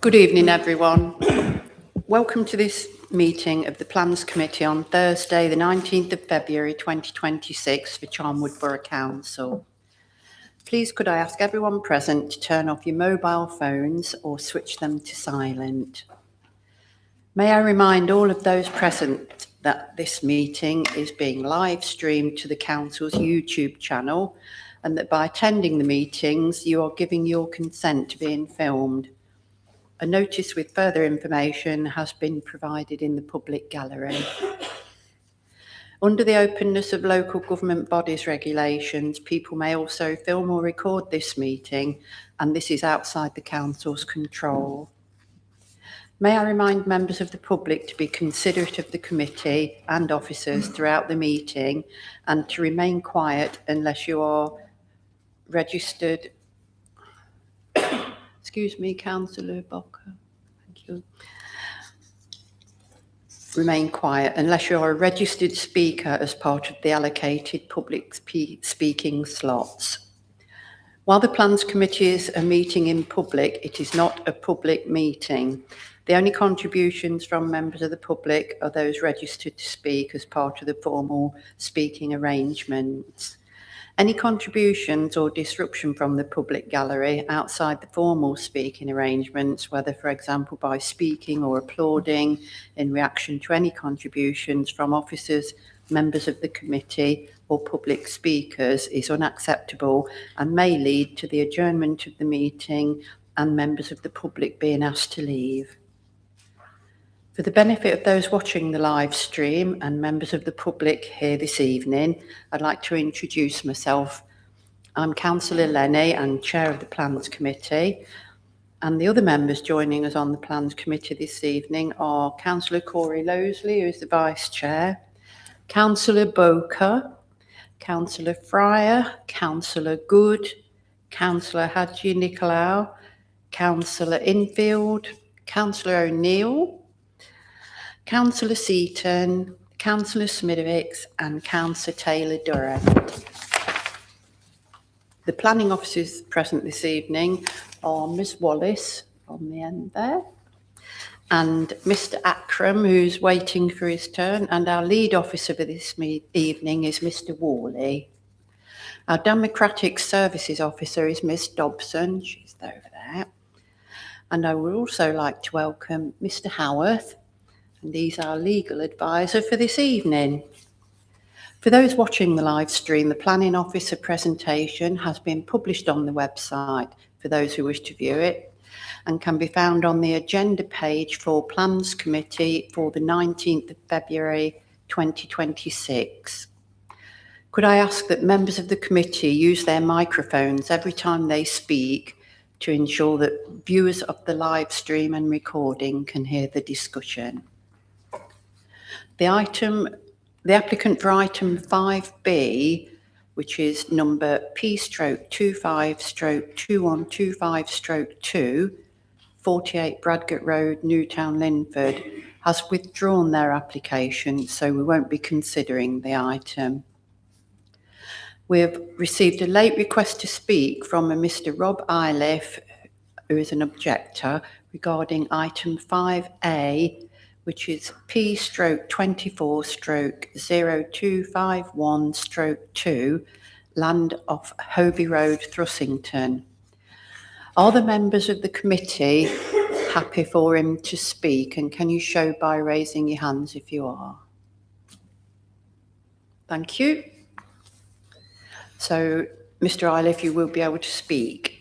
Good evening, everyone. Welcome to this meeting of the Plans Committee on Thursday, the 19th of February 2026 for Charnwood Borough Council. Please could I ask everyone present to turn off your mobile phones or switch them to silent. May I remind all of those present that this meeting is being live streamed to the Council's YouTube channel and that by attending the meetings you are giving your consent to being filmed. A notice with further information has been provided in the public gallery. Under the openness of local government bodies regulations, people may also film or record this meeting, and this is outside the Council's control. May I remind members of the public to be considerate of the committee and officers throughout the meeting and to remain quiet unless you are registered. Excuse me, Councillor Bocker. Thank you. Remain quiet unless you are a registered speaker as part of the allocated public speaking slots. While the Plans Committees are meeting in public, it is not a public meeting. The only contributions from members of the public are those registered to speak as part of the formal speaking arrangements. Any contributions or disruption from the public gallery outside the formal speaking arrangements, whether, for example, by speaking or applauding in reaction to any contributions from officers, members of the committee or public speakers, is unacceptable and may lead to the adjournment of the meeting and members of the public being asked to leave. For the benefit of those watching the live stream and members of the public here this evening, I'd like to introduce myself. I'm Councillor Lenny and Chair of the Plans Committee, and the other members joining us on the Plans Committee this evening are Councillor Corey Losley, who's the Vice Chair, Councillor Boker, Councillor Fryer, Councillor Good, Councillor Hadji Nicolau, Councillor Infield, Councillor O'Neill, Councillor Seaton, Councillor Smidovics and Councillor Taylor-Durham. The planning officers present this evening are Ms Wallace on the end there and Mr Akram, who's waiting for his turn, and our lead officer for this evening is Mr Worley. Our Democratic Services Officer is Miss Dobson, she's over there. And I would also like to welcome Mr Howarth, and he's our legal advisor for this evening. For those watching the live stream, the planning officer presentation has been published on the website for those who wish to view it and can be found on the agenda page for Plans Committee for the 19th of February 2026. Could I ask that members of the committee use their microphones every time they speak to ensure that viewers of the live stream and recording can hear the discussion? The applicant for item 5B, which is number P/25/2125/2, 48 Bradgate Road, Newtown, Linford, has withdrawn their application, so we won't be considering the item. We have received a late request to speak from a Mr Rob Iliff, who is an objector, regarding item 5A, which is P/24/0251/2, land off Hobie Road, Thrussington. Are the members of the committee happy for him to speak, and can you show by raising your hands if you are? Thank you. So, Mr Iliff, you will be able to speak.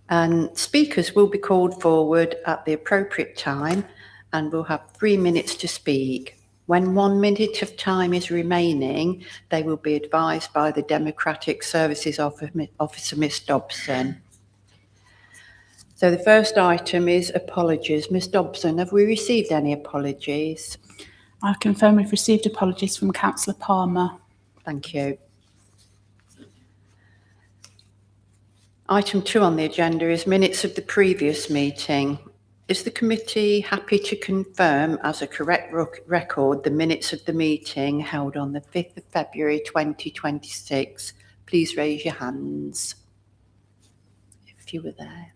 And speakers will be called forward at the appropriate time and will have 3 minutes to speak. When 1 minute of time is remaining, they will be advised by the Democratic Services Officer, Miss Dobson. So the first item is apologies. Miss Dobson, have we received any apologies? I confirm we've received apologies from Councillor Palmer. Thank you. Item 2 on the agenda is minutes of the previous meeting. Is the committee happy to confirm as a correct record the minutes of the meeting held on the 5th of February 2026? Please raise your hands if you were there.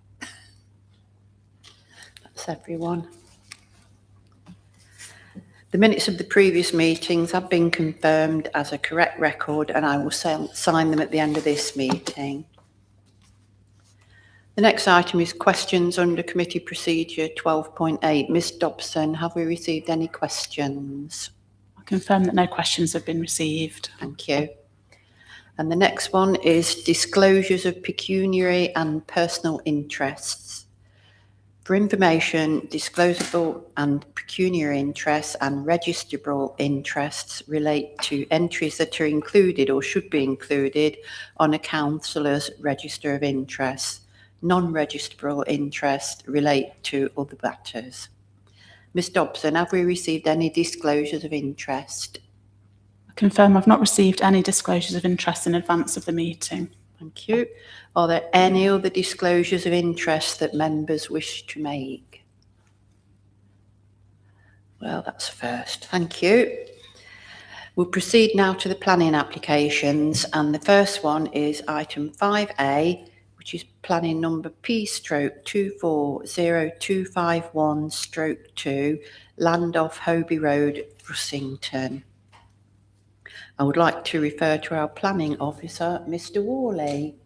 That's everyone. The minutes of the previous meetings have been confirmed as a correct record, and I will sign them at the end of this meeting. The next item is questions under committee procedure 12.8. Ms Dobson, have we received any questions? I confirm that no questions have been received. Thank you. And the next one is disclosures of pecuniary and personal interests. For information, disclosable and pecuniary interests and registrable interests relate to entries that are included or should be included on a councillor's register of interests. Non-registrable interests relate to other matters. Ms Dobson, have we received any disclosures of interest? I confirm I've not received any disclosures of interest in advance of the meeting. Thank you. Are there any other disclosures of interest that members wish to make? Well, that's first. Thank you. We'll proceed now to the planning applications, and the first one is item 5A, which is planning number P/240251/2, land off Hobie Road, Russington. I would like to refer to our planning officer, Mr. Worley.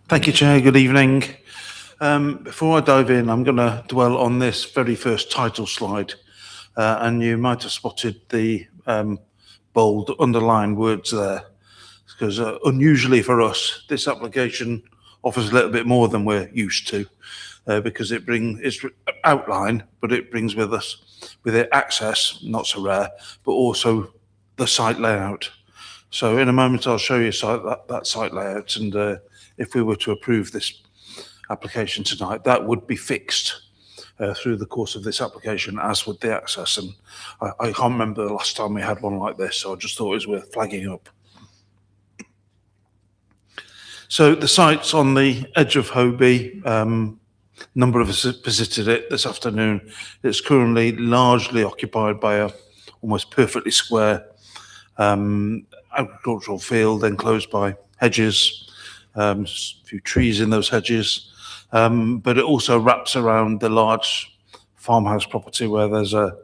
Thank you, Chair. Good evening. Before I dive in, I'm going to dwell on this very first title slide, and you might have spotted the bold underlined words there, because unusually for us, this application offers a little bit more than we're used to, because it's outline, but it brings with it access, not so rare, but also the site layout. So in a moment, I'll show you that site layout, and if we were to approve this application tonight, that would be fixed through the course of this application, as would the access. And I can't remember the last time we had one like this, so I just thought it was worth flagging up. So the site's on the edge of Hobie. Number of us visited it this afternoon. It's currently largely occupied by a almost perfectly square agricultural field enclosed by hedges, a few trees in those hedges, but it also wraps around the large farmhouse property where there's a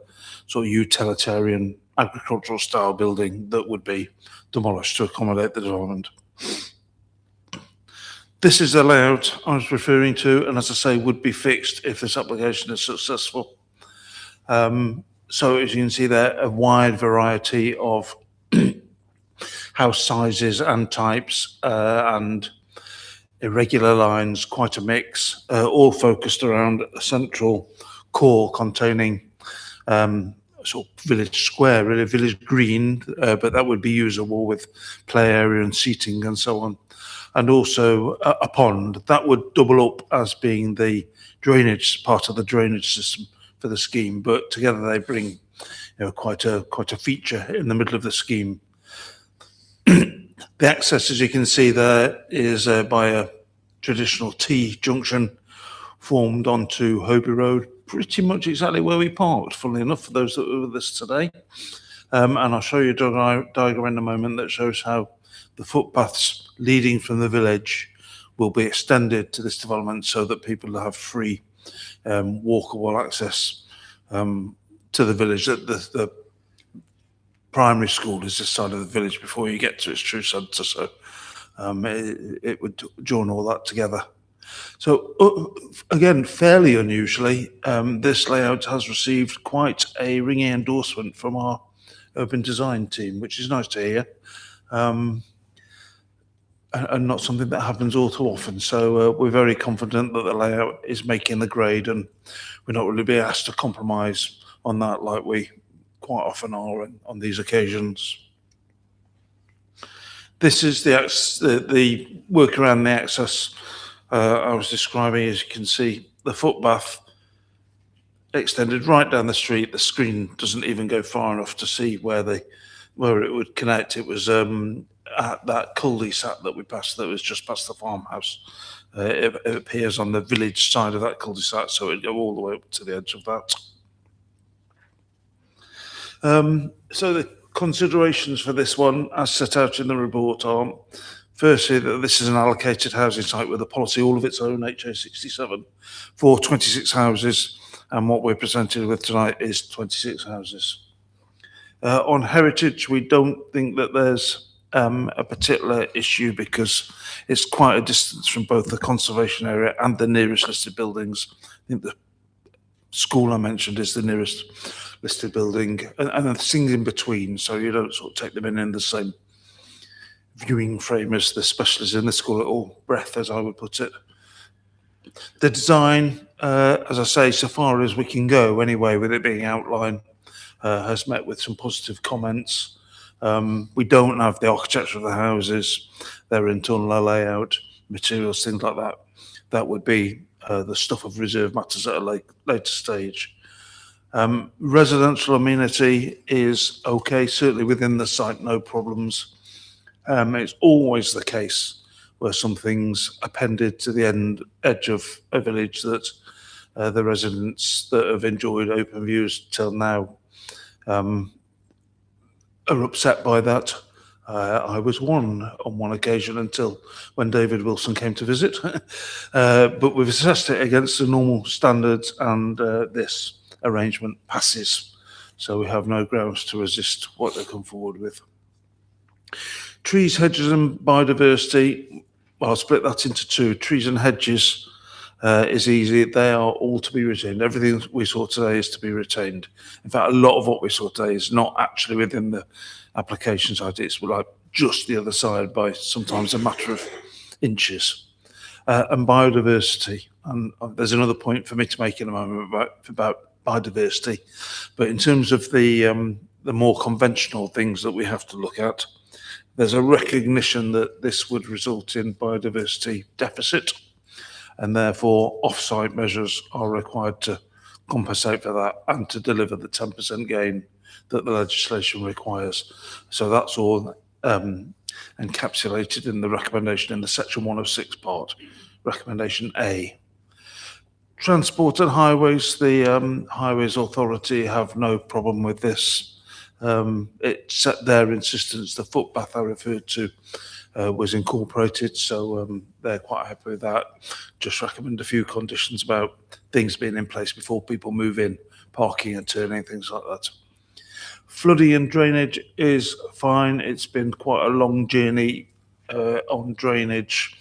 sort of utilitarian agricultural style building that would be demolished to accommodate the development. This is the layout I was referring to, and as I say, would be fixed if this application is successful. So as you can see there, a wide variety of house sizes and types, and irregular lines, quite a mix, all focused around a central core containing sort of village square, really village green, but that would be usable with play area and seating and so on. And also a pond that would double up as being the drainage, part of the drainage system for the scheme. But together they bring, quite a feature in the middle of the scheme. The access, as you can see there, is by a traditional T junction formed onto Hobie Road, pretty much exactly where we parked, funnily enough, for those that were with us today. And I'll show you a diagram in a moment that shows how the footpaths leading from the village will be extended to this development so that people have free walkable access to the village. The primary school is this side of the village before you get to its true centre, so it would join all that together. So again, fairly unusually, this layout has received quite a ringing endorsement from our urban design team, which is nice to hear. And not something that happens all too often. So we're very confident that the layout is making the grade, and we're not really being asked to compromise on that like we quite often are on these occasions. This is the work around the access I was describing. As you can see, the footpath extended right down the street. The screen doesn't even go far enough to see where it would connect. It was at that cul-de-sac that we passed, that was just past the farmhouse. It appears on the village side of that cul-de-sac, so it'd go all the way up to the edge of that. So the considerations for this one, as set out in the report, are Firstly, that this is an allocated housing site with a policy all of its own, HA67, for 26 houses, and what we're presented with tonight is 26 houses. On heritage, we don't think that there's a particular issue because it's quite a distance from both the conservation area and the nearest listed buildings. I think the school I mentioned is the nearest listed building, and the things in between, so you don't sort of take them in the same viewing frame as the specialists in the school at all breath, as I would put it. The design, as I say, so far as we can go anyway, with it being outlined, has met with some positive comments. We don't have the architecture of the houses, their internal layout, materials, things like that. That would be the stuff of reserve matters at a later stage. Residential amenity is okay, certainly within the site, no problems. It's always the case where something's appended to the edge of a village that the residents that have enjoyed open views till now are upset by that. I was on one occasion until when David Wilson came to visit, but we've assessed it against the normal standards, and this arrangement passes. So we have no grounds to resist what they come forward with. Trees, hedges and biodiversity, well, I'll split that into two. Trees and hedges is easy. They are all to be retained. Everything we saw today is to be retained. In fact, a lot of what we saw today is not actually within the application site. It's like just the other side by sometimes a matter of inches. And biodiversity. And there's another point for me to make in a moment about biodiversity. But in terms of the more conventional things that we have to look at, there's a recognition that this would result in biodiversity deficit, and therefore off-site measures are required to compensate for that and to deliver the 10% gain that the legislation requires. So that's all encapsulated in the recommendation in the section 106 part, recommendation A. Transport and highways, the Highways Authority have no problem with this. It's at their insistence the footpath I referred to was incorporated, so they're quite happy with that. Just recommend a few conditions about things being in place before people move in, parking and turning, things like that. Flooding and drainage is fine. It's been quite a long journey on drainage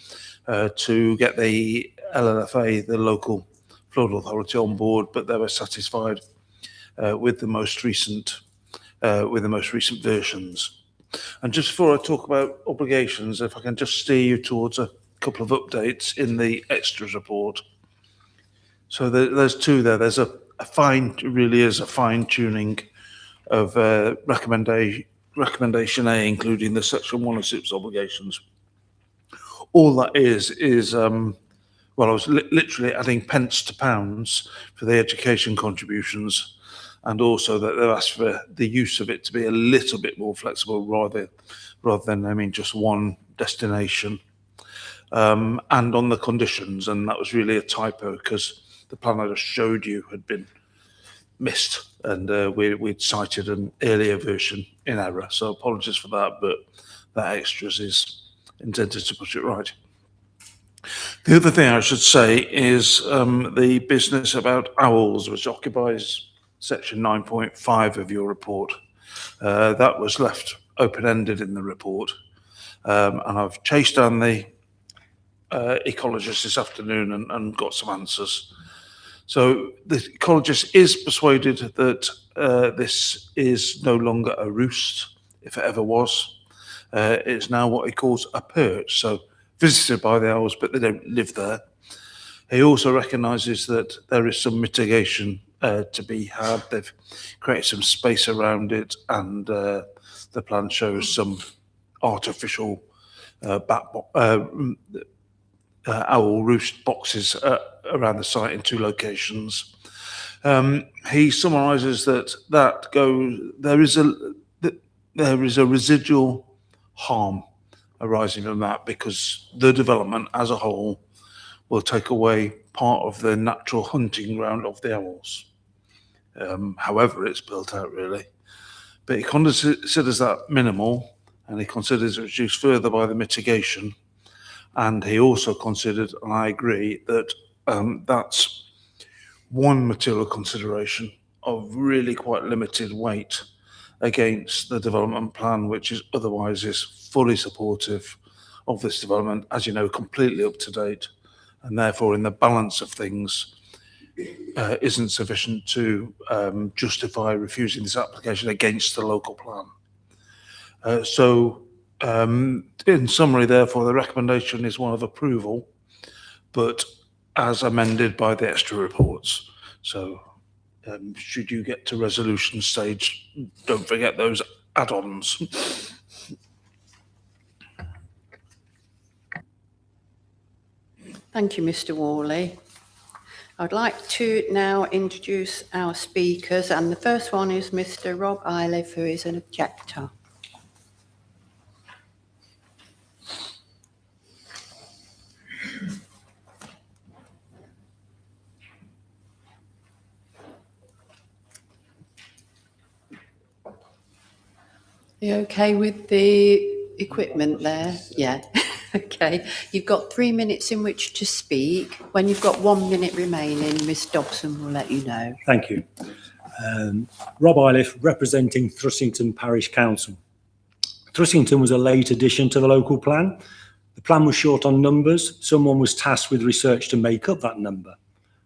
to get the LLFA, the local flood authority, on board, but they were satisfied with the most recent versions. And just before I talk about obligations, if I can just steer you towards a couple of updates in the extras report. So there's two there. There's a fine tuning of recommendation A, including the section 106 obligations. All that is well, I was literally adding pence to pounds for the education contributions, and also that they've asked for the use of it to be a little bit more flexible rather than just one destination. And on the conditions, and that was really a typo because the plan I just showed you had been missed, and we'd cited an earlier version in error. So apologies for that, but that extras is intended to put it right. The other thing I should say is the business about owls, which occupies section 9.5 of your report. That was left open-ended in the report, and I've chased down the ecologist this afternoon and got some answers. So the ecologist is persuaded that this is no longer a roost, if it ever was. It's now what he calls a perch, so visited by the owls, but they don't live there. He also recognises that there is some mitigation to be had. They've created some space around it, and the plan shows some artificial owl roost boxes around the site in two locations. He summarises that there is a residual harm arising from that because the development as a whole will take away part of the natural hunting ground of the owls. However it's built out, really. But he considers that minimal, and he considers it reduced further by the mitigation. And he also considered, and I agree, that that's one material consideration of really quite limited weight against the development plan, which is otherwise is fully supportive of this development, as you know, completely up to date, and therefore in the balance of things isn't sufficient to justify refusing this application against the local plan. In summary, therefore, the recommendation is one of approval, but as amended by the extra reports. So should you get to resolution stage, don't forget those add-ons. Thank you, Mr. Worley. I'd like to now introduce our speakers, and the first one is Mr. Rob Iliff, who is an objector. Are you okay with the equipment there? Yeah. Okay. You've got 3 minutes in which to speak. When you've got 1 minute remaining, Miss Dobson will let you know. Thank you. Rob Iliff, representing Thrussington Parish Council. Thrussington was a late addition to the local plan. The plan was short on numbers. Someone was tasked with research to make up that number.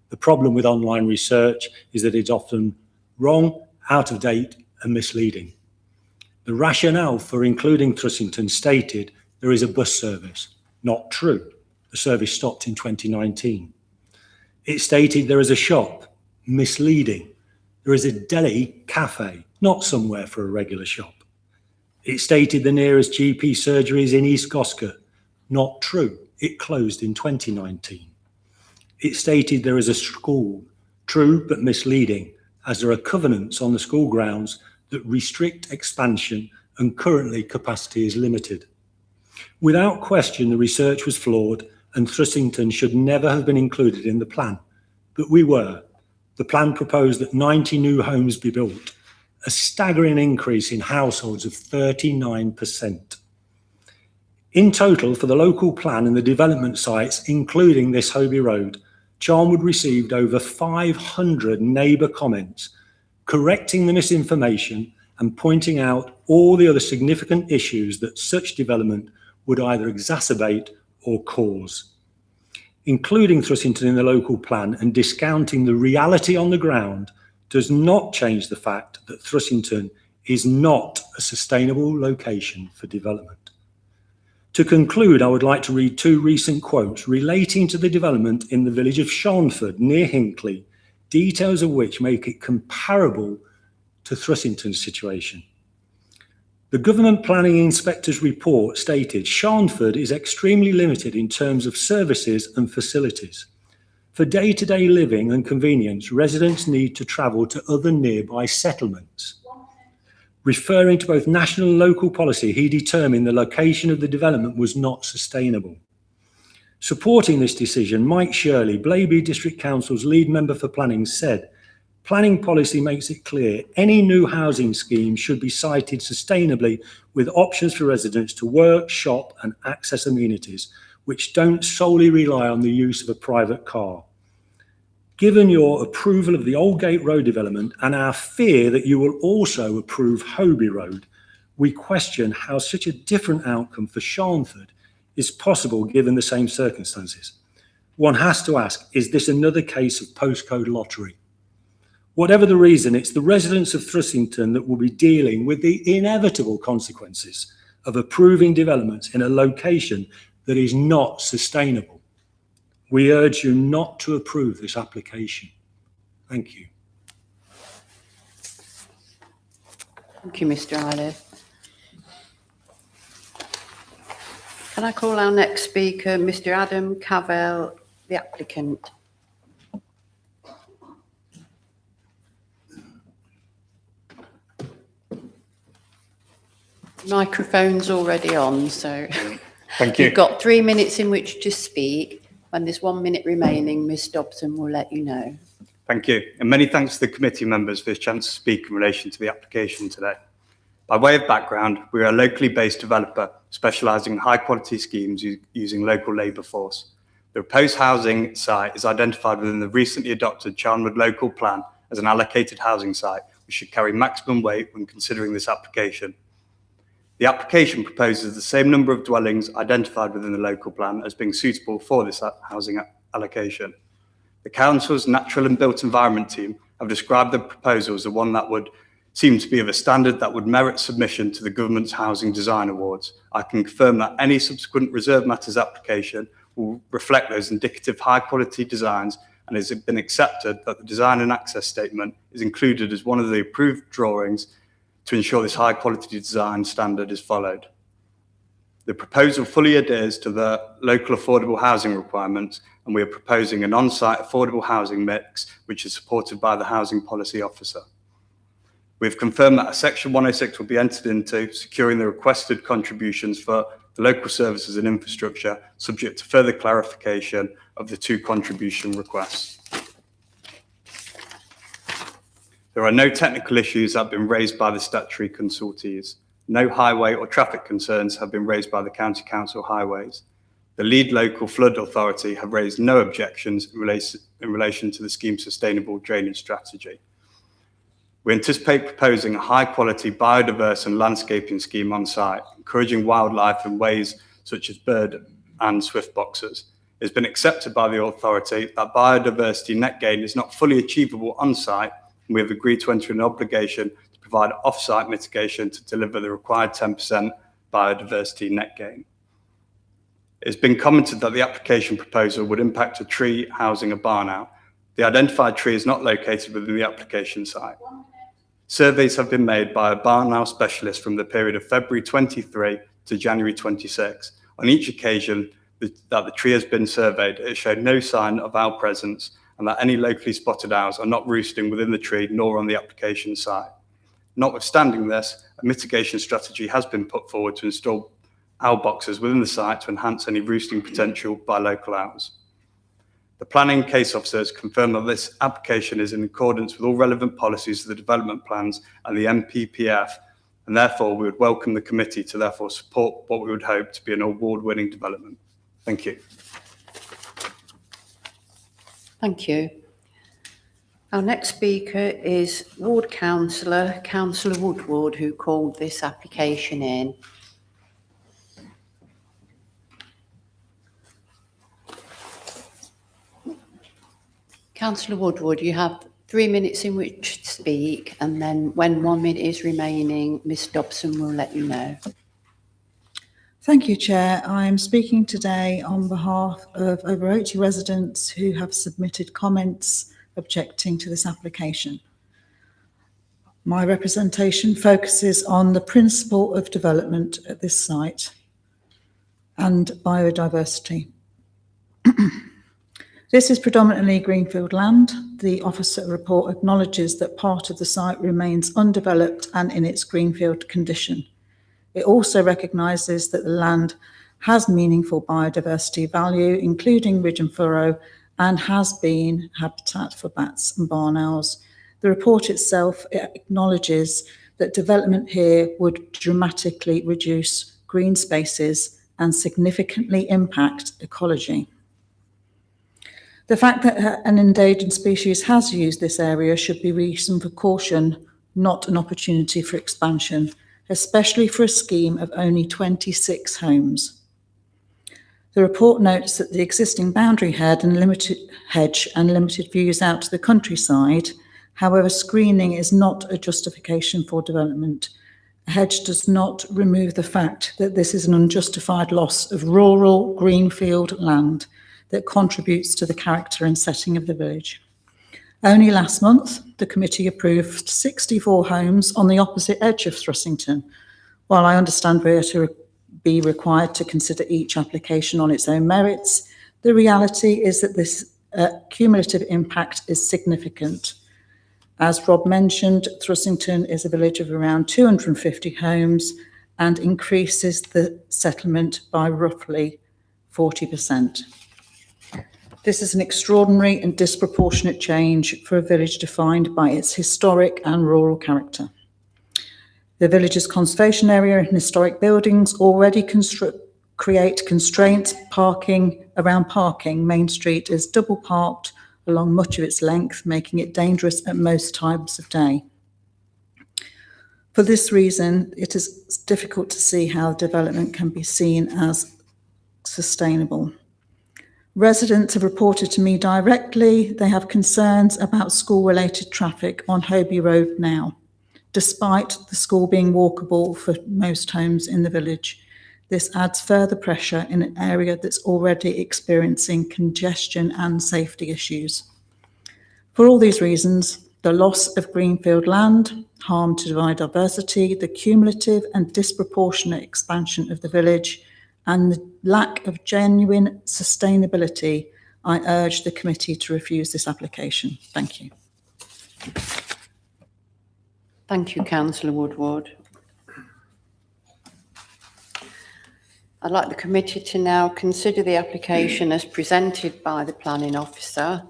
The problem with online research is that it's often wrong, out of date, and misleading. The rationale for including Thrussington stated there is a bus service. Not true. The service stopped in 2019. It stated there is a shop. Misleading. There is a deli cafe, not somewhere for a regular shop. It stated the nearest GP surgery is in East Goscote. Not true. It closed in 2019. It stated there is a school. True, but misleading, as there are covenants on the school grounds that restrict expansion and currently capacity is limited. Without question, the research was flawed and Thrussington should never have been included in the plan, but we were. The plan proposed that 90 new homes be built, a staggering increase in households of 39%. In total, for the local plan and the development sites, including this Hobie Road, Charnwood received over 500 neighbour comments, correcting the misinformation and pointing out all the other significant issues that such development would either exacerbate or cause. Including Thrussington in the local plan and discounting the reality on the ground does not change the fact that Thrussington is not a sustainable location for development. To conclude, I would like to read 2 recent quotes relating to the development in the village of Sharnford near Hinckley, details of which make it comparable to Thrussington's situation. The Government Planning Inspector's report stated Sharnford is extremely limited in terms of services and facilities. For day-to-day living and convenience, residents need to travel to other nearby settlements. Referring to both national and local policy, he determined the location of the development was not sustainable. Supporting this decision, Mike Shirley, Blaby District Council's lead member for planning, said, "Planning policy makes it clear any new housing scheme should be sited sustainably with options for residents to work, shop and access amenities, which don't solely rely on the use of a private car. Given your approval of the Aldgate Road development and our fear that you will also approve Hobie Road, we question how such a different outcome for Sharnford is possible given the same circumstances. One has to ask, is this another case of postcode lottery? Whatever the reason, it's the residents of Thrussington that will be dealing with the inevitable consequences of approving developments in a location that is not sustainable. We urge you not to approve this application. Thank you." Thank you, Mr. Iliff. Can I call our next speaker, Mr. Adam Cavell, the applicant? Microphone's already on, so Thank you. you've got 3 minutes in which to speak. When there's 1 minute remaining, Ms Dobson will let you know. Thank you. And many thanks to the committee members for this chance to speak in relation to the application today. By way of background, we are a locally based developer specialising in high quality schemes using local labour force. The proposed housing site is identified within the recently adopted Charnwood Local Plan as an allocated housing site, which should carry maximum weight when considering this application. The application proposes the same number of dwellings identified within the local plan as being suitable for this housing allocation. The Council's Natural and Built Environment team have described the proposal as the one that would seem to be of a standard that would merit submission to the Government's Housing Design Awards. I can confirm that any subsequent reserve matters application will reflect those indicative high quality designs, and it has been accepted that the design and access statement is included as one of the approved drawings to ensure this high quality design standard is followed. The proposal fully adheres to the local affordable housing requirements, and we are proposing an on-site affordable housing mix which is supported by the Housing Policy Officer. We have confirmed that a Section 106 will be entered into, securing the requested contributions for the local services and infrastructure, subject to further clarification of the two contribution requests. There are no technical issues that have been raised by the statutory consultees. No highway or traffic concerns have been raised by the County Council Highways. The lead local flood authority have raised no objections in relation to the scheme's sustainable drainage strategy. We anticipate proposing a high quality biodiverse and landscaping scheme on site, encouraging wildlife in ways such as bird and swift boxers. It has been accepted by the authority that biodiversity net gain is not fully achievable on site, and we have agreed to enter an obligation to provide off-site mitigation to deliver the required 10% biodiversity net gain. It has been commented that the application proposal would impact a tree housing a barn out. The identified tree is not located within the application site. Surveys have been made by a barn owl specialist from the period of February 23 to January 26. On each occasion that the tree has been surveyed, it showed no sign of owl presence, and that any locally spotted owls are not roosting within the tree nor on the application site. Notwithstanding this, a mitigation strategy has been put forward to install owl boxes within the site to enhance any roosting potential by local owls. The planning case officers confirm that this application is in accordance with all relevant policies of the development plans and the MPPF, and therefore we would welcome the committee to therefore support what we would hope to be an award-winning development. Thank you. Thank you. Our next speaker is Ward Councillor, Councillor Woodward, who called this application in. Councillor Woodward, you have 3 minutes in which to speak, and then when 1 minute is remaining, Ms Dobson will let you know. Thank you, Chair. I am speaking today on behalf of over 80 residents who have submitted comments objecting to this application. My representation focuses on the principle of development at this site and biodiversity. This is predominantly greenfield land. The officer report acknowledges that part of the site remains undeveloped and in its greenfield condition. It also recognises that the land has meaningful biodiversity value, including ridge and furrow, and has been habitat for bats and barn owls. The report itself acknowledges that development here would dramatically reduce green spaces and significantly impact ecology. The fact that an endangered species has used this area should be reason for caution, not an opportunity for expansion, especially for a scheme of only 26 homes. The report notes that the existing boundary hedge and limited views out to the countryside. However, screening is not a justification for development. A hedge does not remove the fact that this is an unjustified loss of rural greenfield land that contributes to the character and setting of the village. Only last month, the committee approved 64 homes on the opposite edge of Thrussington. While I understand we are to be required to consider each application on its own merits, the reality is that this cumulative impact is significant. As Rob mentioned, Thrussington is a village of around 250 homes and increases the settlement by roughly 40%. This is an extraordinary and disproportionate change for a village defined by its historic and rural character. The village's conservation area and historic buildings already create constraints around parking. Main Street is double parked along much of its length, making it dangerous at most times of day. For this reason, it is difficult to see how development can be seen as sustainable. Residents have reported to me directly they have concerns about school-related traffic on Hobie Road now, despite the school being walkable for most homes in the village. This adds further pressure in an area that's already experiencing congestion and safety issues. For all these reasons, the loss of greenfield land, harm to biodiversity, the cumulative and disproportionate expansion of the village, and the lack of genuine sustainability, I urge the committee to refuse this application. Thank you. Thank you, Councillor Woodward. I'd like the committee to now consider the application as presented by the planning officer.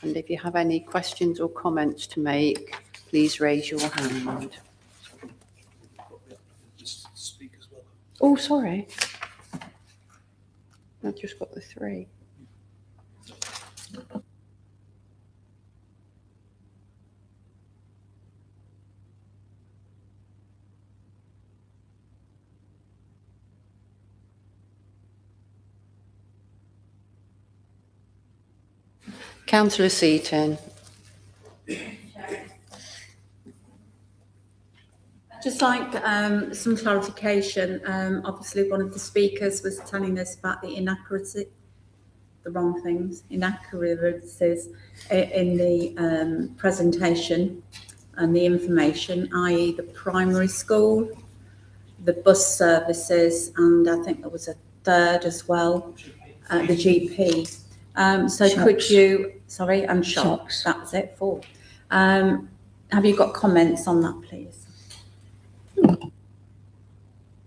And if you have any questions or comments to make, please raise your hand. Oh, sorry. I've just got the 3. Councillor Seaton. Just like some clarification, obviously one of the speakers was telling us about the inaccuracies in the presentation and the information, i.e. the primary school, the bus services, and I think there was a third as well, the GP. So Shops. could you, and shops, that's it, 4. Have you got comments on that, please?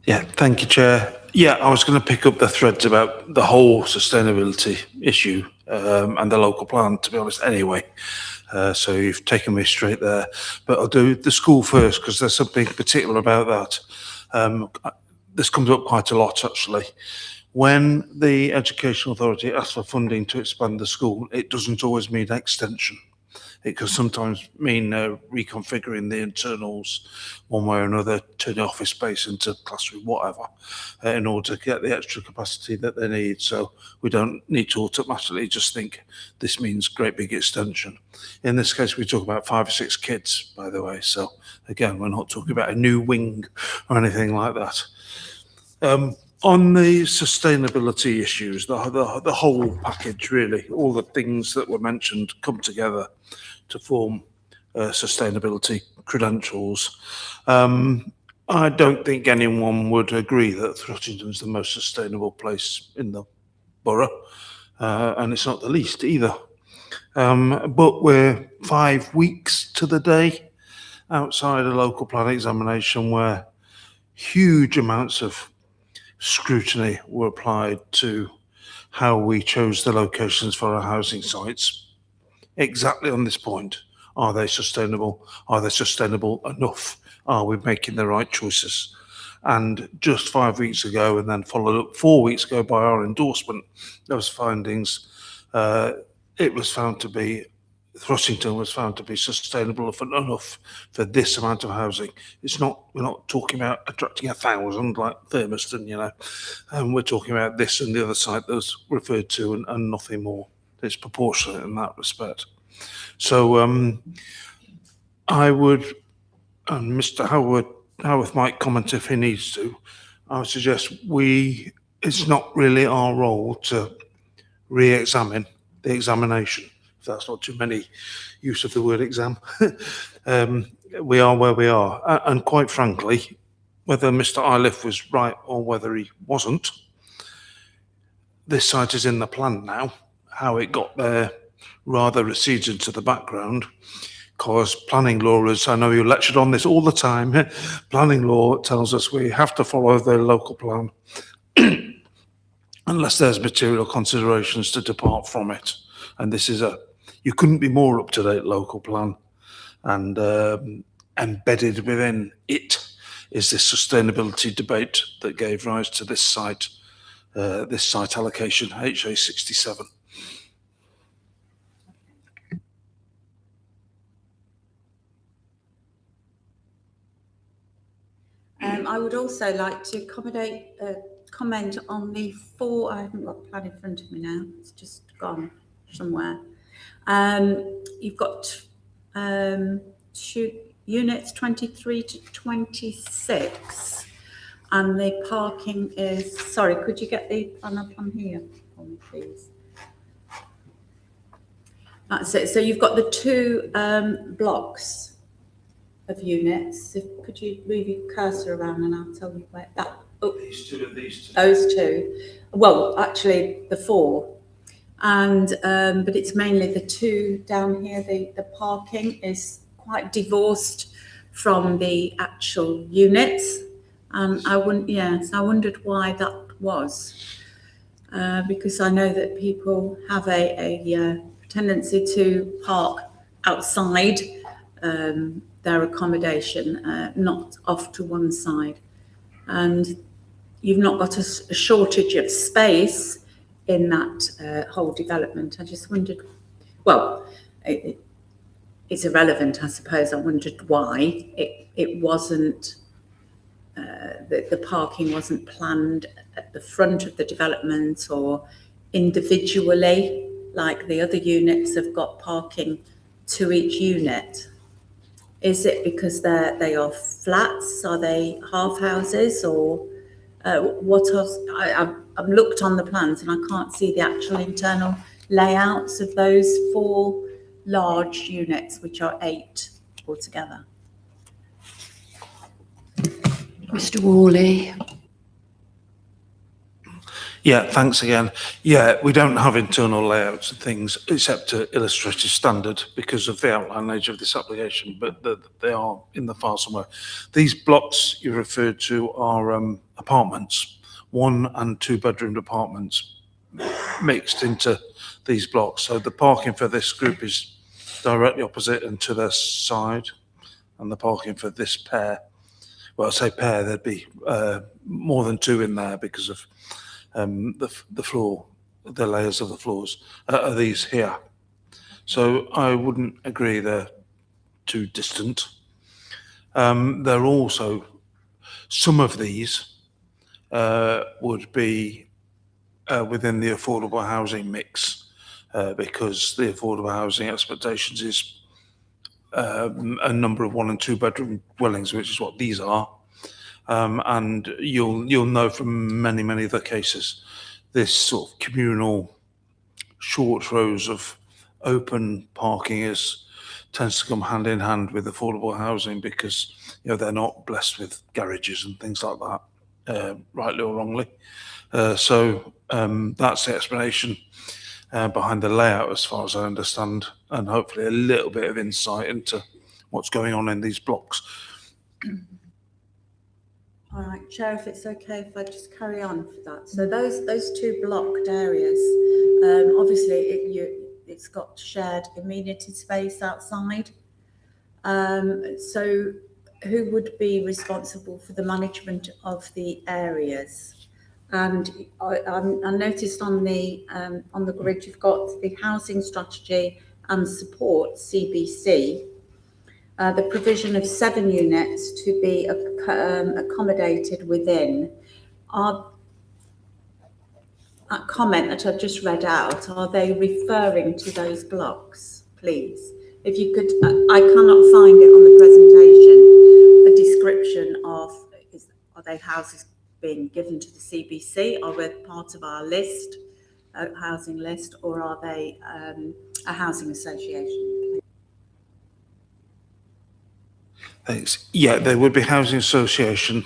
Yeah, thank you, Chair. Yeah, I was going to pick up the threads about the whole sustainability issue and the local plan, to be honest, anyway. So you've taken me straight there. But I'll do the school first because there's something particular about that. This comes up quite a lot, actually. When the Education Authority asks for funding to expand the school, it doesn't always mean extension. It can sometimes mean reconfiguring the internals one way or another, turning office space into classroom, whatever, in order to get the extra capacity that they need. So we don't need to automatically just think this means great big extension. In this case, we talk about 5 or 6 kids, by the way. So again, we're not talking about a new wing or anything like that. On the sustainability issues, the whole package, really, all the things that were mentioned come together to form sustainability credentials. I don't think anyone would agree that Thrussington's the most sustainable place in the borough, and it's not the least either. But we're 5 weeks to the day outside a local plan examination where huge amounts of scrutiny were applied to how we chose the locations for our housing sites. Exactly on this point. Are they sustainable? Are they sustainable enough? Are we making the right choices? And just 5 weeks ago, and then followed up 4 weeks ago by our endorsement, those findings, it was found to be, Thrussington was found to be sustainable enough for this amount of housing. It's not, we're not talking about attracting 1,000 like Thurmaston, you know, we're talking about this and the other site that's referred to and nothing more. It's proportionate in that respect. So I would, and Mr. Howarth might comment if he needs to, I would suggest it's not really our role to re-examine the examination. If that's not too many use of the word exam. We are where we are. And quite frankly, whether Mr. Iliff was right or whether he wasn't, this site is in the plan now. How it got there rather recedes into the background because planning law is, I know you lectured on this all the time, planning law tells us we have to follow the local plan unless there's material considerations to depart from it. And this is you couldn't be more up-to-date local plan and embedded within it is this sustainability debate that gave rise to this site allocation, HA67. I would also like to comment on the four, I haven't got the plan in front of me now, it's just gone somewhere. You've got 2 units 23 to 26, and the parking is, sorry, could you get the plan up on here for me, please? That's it. So you've got the 2 blocks of units. Could you move your cursor around and I'll tell you where that, These two. those 2. Well, actually the 4. And, but it's mainly the 2 down here. The parking is quite divorced from the actual units. And I wondered why that was. Because I know that people have a tendency to park outside their accommodation, not off to one side. And you've not got a shortage of space in that whole development. I just wondered, well, it's irrelevant, I suppose. I wondered why it wasn't, the parking wasn't planned at the front of the development or individually, like the other units have got parking to each unit. Is it because they are flats? Are they half houses, or what else? I've looked on the plans and I can't see the actual internal layouts of those 4 large units, which are 8 altogether. Mr. Worley. Yeah, thanks again. Yeah, we don't have internal layouts and things except to illustrative standard because of the outline nature of this application, but they are in the file somewhere. These blocks you referred to are apartments, 1 and 2 bedroom apartments mixed into these blocks. So the parking for this group is directly opposite and to their side, and the parking for this pair, well, I say pair, there'd be more than 2 in there because of the floor, the layers of the floors are these here. So I wouldn't agree they're too distant. They're also, some of these would be within the affordable housing mix because the affordable housing expectations is a number of 1 and 2 bedroom dwellings, which is what these are. And you'll know from many other cases, this sort of communal short rows of open parking tends to come hand in hand with affordable housing because they're not blessed with garages and things like that, rightly or wrongly. So that's the explanation behind the layout, as far as I understand, and hopefully a little bit of insight into what's going on in these blocks. All right, Chair, if it's okay if I just carry on for that. So those 2 blocked areas, obviously it's got shared amenity space outside. So who would be responsible for the management of the areas? And I noticed on the grid you've got the housing strategy and support, CBC. The provision of 7 units to be accommodated within. That comment that I've just read out, are they referring to those blocks, please? If you could, I cannot find it on the presentation, a description of, are they houses being given to the CBC, are they part of our list, housing list, or are they a housing association? Thanks. Yeah, there would be housing association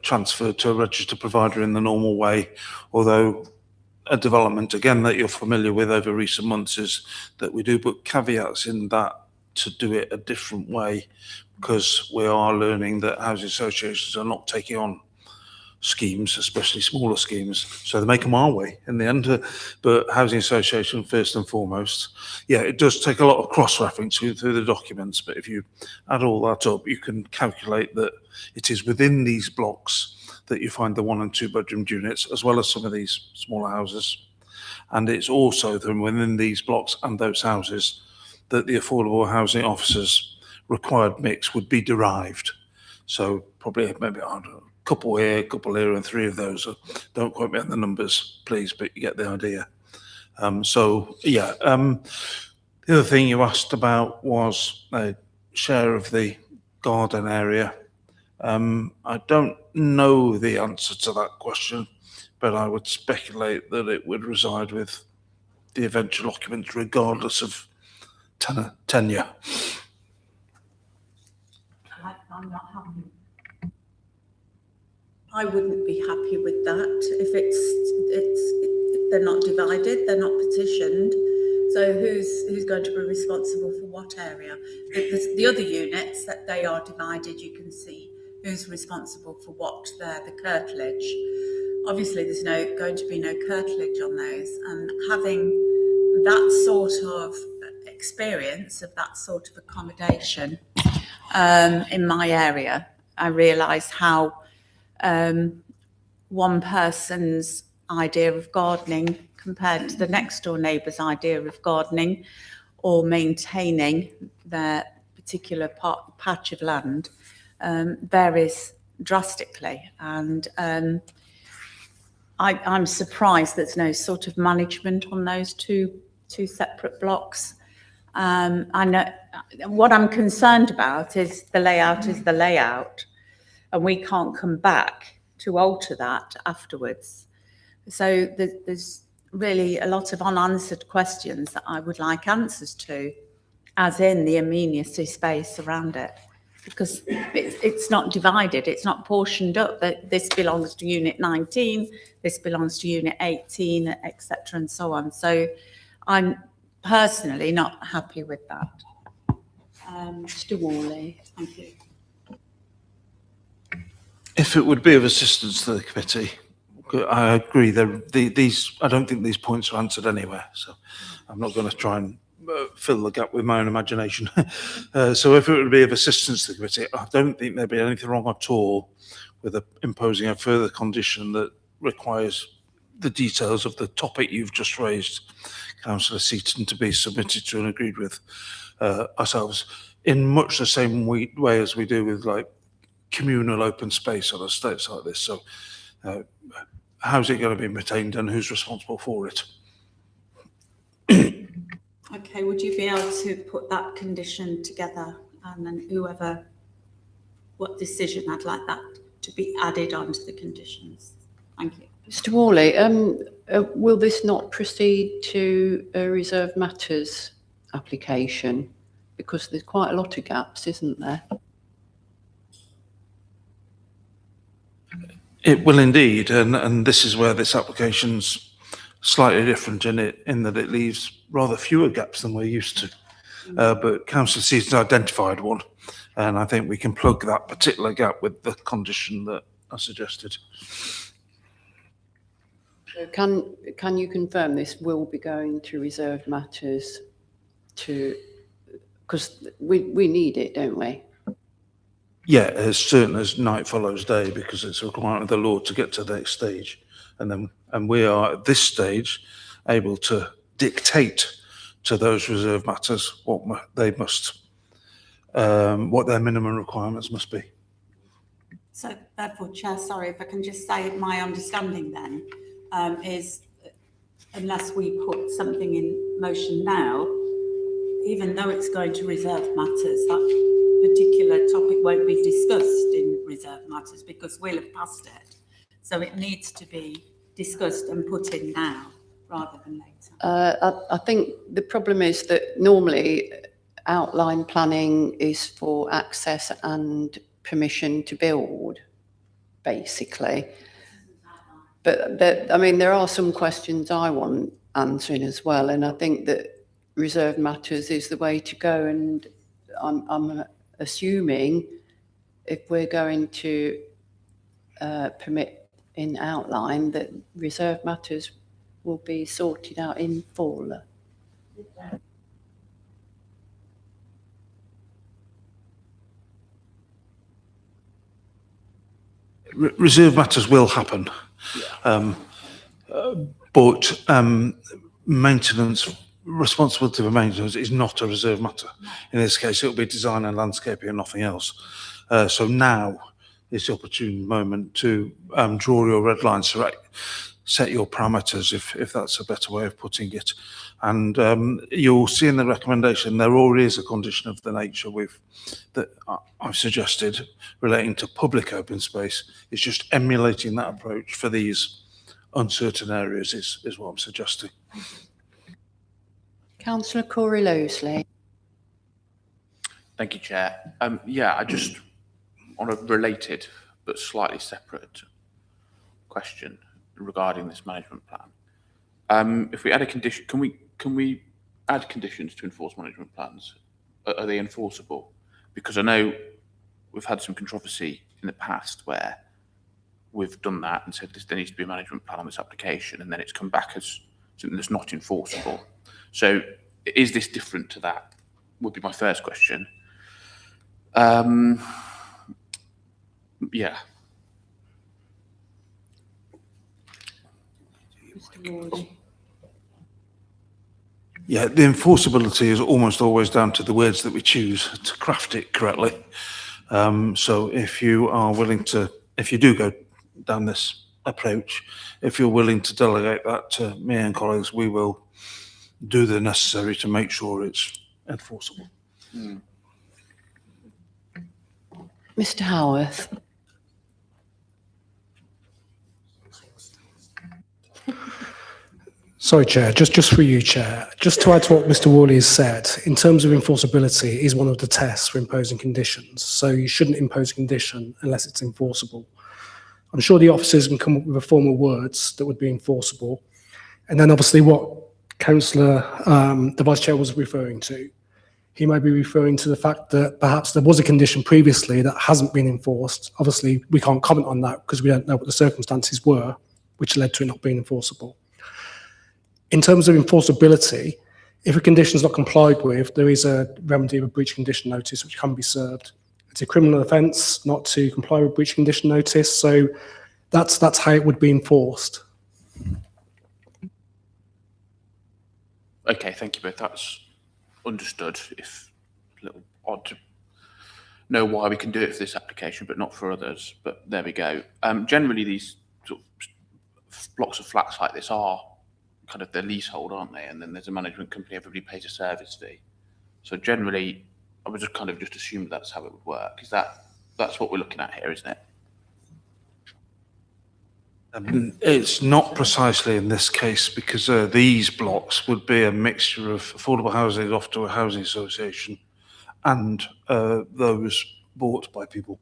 transferred to a registered provider in the normal way, although a development, again, that you're familiar with over recent months is that we do put caveats in that to do it a different way because we are learning that housing associations are not taking on schemes, especially smaller schemes. So they make them our way in the end. But Housing Association, first and foremost, yeah, it does take a lot of cross-reference through the documents. But if you add all that up, you can calculate that it is within these blocks that you find the 1 and 2 bedroom units, as well as some of these smaller houses. And it's also within these blocks and those houses that the affordable housing officers' required mix would be derived. So probably maybe, I don't know, couple here, and 3 of those. Don't quote me on the numbers, please, but you get the idea. The other thing you asked about was a share of the garden area. I don't know the answer to that question, but I would speculate that it would reside with the eventual occupants, regardless of tenure. I'm not happy. I wouldn't be happy with that if they're not divided, they're not petitioned. So who's going to be responsible for what area? The other units that they are divided, you can see who's responsible for what there, the curtilage. Obviously, there's going to be no curtilage on those, and having that sort of experience of that sort of accommodation in my area, I realise how one person's idea of gardening compared to the next door neighbour's idea of gardening or maintaining their particular patch of land varies drastically. And I'm surprised there's no sort of management on those two separate blocks. I know what I'm concerned about is the layout is the layout, and we can't come back to alter that afterwards. So there's really a lot of unanswered questions that I would like answers to, as in the amenity space around it, because it's not divided, it's not portioned up, that this belongs to unit 19, this belongs to unit 18, etc. and so on. So I'm personally not happy with that. Mr. Worley. Thank you. If it would be of assistance to the committee, I agree. I don't think these points are answered anywhere, so I'm not going to try and fill the gap with my own imagination. So if it would be of assistance to the committee, I don't think there'd be anything wrong at all with imposing a further condition that requires the details of the topic you've just raised, Councillor Seaton, to be submitted to and agreed with ourselves in much the same way as we do with like communal open space on estates like this. So how's it going to be maintained and who's responsible for it? Okay, would you be able to put that condition together, and then what decision I'd like that to be added onto the conditions? Thank you. Mr. Worley, will this not proceed to a reserved matters application? Because there's quite a lot of gaps, isn't there? It will indeed, and this is where this application's slightly different in that it leaves rather fewer gaps than we're used to. But Councillor Seaton identified one, and I think we can plug that particular gap with the condition that I suggested. So can you confirm this will be going to reserved matters because we need it, don't we? Yeah, as certain as night follows day, because it's a requirement of the law to get to the next stage. And we are at this stage able to dictate to those reserved matters what they must, what their minimum requirements must be. So therefore, Chair, sorry, if I can just say my understanding then is unless we put something in motion now, even though it's going to reserved matters, that particular topic won't be discussed in reserved matters because we'll have passed it. So it needs to be discussed and put in now rather than later. I think the problem is that normally outline planning is for access and permission to build, basically. But there are some questions I want answering as well, and I think that reserved matters is the way to go. And I'm assuming if we're going to permit in outline that reserve matters will be sorted out in full. Reserve matters will happen. But maintenance, responsibility for maintenance is not a reserve matter. In this case, it'll be design and landscaping and nothing else. So now is the opportune moment to draw your red lines, set your parameters, if that's a better way of putting it. And you'll see in the recommendation, there already is a condition of the nature that I've suggested relating to public open space. It's just emulating that approach for these uncertain areas is what I'm suggesting. Councillor Corey Losley. Thank you, Chair. Yeah, I just, on a related but slightly separate question regarding this management plan. If we add a condition, can we add conditions to enforce management plans? Are they enforceable? Because I know we've had some controversy in the past where we've done that and said there needs to be a management plan on this application, and then it's come back as something that's not enforceable. So is this different to that? Would be my first question. Yeah. Mr. Worley. Yeah, the enforceability is almost always down to the words that we choose to craft it correctly. So if you are willing to, if you do go down this approach, if you're willing to delegate that to me and colleagues, we will do the necessary to make sure it's enforceable. Mr. Howarth. Sorry, Chair, just for you, Chair. Just to add to what Mr. Worley has said, in terms of enforceability, it is one of the tests for imposing conditions. So you shouldn't impose a condition unless it's enforceable. I'm sure the officers can come up with a form of words that would be enforceable. And then obviously what Councillor, the Vice Chair was referring to, he might be referring to the fact that perhaps there was a condition previously that hasn't been enforced. Obviously, we can't comment on that because we don't know what the circumstances were, which led to it not being enforceable. In terms of enforceability, if a condition is not complied with, there is a remedy of a breach condition notice which can be served. It's a criminal offence not to comply with breach condition notice, so that's how it would be enforced. Okay, thank you both. That's understood. If a little odd to know why we can do it for this application, but not for others. But there we go. Generally, these sort of blocks of flats like this are kind of their leasehold, aren't they? And then there's a management company, everybody pays a service fee. So generally, I would just kind of just assume that's how it would work. That's what we're looking at here, isn't it? It's not precisely in this case because these blocks would be a mixture of affordable housing off to a housing association and those bought by people.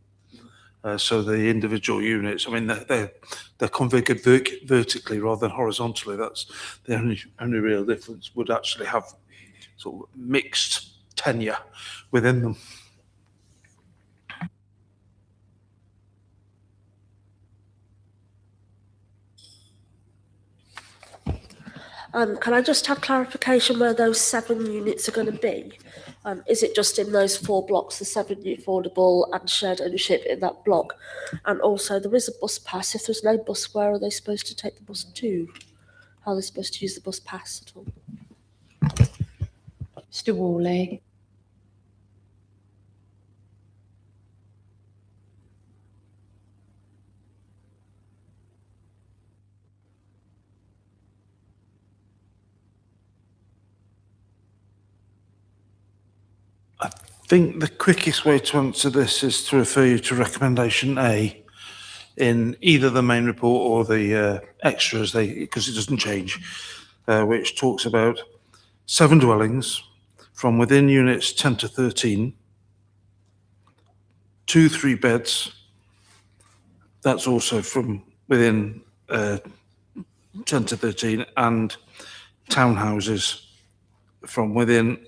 So the individual units, I mean, they're configured vertically rather than horizontally. That's the only real difference. Would actually have sort of mixed tenure within them. Can I just have clarification where those 7 units are going to be? Is it just in those 4 blocks, the 7 affordable and shared ownership in that block? And also there is a bus pass. If there's no bus, where are they supposed to take the bus to? How are they supposed to use the bus pass at all? Mr. Worley. I think the quickest way to answer this is to refer you to recommendation A in either the main report or the extras, because it doesn't change, which talks about 7 dwellings from within units 10 to 13, 2 3-beds. That's also from within 10 to 13, and townhouses from within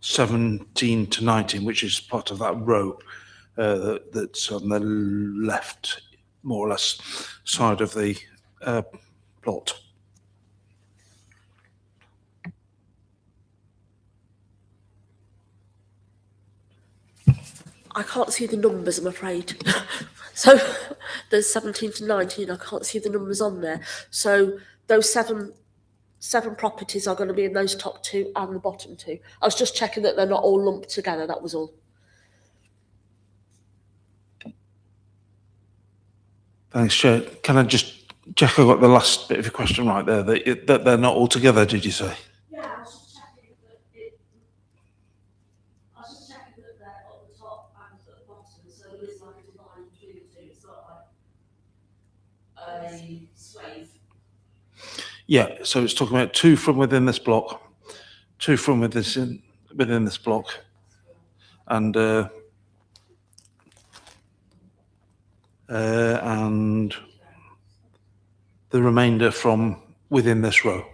17 to 19, which is part of that row that's on the left more or less side of the plot. I can't see the numbers, I'm afraid. So there's 17 to 19, I can't see the numbers on there. So those seven properties are going to be in those top two and the bottom two. I was just checking that they're not all lumped together, that was all. Thanks, Chair. Can I just check I got the last bit of your question right there, that they're not all together, did you say? Yeah, I was just checking that they're at the top and at the bottom, so there is like a divide between the two. It's not like a swathe. Yeah, so it's talking about 2 from within this block, 2 from within this block, and the remainder from within this row.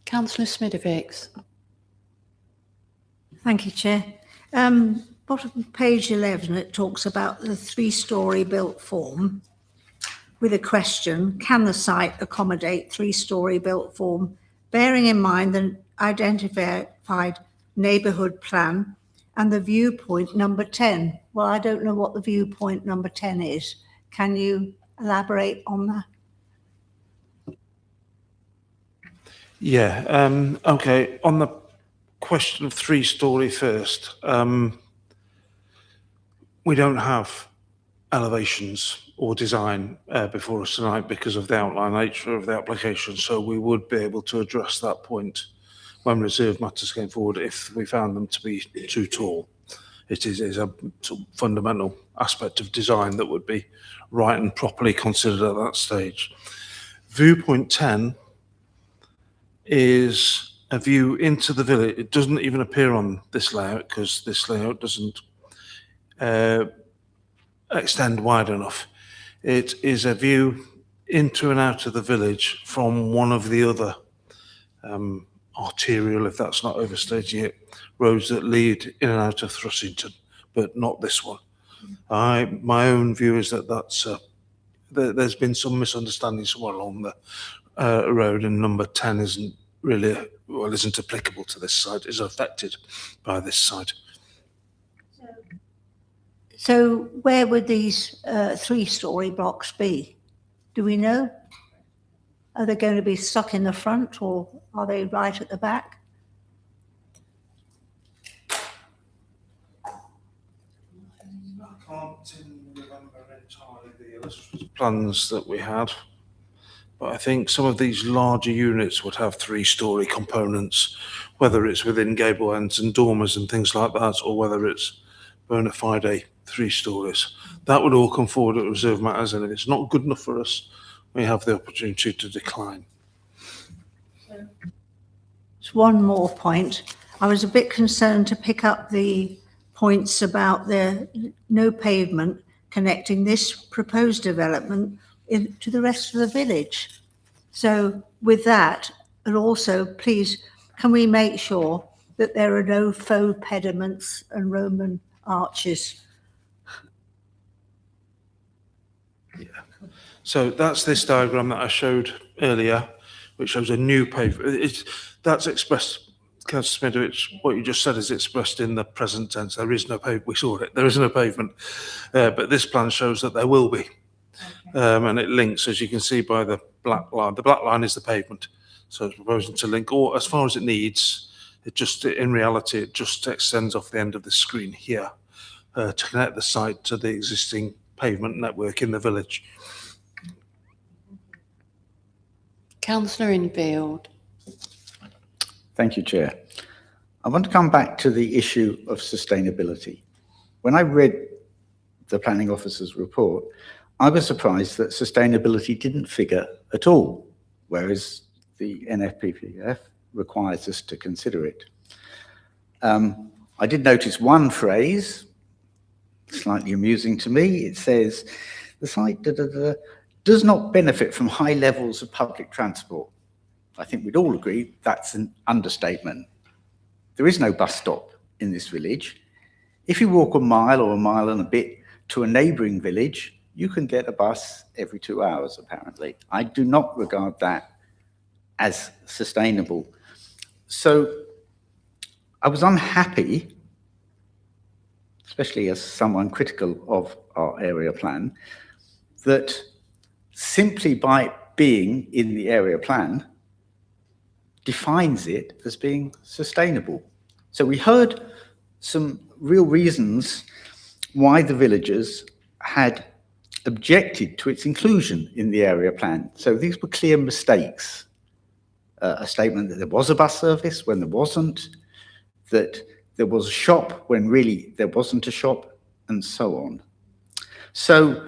Councillor Smidovics. Thank you, Chair. Bottom page 11, it talks about the 3-storey built form with a question: can the site accommodate 3-storey built form, bearing in mind the identified neighbourhood plan and the viewpoint number 10? Well, I don't know what the viewpoint number 10 is. Can you elaborate on that? Yeah, okay. On the question of 3-storey first, we don't have elevations or design before us tonight because of the outline nature of the application, so we would be able to address that point when reserved matters came forward if we found them to be too tall. It is a sort of fundamental aspect of design that would be right and properly considered at that stage. Viewpoint 10 is a view into the village. It doesn't even appear on this layout because this layout doesn't extend wide enough. It is a view into and out of the village from one of the other arterial, if that's not overstating it, roads that lead in and out of Thrussington, but not this one. My own view is that there's been some misunderstanding somewhere along the road, and number 10 isn't applicable to this site, is affected by this site. So where would these 3-storey blocks be? Do we know? Are they going to be stuck in the front, or are they right at the back? I can't remember entirely the illustrative plans that we had, but I think some of these larger units would have 3-storey components, whether it's within gable ends and dormers and things like that, or whether it's bona fide 3 stories. That would all come forward at reserve matters, and if it's not good enough for us, we have the opportunity to decline. Just one more point. I was a bit concerned to pick up the points about the no pavement connecting this proposed development to the rest of the village. So with that, and also please, can we make sure that there are no faux pediments and Roman arches? Yeah. So that's this diagram that I showed earlier, which shows a new pavement. That's expressed, Councillor Smidovic, what you just said is expressed in the present tense. There is no pavement. We saw it. There is no pavement. But this plan shows that there will be. And it links, as you can see, by the black line. The black line is the pavement. So it's proposing to link, or as far as it needs, in reality, it just extends off the end of the screen here to connect the site to the existing pavement network in the village. Councillor Infield. Thank you, Chair. I want to come back to the issue of sustainability. When I read the planning officer's report, I was surprised that sustainability didn't figure at all, whereas the NFPPF requires us to consider it. I did notice one phrase, slightly amusing to me. It says, the site does not benefit from high levels of public transport. I think we'd all agree that's an understatement. There is no bus stop in this village. If you walk a mile or a mile and a bit to a neighbouring village, you can get a bus every 2 hours, apparently. I do not regard that as sustainable. So I was unhappy, especially as someone critical of our area plan, that simply by being in the area plan defines it as being sustainable. So we heard some real reasons why the villagers had objected to its inclusion in the area plan. So these were clear mistakes. A statement that there was a bus service when there wasn't, that there was a shop when really there wasn't a shop, and so on. So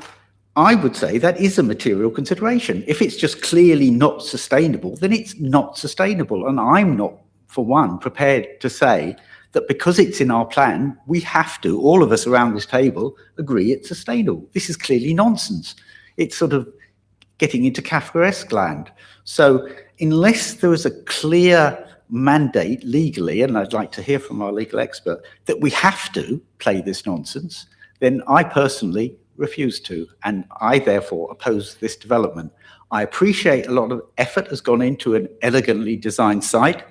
I would say that is a material consideration. If it's just clearly not sustainable, then it's not sustainable. And I'm not, for one, prepared to say that because it's in our plan, we have to, all of us around this table, agree it's sustainable. This is clearly nonsense. It's sort of getting into Kafkaesque land. So unless there is a clear mandate legally, and I'd like to hear from our legal expert, that we have to play this nonsense, then I personally refuse to, and I therefore oppose this development. I appreciate a lot of effort has gone into an elegantly designed site,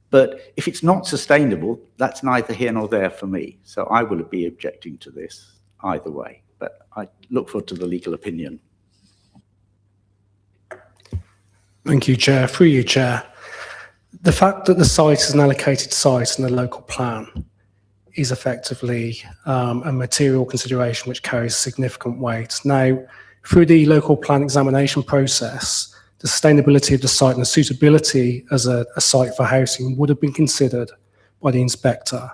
but if it's not sustainable, that's neither here nor there for me. So I will be objecting to this either way, but I look forward to the legal opinion. Thank you, Chair. Through you, Chair. The fact that the site is an allocated site in the local plan is effectively a material consideration which carries significant weight. Now, through the local plan examination process, the sustainability of the site and the suitability as a site for housing would have been considered by the inspector.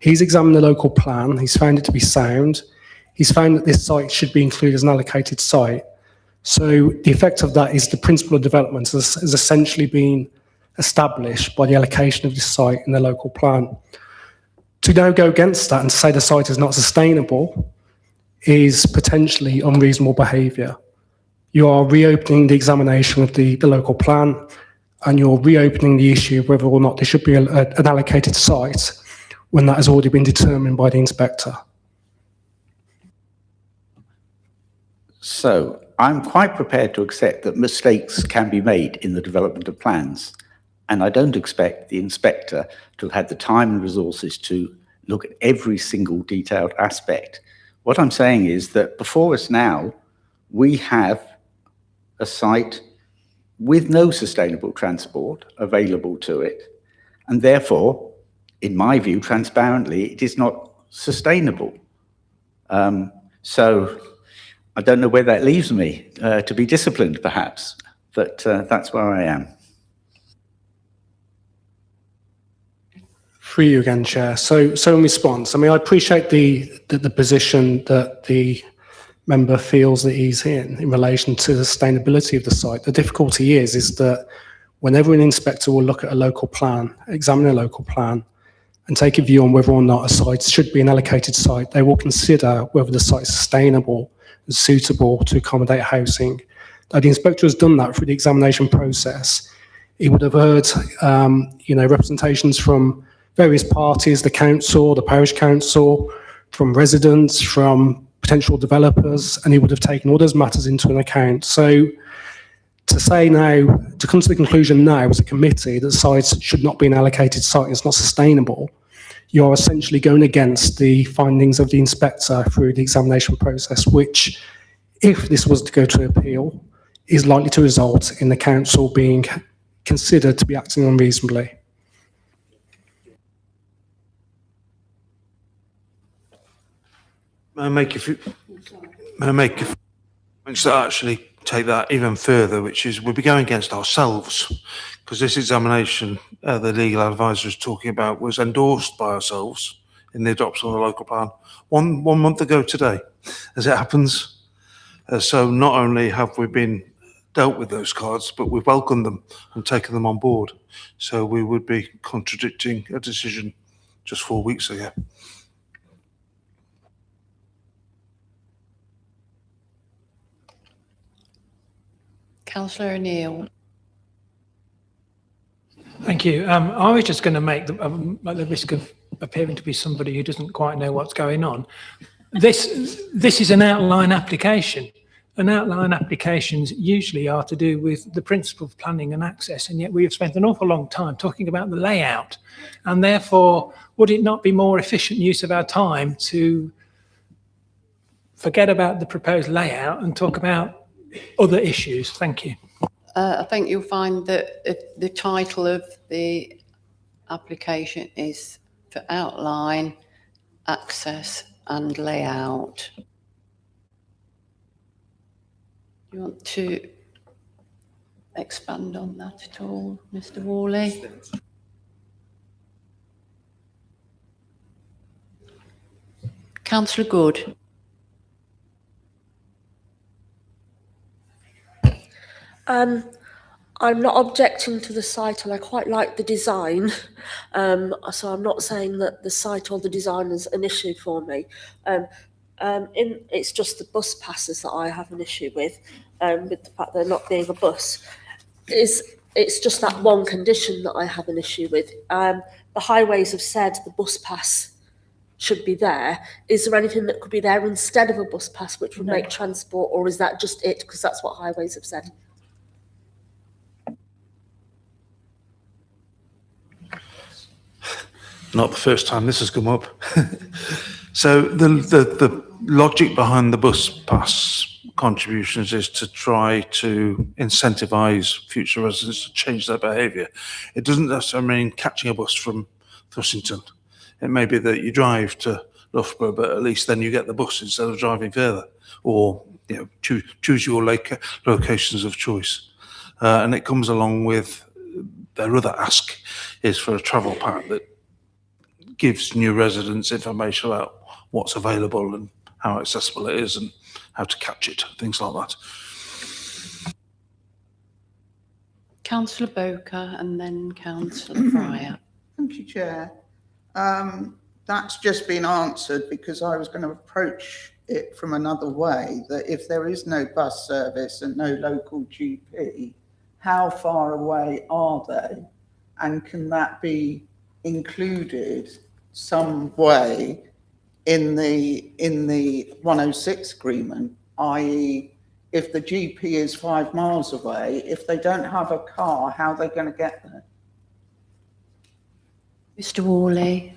He's examined the local plan, he's found it to be sound, he's found that this site should be included as an allocated site. So the effect of that is the principle of development has essentially been established by the allocation of this site in the local plan. To now go against that and say the site is not sustainable is potentially unreasonable behaviour. You are reopening the examination of the local plan, and you're reopening the issue of whether or not there should be an allocated site when that has already been determined by the inspector. So I'm quite prepared to accept that mistakes can be made in the development of plans, and I don't expect the inspector to have had the time and resources to look at every single detailed aspect. What I'm saying is that before us now, we have a site with no sustainable transport available to it, and therefore, in my view, transparently, it is not sustainable. So I don't know where that leaves me, to be disciplined perhaps, but that's where I am. Through you again, Chair. So in response, I mean, I appreciate the position that the member feels that he's in relation to the sustainability of the site. The difficulty is that whenever an inspector will look at a local plan, examine a local plan, and take a view on whether or not a site should be an allocated site, they will consider whether the site is sustainable and suitable to accommodate housing. The inspector has done that through the examination process. He would have heard, representations from various parties, the council, the parish council, from residents, from potential developers, and he would have taken all those matters into an account. So to say now, to come to the conclusion now as a committee that sites should not be an allocated site, it's not sustainable, you are essentially going against the findings of the inspector through the examination process, which, if this was to go to appeal, is likely to result in the council being considered to be acting unreasonably. May I make a points that actually take that even further, which is we'll be going against ourselves, because this examination the legal advisor is talking about was endorsed by ourselves in the adoption of the local plan one month ago today, as it happens. So not only have we been dealt with those cards, but we've welcomed them and taken them on board. So we would be contradicting a decision just 4 weeks ago. Councillor O'Neill. Thank you. I was just going to make the risk of appearing to be somebody who doesn't quite know what's going on. This is an outline application. And outline applications usually are to do with the principle of planning and access, and yet we have spent an awful long time talking about the layout. And therefore, would it not be more efficient use of our time to forget about the proposed layout and talk about other issues? Thank you. I think you'll find that the title of the application is for outline, access and layout. Do you want to expand on that at all, Mr. Worley? Councillor Good. I'm not objecting to the site and I quite like the design. So I'm not saying that the site or the design is an issue for me. It's just the bus passes that I have an issue with the fact they're not being a bus. It's just that one condition that I have an issue with. The highways have said the bus pass should be there. Is there anything that could be there instead of a bus pass which would make transport, or is that just it because that's what highways have said? Not the first time this has come up. So the logic behind the bus pass contributions is to try to incentivise future residents to change their behaviour. It doesn't necessarily mean catching a bus from Thrussington. It may be that you drive to Loughborough, but at least then you get the bus instead of driving further, or choose your locations of choice. And it comes along with their other ask is for a travel pack that gives new residents information about what's available and how accessible it is and how to catch it, things like that. Councillor Boker and then Councillor Fryer. Thank you, Chair. That's just been answered because I was going to approach it from another way, that if there is no bus service and no local GP, how far away are they? And can that be included some way in the 106 agreement, i.e. if the GP is 5 miles away, if they don't have a car, how are they going to get there? Mr. Worley.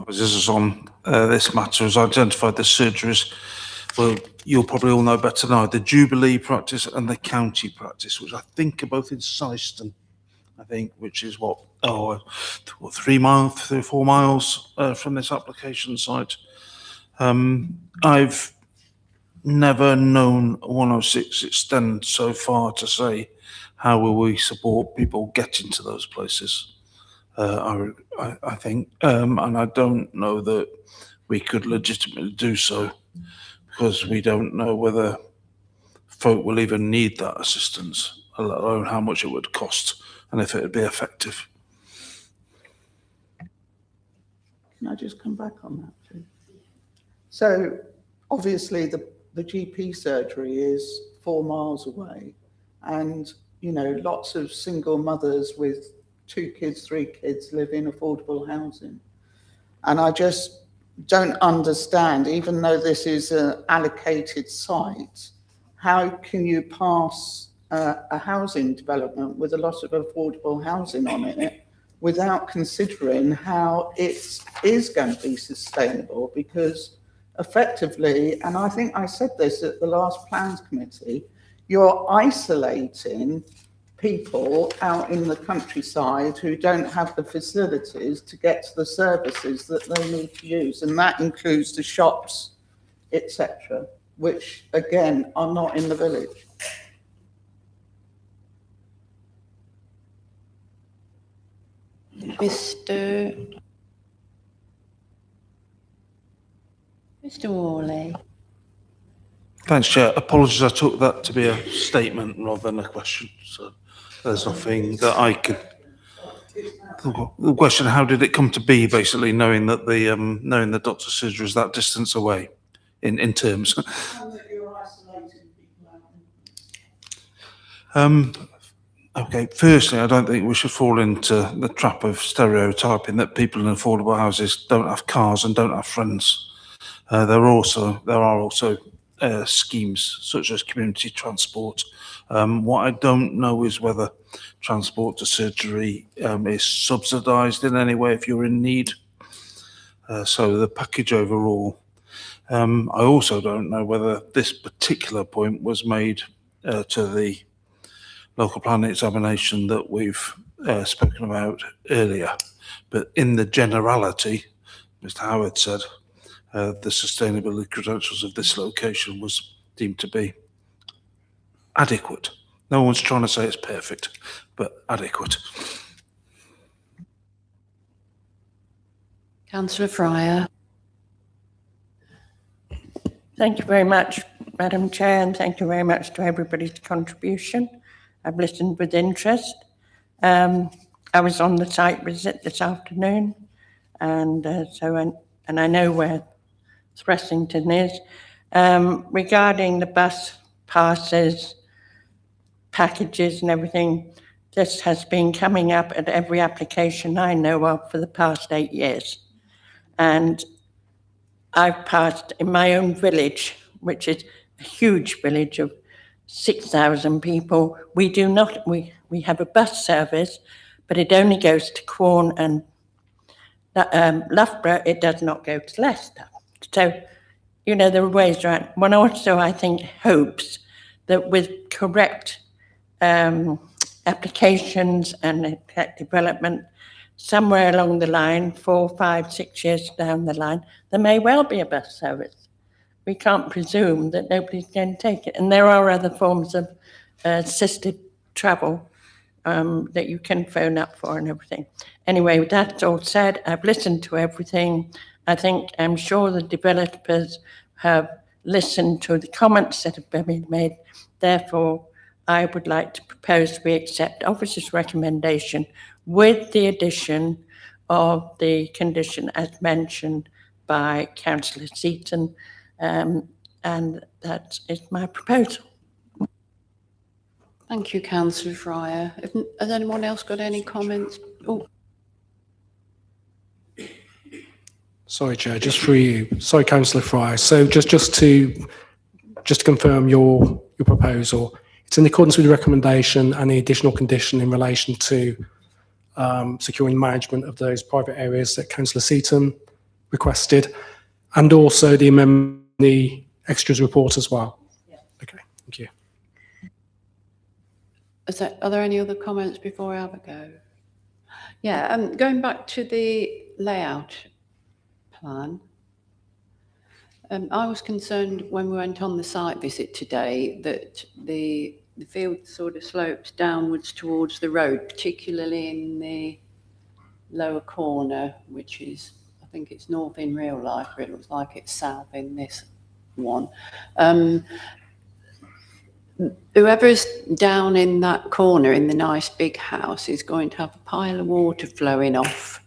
This is on this matter has identified the surgeries. Well, you'll probably all know better now, the Jubilee practice and the county practice, which I think are both in Syston, which is 3 or 4 miles from this application site. I've never known 106 extend so far to say how will we support people getting to those places. I think, and I don't know that we could legitimately do so because we don't know whether folk will even need that assistance, let alone how much it would cost and if it would be effective. Can I just come back on that, please? So obviously the GP surgery is 4 miles away, and lots of single mothers with 2 kids, 3 kids live in affordable housing. And I just don't understand, even though this is an allocated site, how can you pass a housing development with a lot of affordable housing on it without considering how it is going to be sustainable? Because effectively, and I think I said this at the last Plans Committee, you're isolating people out in the countryside who don't have the facilities to get to the services that they need to use, and that includes the shops, etc., which again are not in the village. Mr. Worley. Thanks, Chair. Apologies, I took that to be a statement rather than a question. So there's nothing that I can The question, how did it come to be, basically, knowing that knowing that Dr. Sidra is that distance away in terms? Okay, firstly, I don't think we should fall into the trap of stereotyping that people in affordable houses don't have cars and don't have friends. There are also schemes such as community transport. What I don't know is whether transport to surgery is subsidised in any way if you're in need. So the package overall. I also don't know whether this particular point was made to the local plan examination that we've spoken about earlier. But in the generality, Mr. Howard said, the sustainability credentials of this location was deemed to be adequate. No one's trying to say it's perfect, but adequate. Councillor Fryer. Thank you very much, Madam Chair, and thank you very much to everybody's contribution. I've listened with interest. I was on the site visit this afternoon, and I know where Thressington is. Regarding the bus passes, packages and everything, this has been coming up at every application I know of for the past 8 years. And I've passed in my own village, which is a huge village of 6,000 people. We have a bus service, but it only goes to Quorn and Loughborough. It does not go to Leicester. So, you know, there are ways around. One also, I think, hopes that with correct applications and development, somewhere along the line, 4, 5, 6 years down the line, there may well be a bus service. We can't presume that nobody's going to take it. And there are other forms of assisted travel that you can phone up for and everything. Anyway, that's all said. I've listened to everything. I'm sure the developers have listened to the comments that have been made. Therefore, I would like to propose we accept officer's recommendation with the addition of the condition as mentioned by Councillor Seaton, and that is my proposal. Thank you, Councillor Fryer. Has anyone else got any comments? Oh. Sorry, Chair, just through you. Sorry, Councillor Fryer. So just to confirm your proposal, it's in accordance with the recommendation and the additional condition in relation to securing management of those private areas that Councillor Seaton requested, and also the amendment, the extras report as well. Yeah. Okay, thank you. Are there any other comments before I have a go? Yeah, going back to the layout plan, I was concerned when we went on the site visit today that the field sort of slopes downwards towards the road, particularly in the lower corner, which is, I think it's north in real life, but it looks like it's south in this one. Whoever's down in that corner in the nice big house is going to have a pile of water flowing off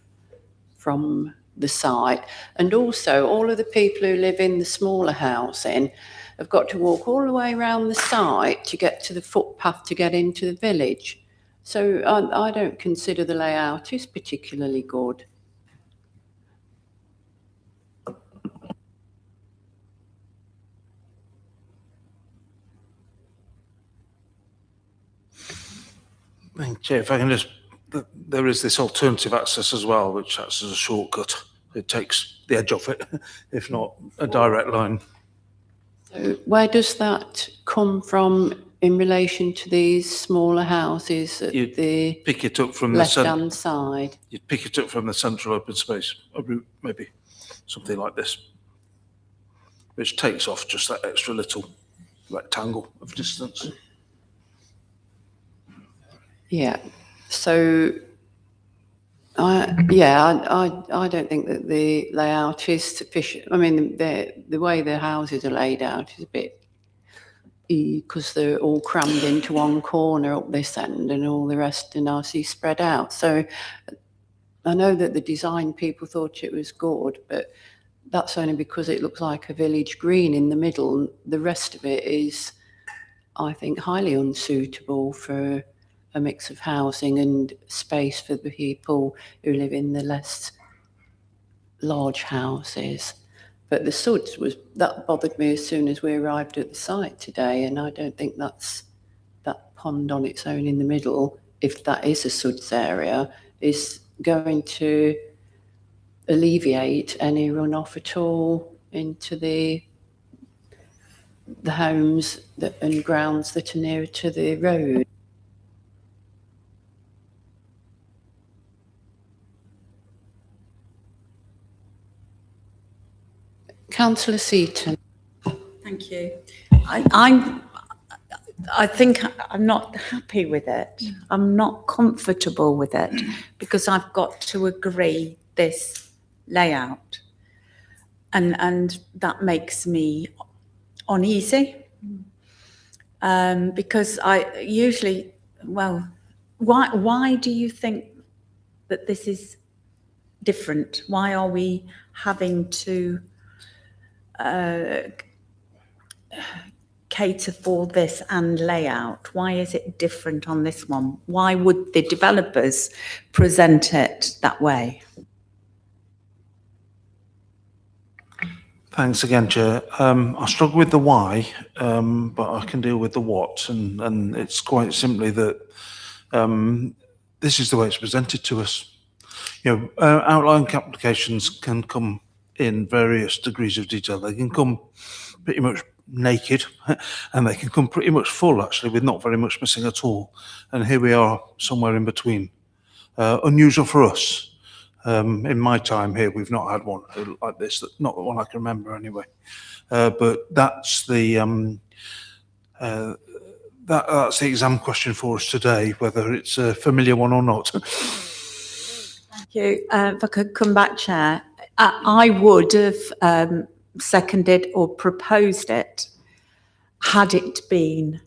from the site. And also all of the people who live in the smaller housing have got to walk all the way around the site to get to the footpath to get into the village. So I don't consider the layout is particularly good. Chair, if I can just, there is this alternative access as well, which acts as a shortcut. It takes the edge off it, if not a direct line. So where does that come from in relation to these smaller houses at the pick it up from left-hand side? You'd pick it up from the central open space, a route, maybe something like this, which takes off just that extra little rectangle of distance. Yeah, so I don't think that the layout is sufficient. I mean, the way the houses are laid out is a bit because they're all crammed into one corner up this end and all the rest in RC spread out. So I know that the design people thought it was good, but that's only because it looks like a village green in the middle. The rest of it is, I think, highly unsuitable for a mix of housing and space for the people who live in the less large houses. But the suds that bothered me as soon as we arrived at the site today, and I don't think that's that pond on its own in the middle, if that is a suds area, is going to alleviate any runoff at all into the homes and grounds that are nearer to the road. Councillor Seaton. Thank you. I think I'm not happy with it. I'm not comfortable with it because I've got to agree this layout, and that makes me uneasy. Because I usually, well, why do you think that this is different? Why are we having to cater for this and layout? Why is it different on this one? Why would the developers present it that way? Thanks again, Chair. I struggle with the why, but I can deal with the what, and it's quite simply that this is the way it's presented to us. Outline applications can come in various degrees of detail. They can come pretty much naked, and they can come pretty much full, actually, with not very much missing at all. And here we are, somewhere in between. Unusual for us. In my time here, we've not had one like this, not the one I can remember anyway. But that's the that's the exam question for us today, whether it's a familiar one or not. Thank you. If I could come back, Chair, I would have seconded or proposed it had it been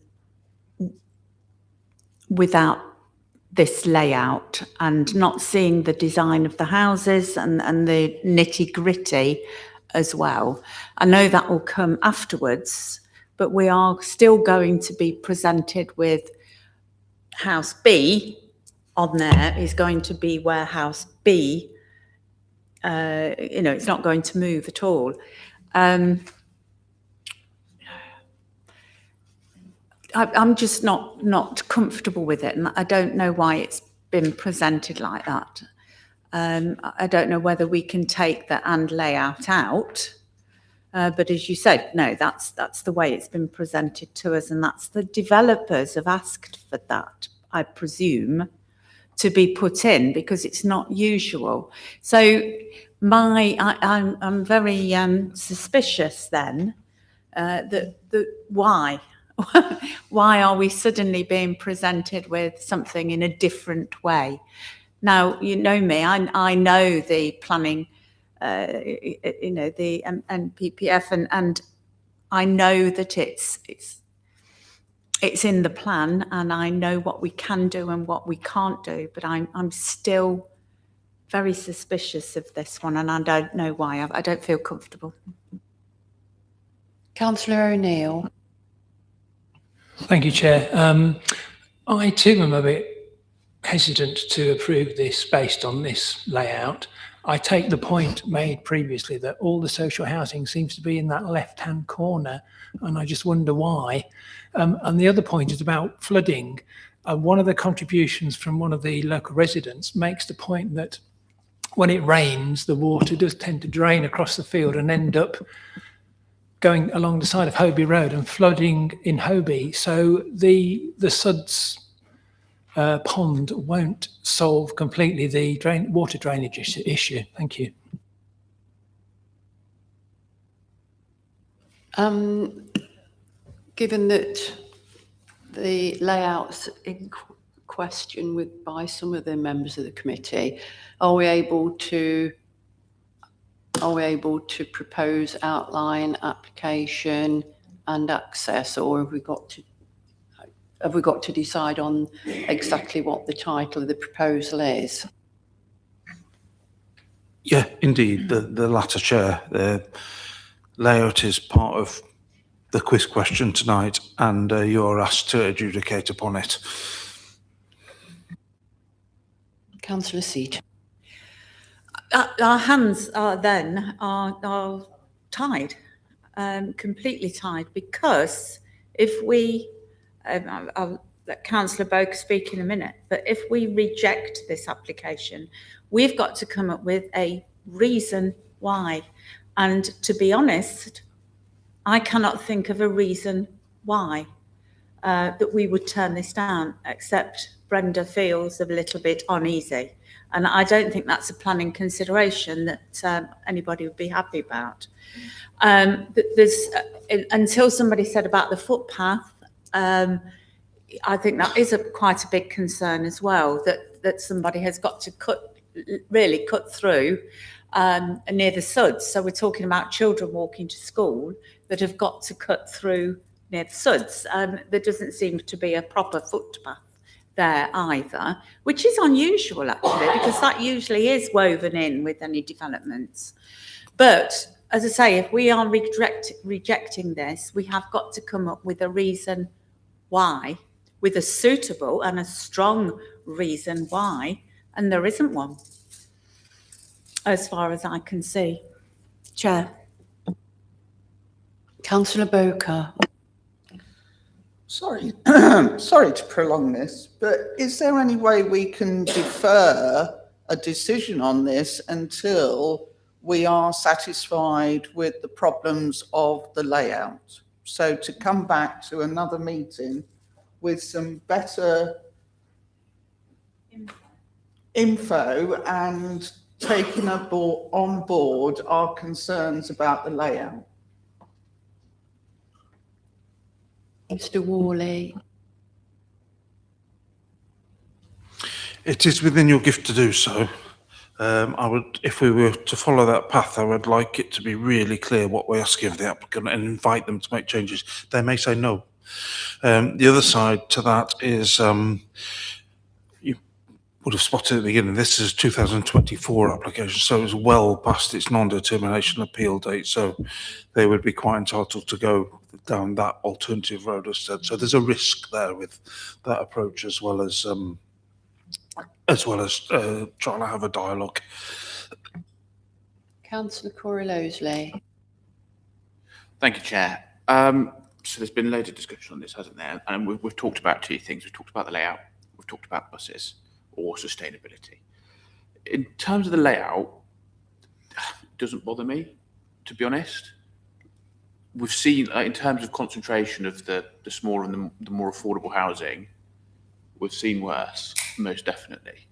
without this layout and not seeing the design of the houses and the nitty gritty as well. I know that will come afterwards, but we are still going to be presented with House B on there is going to be where House B, it's not going to move at all. I'm just not comfortable with it, and I don't know why it's been presented like that. I don't know whether we can take the and layout out, but as you said, no, that's the way it's been presented to us, and that's the developers have asked for that, I presume, to be put in because it's not usual. So I'm very suspicious then that why. Why are we suddenly being presented with something in a different way? Now, you know me, I know the planning, the NPPF, and I know that it's in the plan, and I know what we can do and what we can't do, but I'm still very suspicious of this one, and I don't know why. I don't feel comfortable. Councillor O'Neill. Thank you, Chair. I too am a bit hesitant to approve this based on this layout. I take the point made previously that all the social housing seems to be in that left-hand corner, and I just wonder why. And the other point is about flooding. One of the contributions from one of the local residents makes the point that when it rains, the water does tend to drain across the field and end up going along the side of Hobie Road and flooding in Hobie. So the Suds pond won't solve completely the water drainage issue. Thank you. Given that the layouts in question by some of the members of the committee, are we able to propose outline, application and access, or have we got to decide on exactly what the title of the proposal is? Yeah, indeed, the latter, Chair. The layout is part of the quiz question tonight, and you're asked to adjudicate upon it. Councillor Seat. Our hands are tied, completely tied, because if we, I'll let Councillor Boker speak in a minute, but if we reject this application, we've got to come up with a reason why. And to be honest, I cannot think of a reason why that we would turn this down, except Brenda feels a little bit uneasy. And I don't think that's a planning consideration that anybody would be happy about. Until somebody said about the footpath, I think that is quite a big concern as well, that somebody has got to cut through near the Suds. So we're talking about children walking to school that have got to cut through near the Suds. There doesn't seem to be a proper footpath there either, which is unusual actually, because that usually is woven in with any developments. But as I say, if we are rejecting this, we have got to come up with a reason why, with a suitable and a strong reason why, and there isn't one, as far as I can see. Chair. Councillor Boker. Sorry, sorry to prolong this, but is there any way we can defer a decision on this until we are satisfied with the problems of the layout? So to come back to another meeting with some better info and taking on board our concerns about the layout. Mr. Worley. It is within your gift to do so. I would, if we were to follow that path, I would like it to be really clear what we're asking of the applicant and invite them to make changes. They may say no. The other side to that is, you would have spotted at the beginning, this is a 2024 application, so it's well past its non-determination appeal date, so they would be quite entitled to go down that alternative road as said. So there's a risk there with that approach, as well as trying to have a dialogue. Councillor Corey-Losley. Thank you, Chair. So there's been loads of discussion on this, hasn't there? And we've talked about two things. We've talked about the layout, we've talked about buses or sustainability. In terms of the layout, it doesn't bother me, to be honest. We've seen, in terms of concentration of the smaller and the more affordable housing, we've seen worse, most definitely.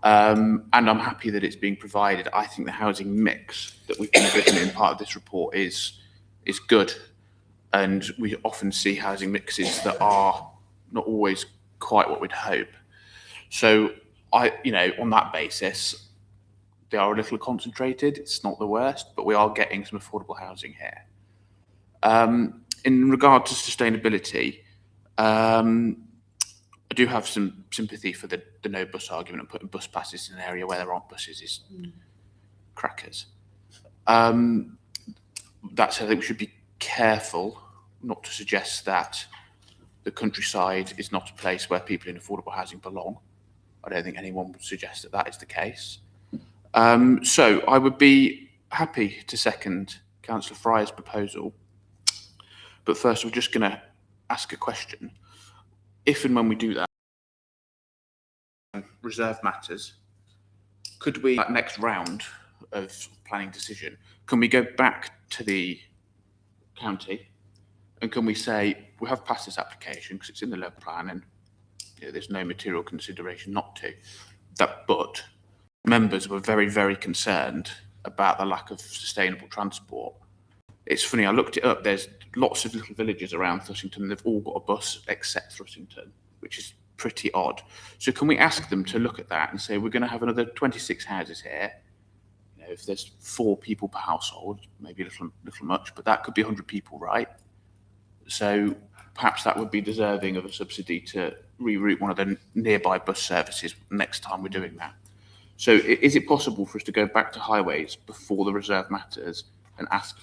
And I'm happy that it's being provided. I think the housing mix that we've been given in part of this report is good. And we often see housing mixes that are not always quite what we'd hope. So on that basis, they are a little concentrated. It's not the worst, but we are getting some affordable housing here. In regard to sustainability, I do have some sympathy for the no bus argument, and putting bus passes in an area where there aren't buses is crackers. That said, I think we should be careful not to suggest that the countryside is not a place where people in affordable housing belong. I don't think anyone would suggest that that is the case. So I would be happy to second Councillor Fry's proposal. But first, we're just going to ask a question. If and when we do that, reserve matters, could we, that next round of planning decision, can we go back to the county and can we say, we have passed this application because it's in the local plan and there's no material consideration not to, but members were very, very concerned about the lack of sustainable transport. It's funny, I looked it up, there's lots of little villages around Thrussington, they've all got a bus except Thrussington, which is pretty odd. So can we ask them to look at that and say, we're going to have another 26 houses here. If there's 4 people per household, maybe a little much, but that could be 100 people, right? So perhaps that would be deserving of a subsidy to reroute one of the nearby bus services next time we're doing that. So is it possible for us to go back to highways before the reserve matters and ask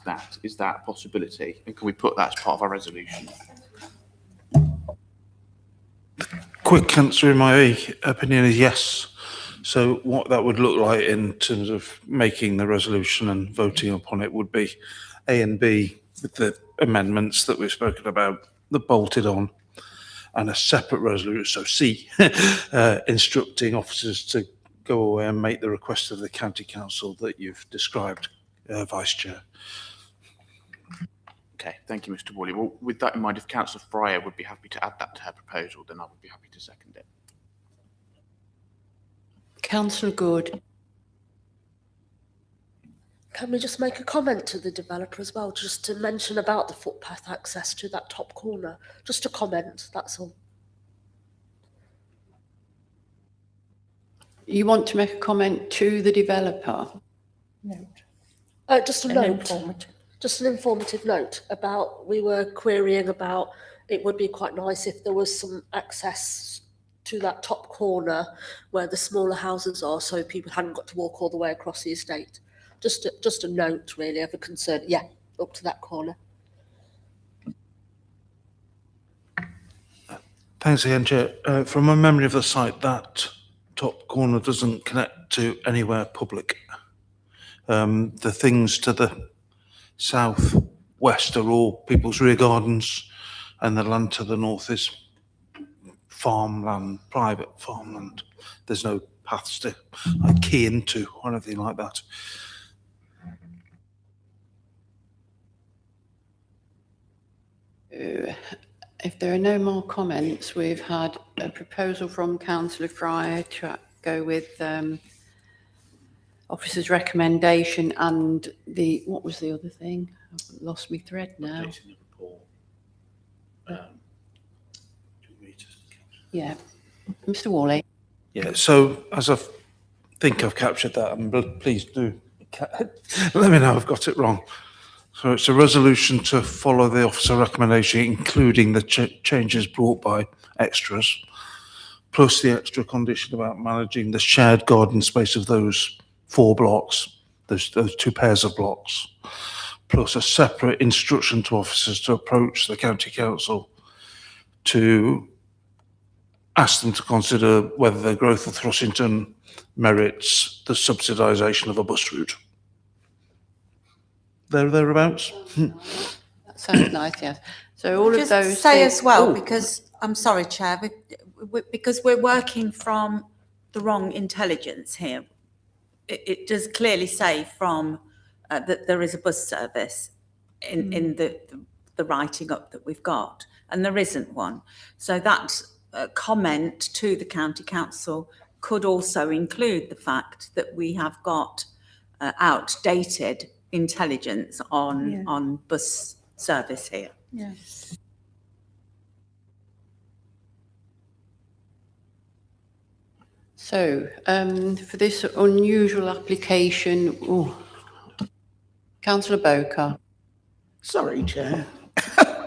that? Is that a possibility? And can we put that as part of our resolution? Quick answer, in my opinion, is yes. So what that would look like in terms of making the resolution and voting upon it would be A and B with the amendments that we've spoken about, that bolted on, and a separate resolution, so C, instructing officers to go away and make the request of the county council that you've described, Vice Chair. Okay, thank you, Mr. Worley. Well, with that in mind, if Councillor Fryer would be happy to add that to her proposal, then I would be happy to second it. Councillor Good. Can we just make a comment to the developer as well, just to mention about the footpath access to that top corner? Just a comment, that's all. You want to make a comment to the developer? Just a note. Just an informative note about, we were querying about, it would be quite nice if there was some access to that top corner where the smaller houses are, so people hadn't got to walk all the way across the estate. Just a note, really, of a concern. Yeah, up to that corner. Thanks again, Chair. From my memory of the site, that top corner doesn't connect to anywhere public. The things to the south west are all people's rear gardens, and the land to the north is farmland, private farmland. There's no paths to key into or anything like that. If there are no more comments, we've had a proposal from Councillor Fryer to go with officer's recommendation and the, what was the other thing? I've lost my thread now. Yeah, Mr. Worley. Yeah, so as I think I've captured that, and please do let me know I've got it wrong. So it's a resolution to follow the officer recommendation, including the changes brought by extras, plus the extra condition about managing the shared garden space of those 4 blocks, those 2 pairs of blocks, plus a separate instruction to officers to approach the county council to ask them to consider whether the growth of Thrussington merits the subsidisation of a bus route. Thereabouts. That sounds nice, yes. So all of those say things, as well, because I'm sorry, Chair, because we're working from the wrong intelligence here. It does clearly say from that there is a bus service in the writing up that we've got, and there isn't one. So that comment to the county council could also include the fact that we have got outdated intelligence on bus service here. Yes. So for this unusual application, Councillor Bowker. Sorry, Chair.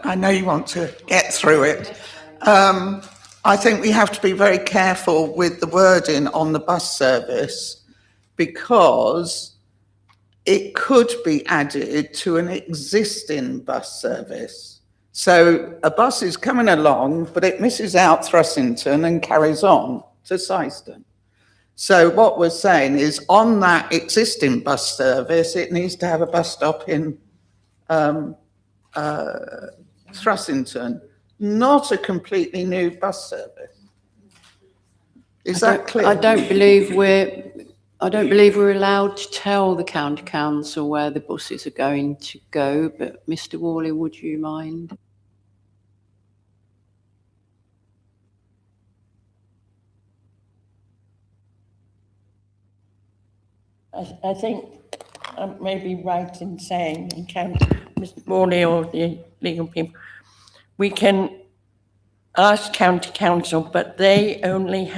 I know you want to get through it. I think we have to be very careful with the wording on the bus service, because it could be added to an existing bus service. So a bus is coming along, but it misses out Thrussington and carries on to Syston. So what we're saying is, on that existing bus service, it needs to have a bus stop in Thrussington, not a completely new bus service. Is that clear? I don't believe we're allowed to tell the county council where the buses are going to go, but Mr. Worley, would you mind? I think I may be right in saying, in Mr. Morley or the legal people, we can ask county council, but they only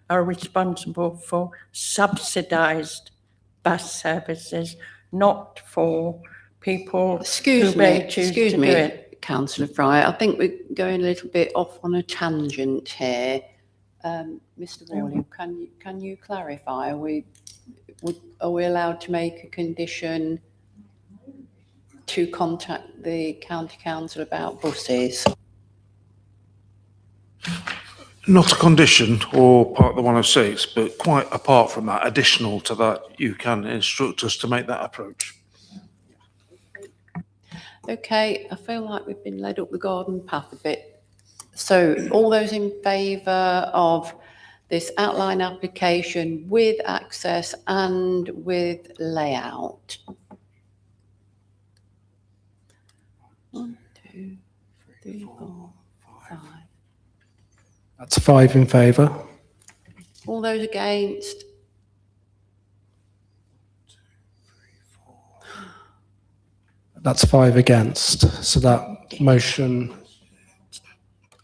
are responsible for subsidised bus services, not for people Excuse who me, may choose excuse to do me, it. Councillor Fry. I think we're going a little bit off on a tangent here. Mr. Worley, can you clarify? Are we allowed to make a condition to contact the county council about buses? Not a condition or part of the 106, but quite apart from that, additional to that, you can instruct us to make that approach. Okay, I feel like we've been led up the garden path a bit. So all those in favour of this outline application with access and with layout? 1, 2, 3, 4, 5. That's 5 in favour. All those against? That's 5 against. So that motion,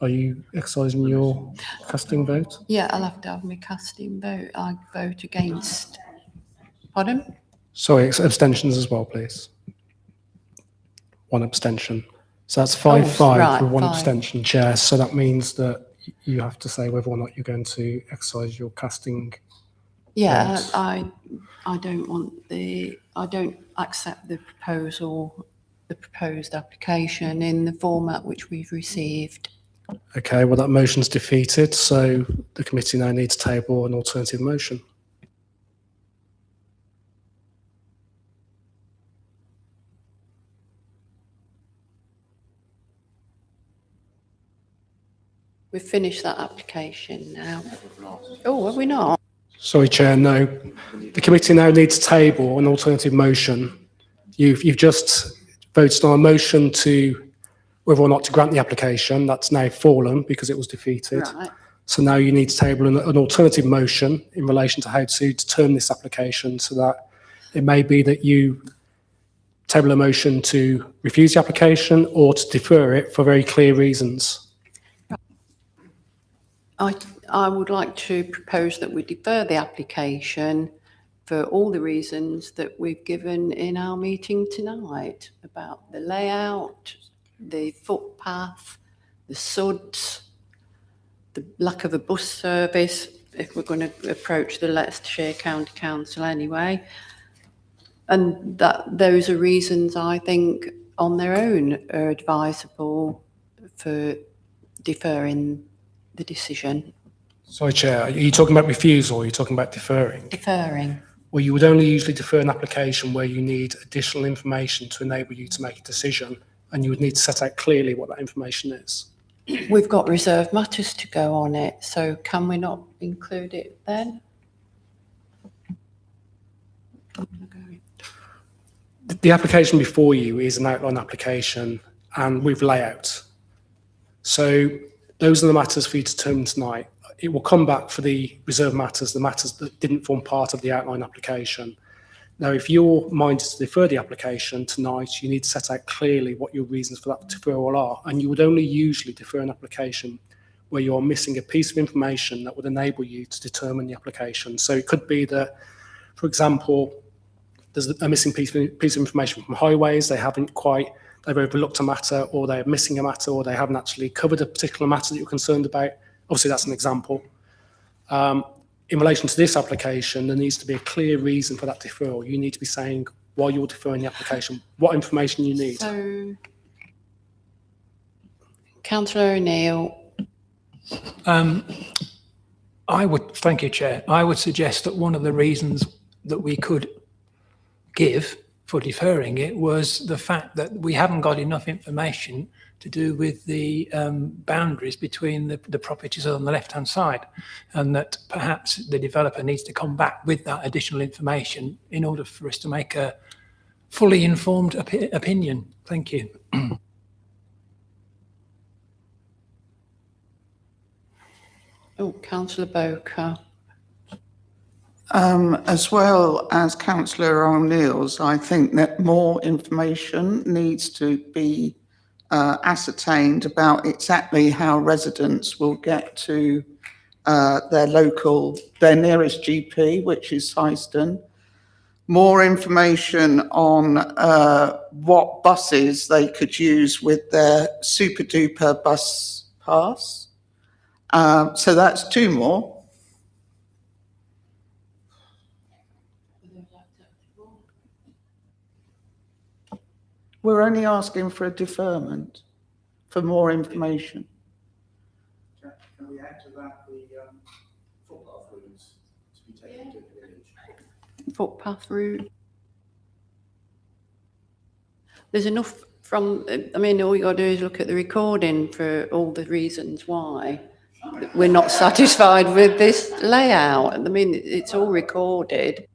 are you exercising your casting vote? Yeah, I'll have to have my casting vote. I vote against. Pardon? Sorry, abstentions as well, please. 1 abstention. So that's 5-5 right, with 1 5. abstention, Chair. So that means that you have to say whether or not you're going to exercise your casting. Yeah, vote. I don't accept the proposed application in the format which we've received. Okay, well, that motion's defeated, so the committee now needs to table an alternative motion. We've finished that application now. Oh, have we not? Sorry, Chair, no. The committee now needs to table an alternative motion. You've just voted on a motion to whether or not to grant the application. That's now fallen because it was defeated. Right. So now you need to table an alternative motion in relation to how to determine this application, so that it may be that you table a motion to refuse the application or to defer it for very clear reasons. I would like to propose that we defer the application for all the reasons that we've given in our meeting tonight about the layout, the footpath, the SUDs, the lack of a bus service, if we're going to approach the Leicestershire County Council anyway. And that those are reasons I think on their own are advisable for deferring the decision. Sorry, Chair, are you talking about refusal or are you talking about deferring? Deferring. Well, you would only usually defer an application where you need additional information to enable you to make a decision, and you would need to set out clearly what that information is. We've got reserved matters to go on it, so can we not include it then? The application before you is an outline application and with layout. So those are the matters for you to determine tonight. It will come back for the reserved matters, the matters that didn't form part of the outline application. Now, if you're minded to defer the application tonight, you need to set out clearly what your reasons for that deferral are. And you would only usually defer an application where you're missing a piece of information that would enable you to determine the application. So it could be that, for example, there's a missing piece of information from highways. They've overlooked a matter, or they're missing a matter, or they haven't actually covered a particular matter that you're concerned about. Obviously, that's an example. In relation to this application, there needs to be a clear reason for that deferral. You need to be saying, while you're deferring the application, what information you need. So, Councillor O'Neill. Thank you, Chair. I would suggest that one of the reasons that we could give for deferring it was the fact that we haven't got enough information to do with the boundaries between the properties on the left-hand side, and that perhaps the developer needs to come back with that additional information in order for us to make a fully informed opinion. Thank you. Oh, Councillor Bowker. As well as Councillor O'Neill's, I think that more information needs to be ascertained about exactly how residents will get to their nearest GP, which is Syston. more information on what buses they could use with their super duper bus pass. So that's 2 more. We're only asking for a deferment for more information. Can we add to that the footpath routes to be taken to the village? Footpath route. There's enough from, I mean, all you got to do is look at the recording for all the reasons why we're not satisfied with this layout. I mean, it's all recorded.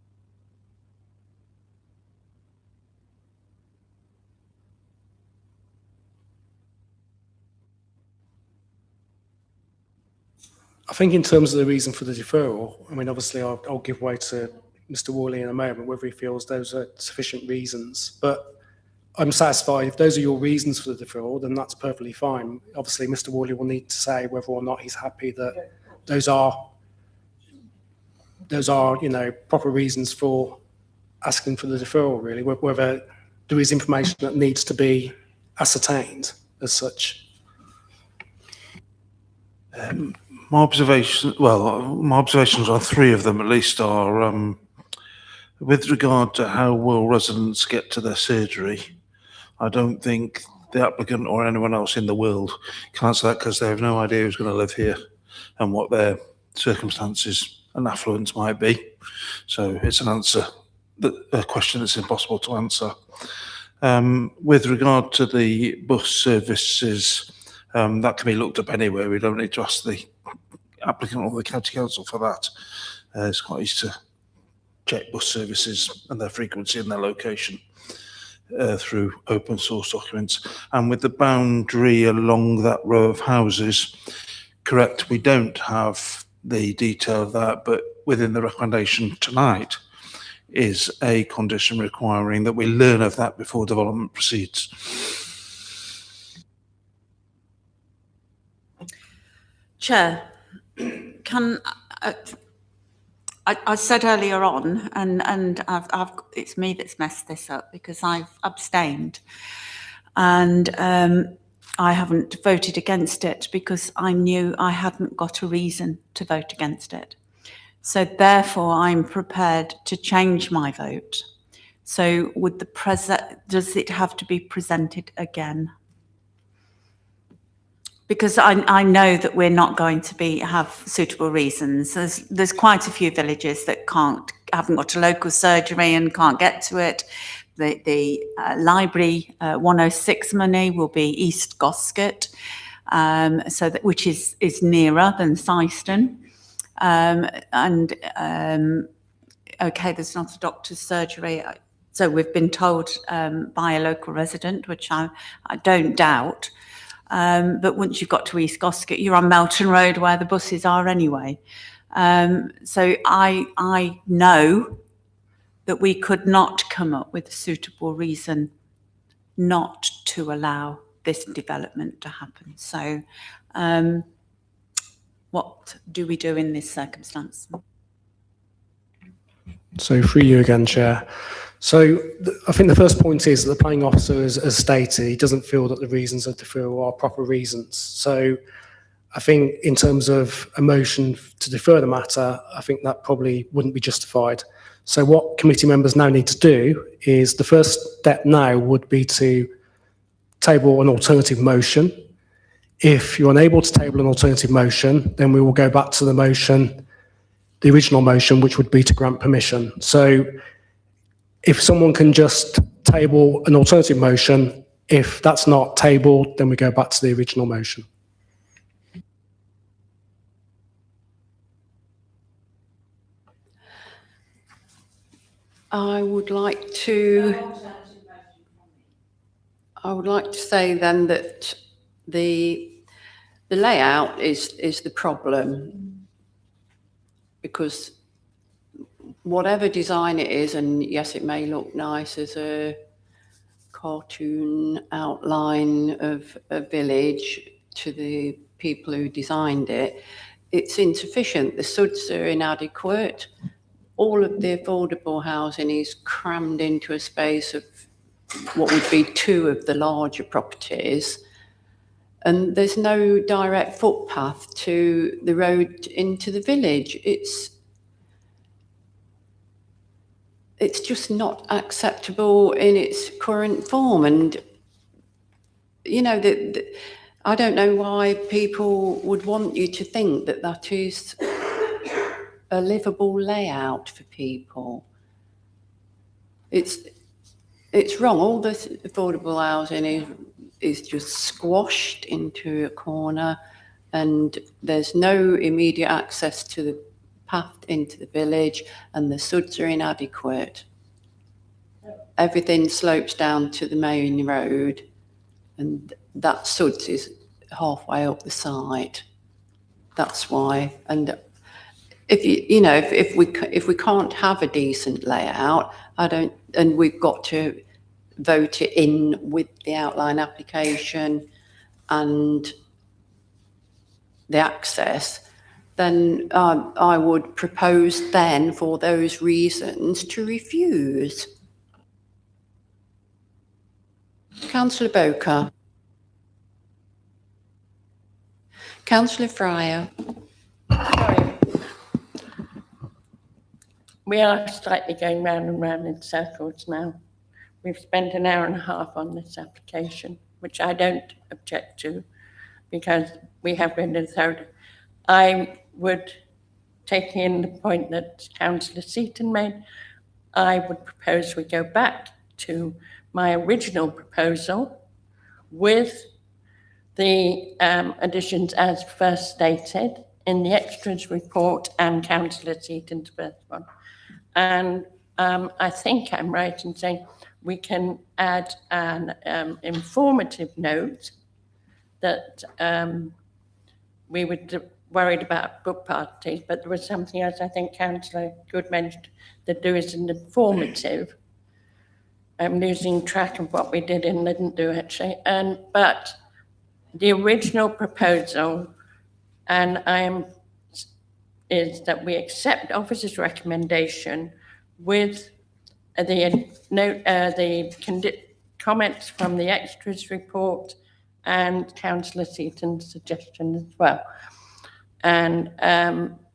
I think in terms of the reason for the deferral, I mean, obviously I'll give way to Mr. Worley in a moment, whether he feels those are sufficient reasons. But I'm satisfied if those are your reasons for the deferral, then that's perfectly fine. Obviously, Mr. Worley will need to say whether or not he's happy that those are, you know, proper reasons for asking for the deferral, really, whether there is information that needs to be ascertained as such. My observations on 3 of them at least are with regard to how will residents get to their surgery. I don't think the applicant or anyone else in the world can answer that because they have no idea who's going to live here and what their circumstances and affluence might be. So it's an answer, a question that's impossible to answer. With regard to the bus services, that can be looked up anywhere. We don't need to ask the applicant or the county council for that. It's quite easy to check bus services and their frequency and their location through open source documents. And with the boundary along that row of houses, correct, we don't have the detail of that, but within the recommendation tonight is a condition requiring that we learn of that before development proceeds. Chair, can I said earlier on, and it's me that's messed this up because I've abstained, and I haven't voted against it because I knew I hadn't got a reason to vote against it. So therefore, I'm prepared to change my vote. So would does it have to be presented again? Because I know that we're not going to have suitable reasons. There's quite a few villages that haven't got a local surgery and can't get to it. The library 106 money will be East Goscott, which is nearer than Syston. Okay, there's not a doctor's surgery. So we've been told by a local resident, which I don't doubt. But once you've got to East Goscott, you're on Melton Road where the buses are anyway. So I know that we could not come up with a suitable reason not to allow this development to happen. So what do we do in this circumstance? So through you again, Chair. So I think the first point is that the planning officer has stated he doesn't feel that the reasons of deferral are proper reasons. So I think in terms of a motion to defer the matter, I think that probably wouldn't be justified. So what committee members now need to do is the first step now would be to table an alternative motion. If you're unable to table an alternative motion, then we will go back to the motion, the original motion, which would be to grant permission. So if someone can just table an alternative motion, if that's not tabled, then we go back to the original motion. I would like to say then that the layout is the problem, because whatever design it is, and yes, it may look nice as a cartoon outline of a village to the people who designed it, it's insufficient. The SUDs are inadequate. all of the affordable housing is crammed into a space of what would be 2 of the larger properties. And there's no direct footpath to the road into the village. It's just not acceptable in its current form. And, you know, I don't know why people would want you to think that that is a livable layout for people. It's wrong. All this affordable housing is just squashed into a corner, and there's no immediate access to the path into the village, and the SUDs are inadequate. Everything slopes down to the main road, and that SUDs is halfway up the side. That's why. And if we can't have a decent layout, and we've got to vote it in with the outline application and the access, then I would propose then, for those reasons, to refuse. Councillor Boker. Councillor Fryer. Sorry. We are slightly going round and round in circles now. We've spent an hour and a half on this application, which I don't object to, because we have been in thorough. I would take in the point that Councillor Seaton made. I would propose we go back to my original proposal with the additions as first stated in the extras report and Councillor Seaton's first one. And I think I'm right in saying we can add an informative note that we were worried about book parties, but there was something else I think Councillor Good mentioned, that there is an informative. I'm losing track of what we did and didn't do actually. But the original proposal, is that we accept officer's recommendation with the comments from the extras report and Councillor Seaton's suggestion as well. And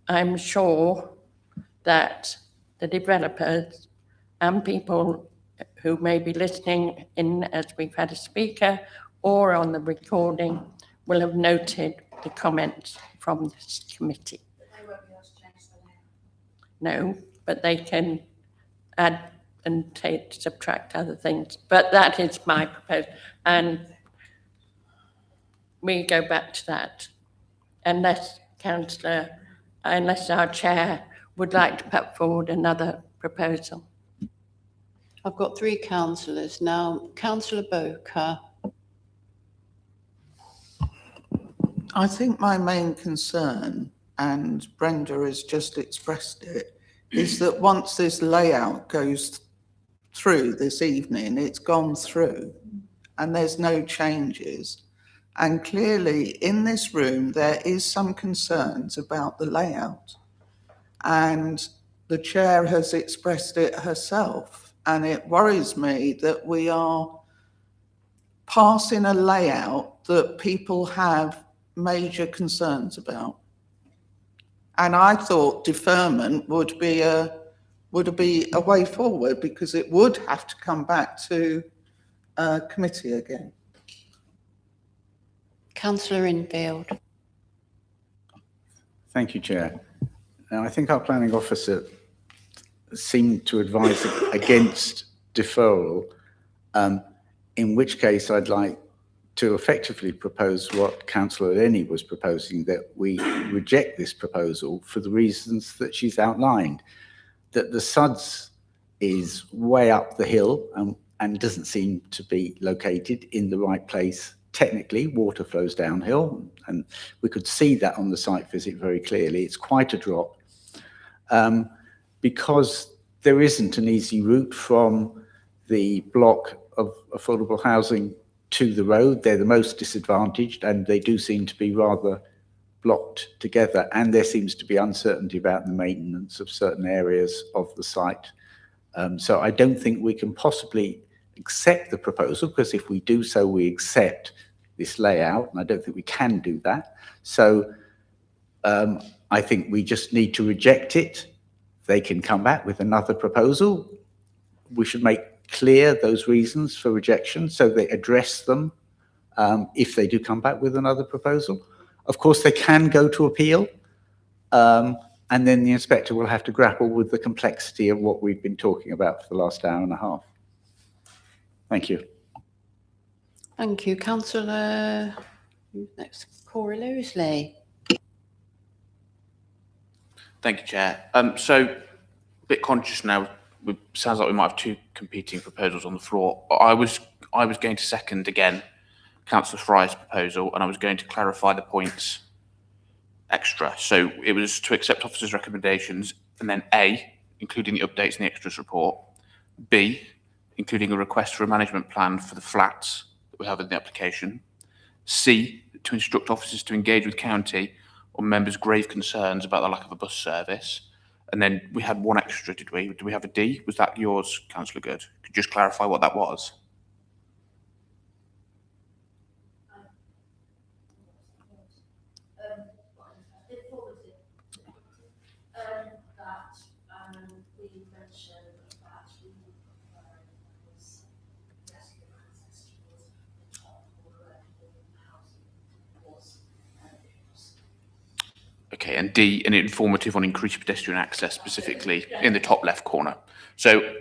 I'm sure that the developers and people who may be listening in as we've had a speaker or on the recording will have noted the comments from this committee. But they won't be able to change the No, layout. but they can add and subtract other things. But that is my proposal. And we go back to that. Unless our chair would like to put forward another proposal. I've got 3 councillors now. Councillor Boker. I think my main concern, and Brenda has just expressed it, is that once this layout goes through this evening, it's gone through and there's no changes. And clearly in this room, there is some concerns about the layout. And the chair has expressed it herself. And it worries me that we are passing a layout that people have major concerns about. And I thought deferment would be a way forward, because it would have to come back to committee again. Councillor Infield. Thank you, Chair. Now, I think our planning officer seemed to advise against deferral, in which case I'd like to effectively propose what Councillor Lenny was proposing, that we reject this proposal for the reasons that she's outlined, that the SUDS is way up the hill and doesn't seem to be located in the right place. Technically, water flows downhill, and we could see that on the site visit very clearly. It's quite a drop. Because there isn't an easy route from the block of affordable housing to the road. They're the most disadvantaged, and they do seem to be rather blocked together, and there seems to be uncertainty about the maintenance of certain areas of the site. So I don't think we can possibly accept the proposal, because if we do so, we accept this layout, and I don't think we can do that. So I think we just need to reject it. They can come back with another proposal. We should make clear those reasons for rejection so they address them if they do come back with another proposal. Of course, they can go to appeal, and then the inspector will have to grapple with the complexity of what we've been talking about for the last hour and a half. Thank you. Thank you. Councillor, who's next? Corey Losley. Thank you, Chair. So, a bit conscious now. It sounds like we might have two competing proposals on the floor. I was going to second again Councillor Fry's proposal, and I was going to clarify the points extra. So it was to accept officers' recommendations, and then A, including the updates in the extras report. B, including a request for a management plan for the flats that we have in the application. C, to instruct officers to engage with county on members' grave concerns about the lack of a bus service. And then we had one extra, did we? Do we have a D? Was that yours, Councillor Good? Could you just clarify what that was? Okay, and D, an informative on increased pedestrian access, specifically in the top left corner. So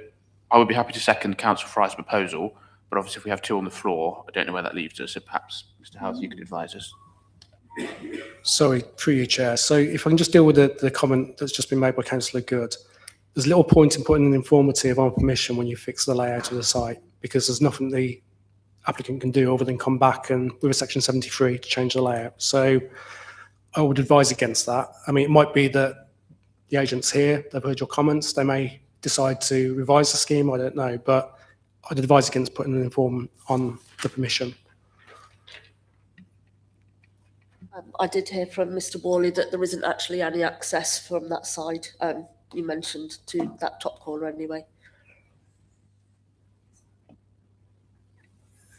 I would be happy to second Councillor Fry's proposal, but obviously if we have two on the floor, I don't know where that leaves us. So perhaps, Mr. Howes, you could advise us. Sorry, through you, Chair. So if I can just deal with the comment that's just been made by Councillor Good. There's little point in putting an informative on permission when you fix the layout of the site, because there's nothing the applicant can do other than come back and with a section 73 to change the layout. So I would advise against that. I mean, it might be that the agents here, they've heard your comments, they may decide to revise the scheme, I don't know, but I'd advise against putting an inform on the permission. I did hear from Mr. Worley that there isn't actually any access from that side. You mentioned to that top corner anyway.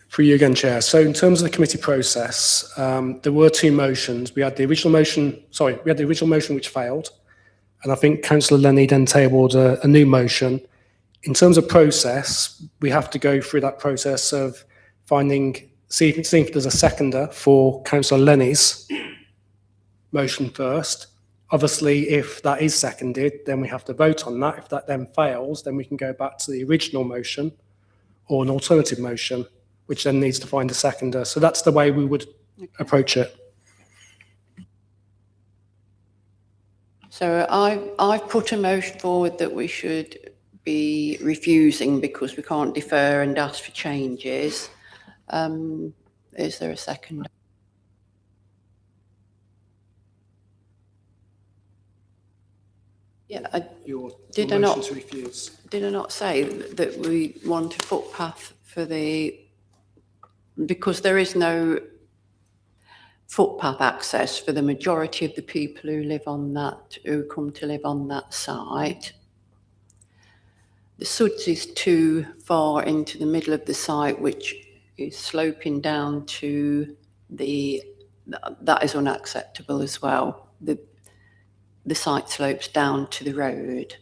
For you again, Chair. So in terms of the committee process, there were two motions. We had the original motion, which failed. And I think Councillor Lenny then tabled a new motion. In terms of process, we have to go through that process of seeing if there's a seconder for Councillor Lenny's motion first. Obviously, if that is seconded, then we have to vote on that. If that then fails, then we can go back to the original motion or an alternative motion, which then needs to find a seconder. So that's the way we would approach it. So I've put a motion forward that we should be refusing because we can't defer and ask for changes. Is there a second? Yeah, did I not say that we want a footpath for because there is no footpath access for the majority of the people who come to live on that site. The Suds is too far into the middle of the site, which is sloping down to that is unacceptable as well. The site slopes down to the road,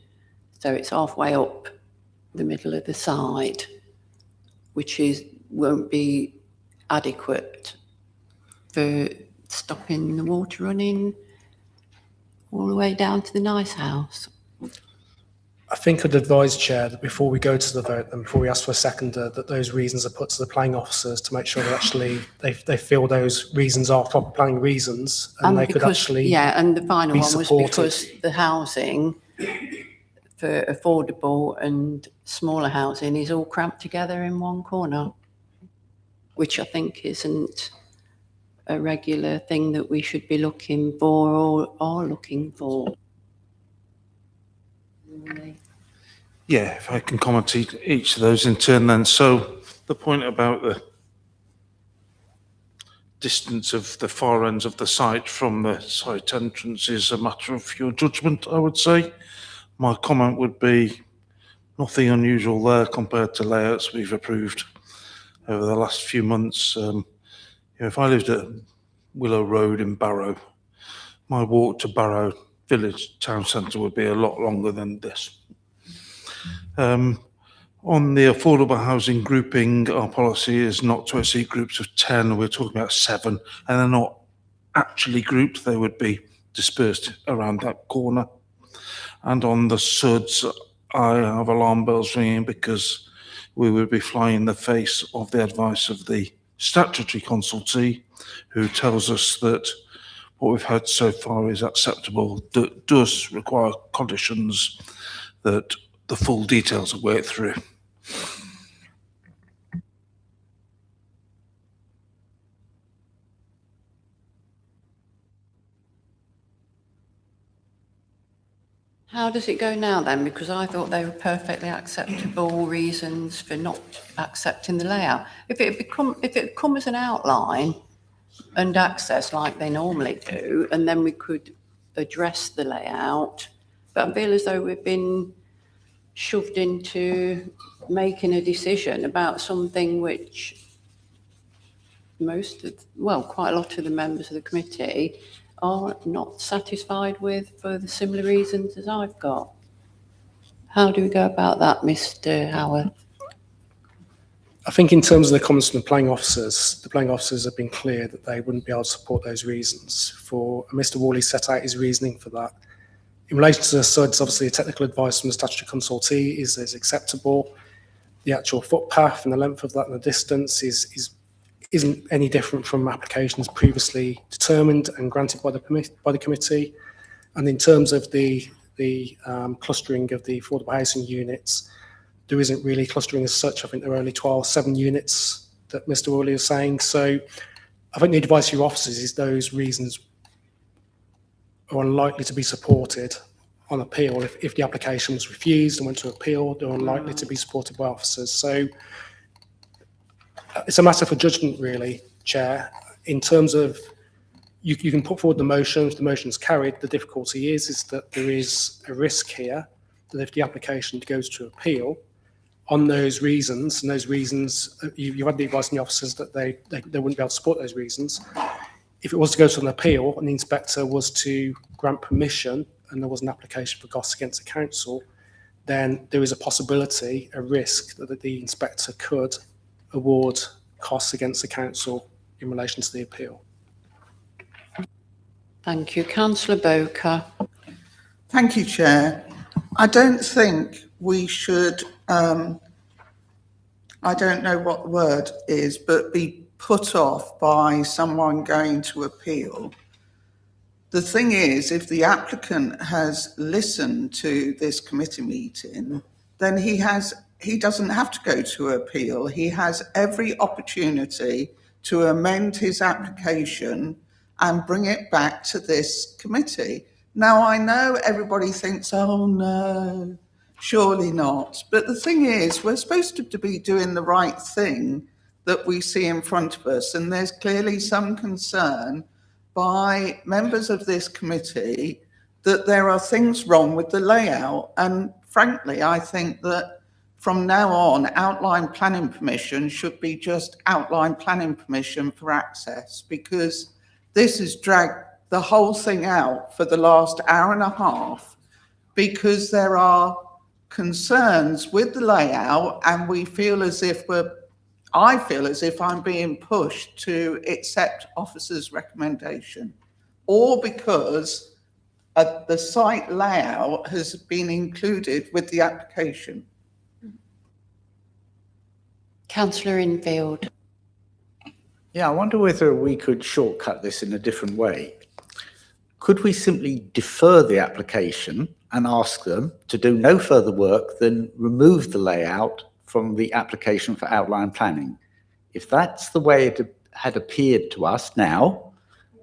so it's halfway up the middle of the site, which won't be adequate for stopping the water running all the way down to the nice house. I think I'd advise, Chair, that before we go to the vote and before we ask for a seconder, that those reasons are put to the planning officers to make sure that actually they feel those reasons are proper planning reasons and they could actually Yeah, and the final be one was supported. because the housing for affordable and smaller housing is all cramped together in one corner, which I think isn't a regular thing that we should be looking for or are looking for. Yeah, if I can comment each of those in turn then. So the point about distance of the far ends of the site from the site entrance is a matter of your judgment, I would say. My comment would be nothing unusual there compared to layouts we've approved over the last few months. If I lived at Willow Road in Barrow, my walk to Barrow Village Town Centre would be a lot longer than this. On the affordable housing grouping, our policy is not to exceed groups of 10. We're talking about 7, and they're not actually grouped. They would be dispersed around that corner. And on the SUDs, I have alarm bells ringing because we would be flying in the face of the advice of the statutory consultee, who tells us that what we've had so far is acceptable, that does require conditions that the full details are worked through. How does it go now then? Because I thought they were perfectly acceptable reasons for not accepting the layout. If it come as an outline and access like they normally do, and then we could address the layout, but I feel as though we've been shoved into making a decision about something which quite a lot of the members of the committee are not satisfied with for the similar reasons as I've got. How do we go about that, Mr. Howard? I think in terms of the comments from the planning officers have been clear that they wouldn't be able to support those reasons. Mr. Worley set out his reasoning for that. In relation to the SUDs, obviously the technical advice from the statutory consultee is acceptable. The actual footpath and the length of that and the distance isn't any different from applications previously determined and granted by the committee. And in terms of the clustering of the affordable housing units, there isn't really clustering as such. I think there are only 7 units that Mr. Worley is saying. So I think the advice to your officers is those reasons are unlikely to be supported on appeal. If the application was refused and went to appeal, they're unlikely to be supported by officers. So it's a matter for judgment, really, Chair. In terms of, you can put forward the motions, the motion's carried. The difficulty is that there is a risk here that if the application goes to appeal on those reasons, and those reasons, you've had the advice from the officers that they wouldn't be able to support those reasons. If it was to go to an appeal and the inspector was to grant permission and there was an application for costs against the council, then there is a possibility, a risk that the inspector could award costs against the council in relation to the appeal. Thank you. Councillor Boker. Thank you, Chair. I don't think we should, I don't know what the word is, but be put off by someone going to appeal. The thing is, if the applicant has listened to this committee meeting, then he doesn't have to go to appeal. He has every opportunity to amend his application and bring it back to this committee. Now, I know everybody thinks, oh no, surely not. But the thing is, we're supposed to be doing the right thing that we see in front of us. And there's clearly some concern by members of this committee that there are things wrong with the layout. And frankly, I think that from now on, outline planning permission should be just outline planning permission for access, because this has dragged the whole thing out for the last hour and a half because there are concerns with the layout, and we feel as if I feel as if I'm being pushed to accept officers' recommendation, or because the site layout has been included with the application. Councillor Infield. Yeah, I wonder whether we could shortcut this in a different way. Could we simply defer the application and ask them to do no further work than remove the layout from the application for outline planning? If that's the way it had appeared to us now,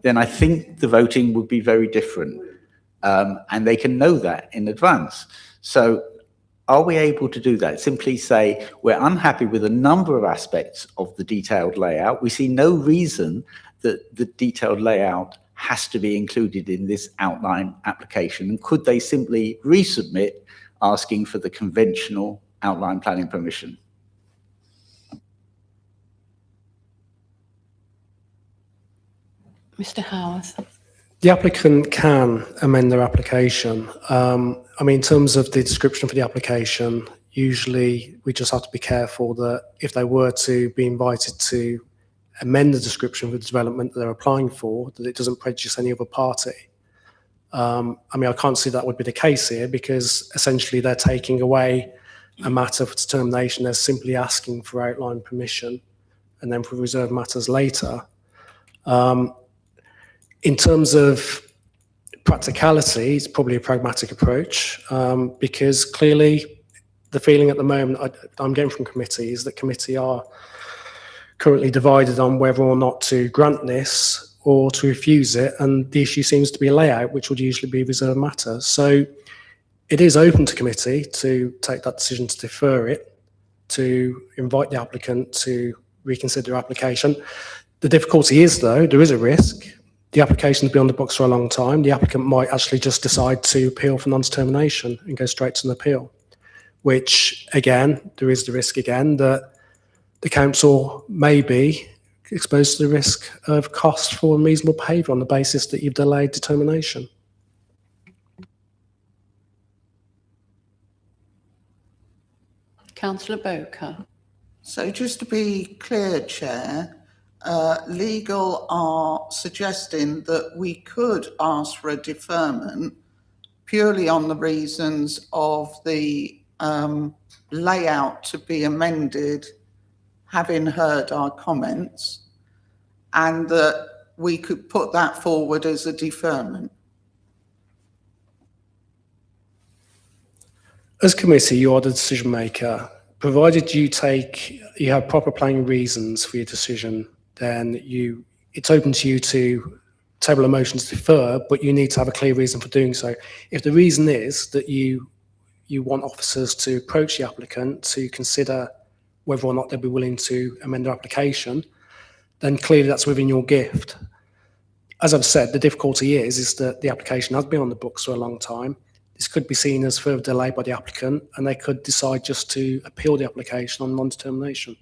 then I think the voting would be very different. And they can know that in advance. So are we able to do that? Simply say, we're unhappy with a number of aspects of the detailed layout. We see no reason that the detailed layout has to be included in this outline application? And could they simply resubmit asking for the conventional outline planning permission? Mr. Howarth. The applicant can amend their application. I mean, in terms of the description for the application, usually we just have to be careful that if they were to be invited to amend the description for the development that they're applying for, that it doesn't prejudice any other party. I mean, I can't see that would be the case here because essentially they're taking away a matter for determination. They're simply asking for outline permission and then for reserved matters later. In terms of practicality, it's probably a pragmatic approach because clearly the feeling at the moment I'm getting from committee is that committee are currently divided on whether or not to grant this or to refuse it, and the issue seems to be a layout, which would usually be reserved matter. So it is open to committee to take that decision to defer it, to invite the applicant to reconsider their application. The difficulty is, though, there is a risk. The application has been on the books for a long time. The applicant might actually just decide to appeal for non-determination and go straight to an appeal, which, again, there is the risk again that the council may be exposed to the risk of cost for unreasonable behaviour on the basis that you've delayed determination. Councillor Boker. So just to be clear, Chair, legal are suggesting that we could ask for a deferment purely on the reasons of the layout to be amended, having heard our comments, and that we could put that forward as a deferment. As committee, you are the decision maker. Provided you have proper planning reasons for your decision, then it's open to you to table a motion to defer, but you need to have a clear reason for doing so. If the reason is that you want officers to approach the applicant to consider whether or not they'd be willing to amend their application, then clearly that's within your gift. As I've said, the difficulty is that the application has been on the books for a long time. This could be seen as further delay by the applicant, and they could decide just to appeal the application on non-determination.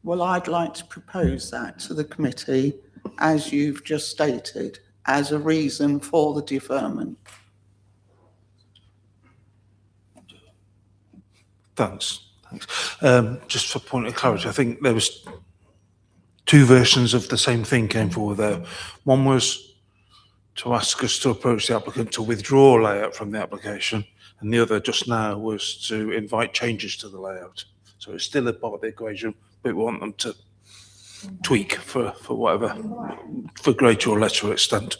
Well, I'd like to propose that to the committee, as you've just stated, as a reason for the deferment. Thanks. Just for point of clarity, I think there was two versions of the same thing came forward there. One was to ask us to approach the applicant to withdraw layout from the application, and the other just now was to invite changes to the layout. So it's still a part of the equation, but we want them to tweak for whatever, for greater or lesser extent.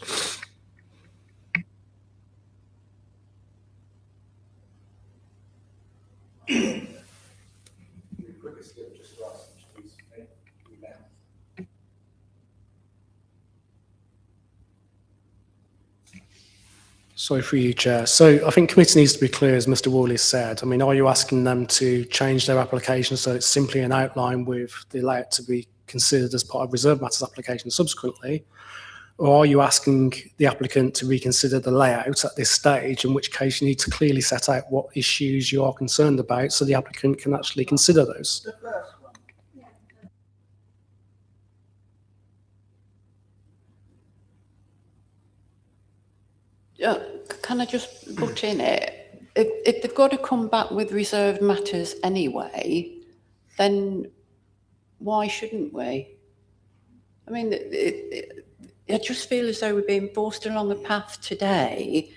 Sorry for you, Chair. So I think committee needs to be clear, as Mr. Worley said. I mean, are you asking them to change their application so it's simply an outline with the layout to be considered as part of reserved matters application subsequently? Or are you asking the applicant to reconsider the layout at this stage, in which case you need to clearly set out what issues you are concerned about so the applicant can actually consider those? Can I just butt in it? If they've got to come back with reserved matters anyway, then why shouldn't we? I mean, I just feel as though we're being forced along a path today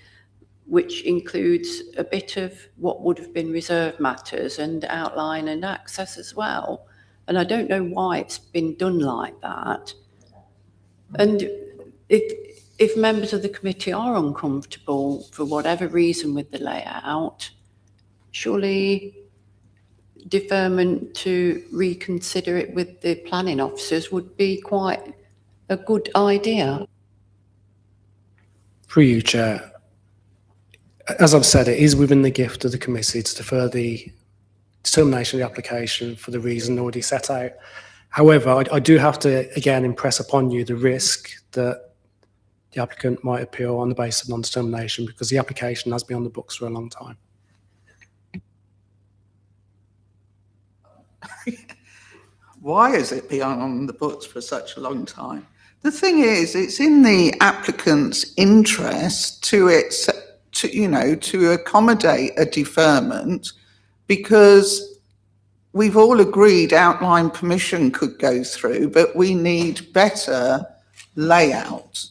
which includes a bit of what would have been reserved matters and outline and access as well. And I don't know why it's been done like that. And if members of the committee are uncomfortable for whatever reason with the layout, surely deferment to reconsider it with the planning officers would be quite a good idea. Through you, Chair. As I've said, it is within the gift of the committee to defer the determination of the application for the reason already set out. However, I do have to again impress upon you the risk that the applicant might appeal on the basis of non-determination because the application has been on the books for a long time. Why has it been on the books for such a long time? The thing is, it's in the applicant's interest to accommodate a deferment, because we've all agreed outline permission could go through, but we need better layout.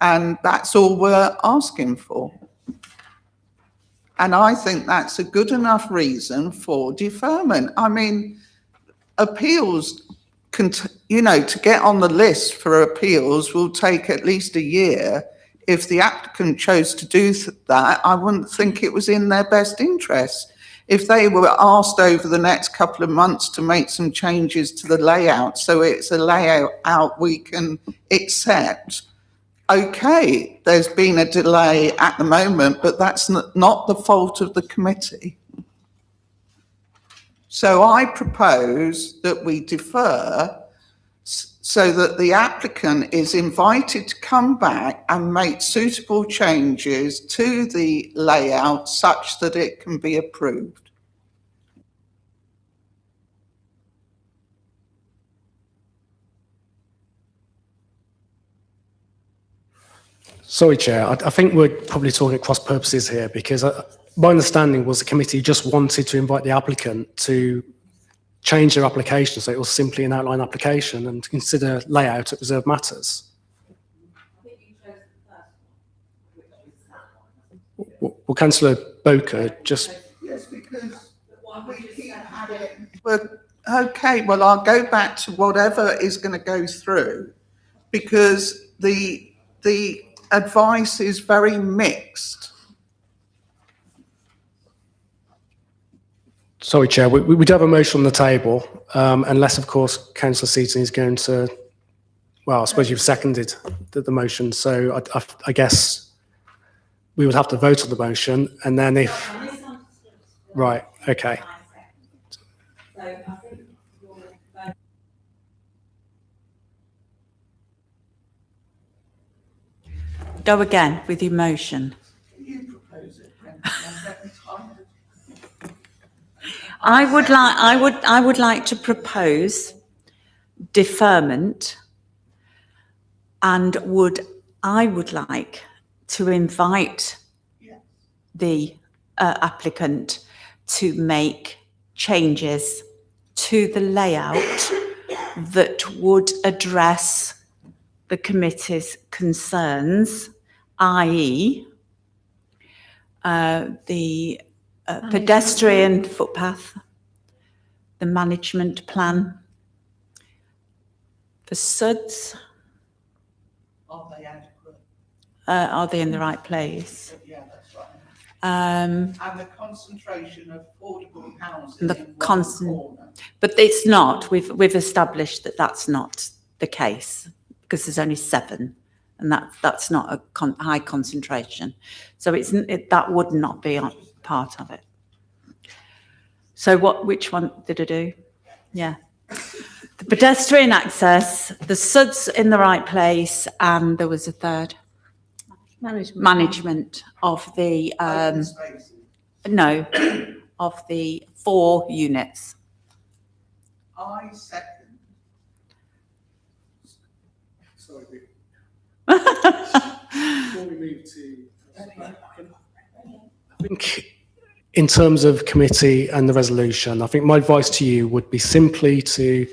And that's all we're asking for. And I think that's a good enough reason for deferment. I mean, appeals, to get on the list for appeals will take at least a year. If the applicant chose to do that, I wouldn't think it was in their best interest. If they were asked over the next couple of months to make some changes to the layout, so it's a layout we can accept, okay, there's been a delay at the moment, but that's not the fault of the committee. So I propose that we defer so that the applicant is invited to come back and make suitable changes to the layout such that it can be approved. Sorry, Chair. I think we're probably talking at cross purposes here because my understanding was the committee just wanted to invite the applicant to change their application so it was simply an outline application and consider layout at reserved matters. Well, Councillor Boker just... Yes, because we keep at it. Okay, well, I'll go back to whatever is going to go through, because the advice is very mixed. Sorry, Chair, we do have a motion on the table, unless, of course, Councillor Seaton is going to, well, I suppose you've seconded the motion, so I guess we would have to vote on the motion, and then if... Right, okay. Go again with your motion. You propose it, I would like to propose deferment, and I would like to invite the applicant to make changes to the layout that would address the committee's concerns, i.e. the pedestrian footpath, the management plan, the SUDs. Are they adequate? Are they in the right place? Yeah, that's right. And the concentration of affordable housing in one corner. But it's not. We've established that that's not the case because there's only 7, and that's not a high concentration. So that would not be part of it. So which one did I do? Yeah. The pedestrian access, the SUDs in the right place, and there was a third. Management of the, no, of the 4 units. I second. Sorry. Before we move to... I think in terms of committee and the resolution, I think my advice to you would be simply to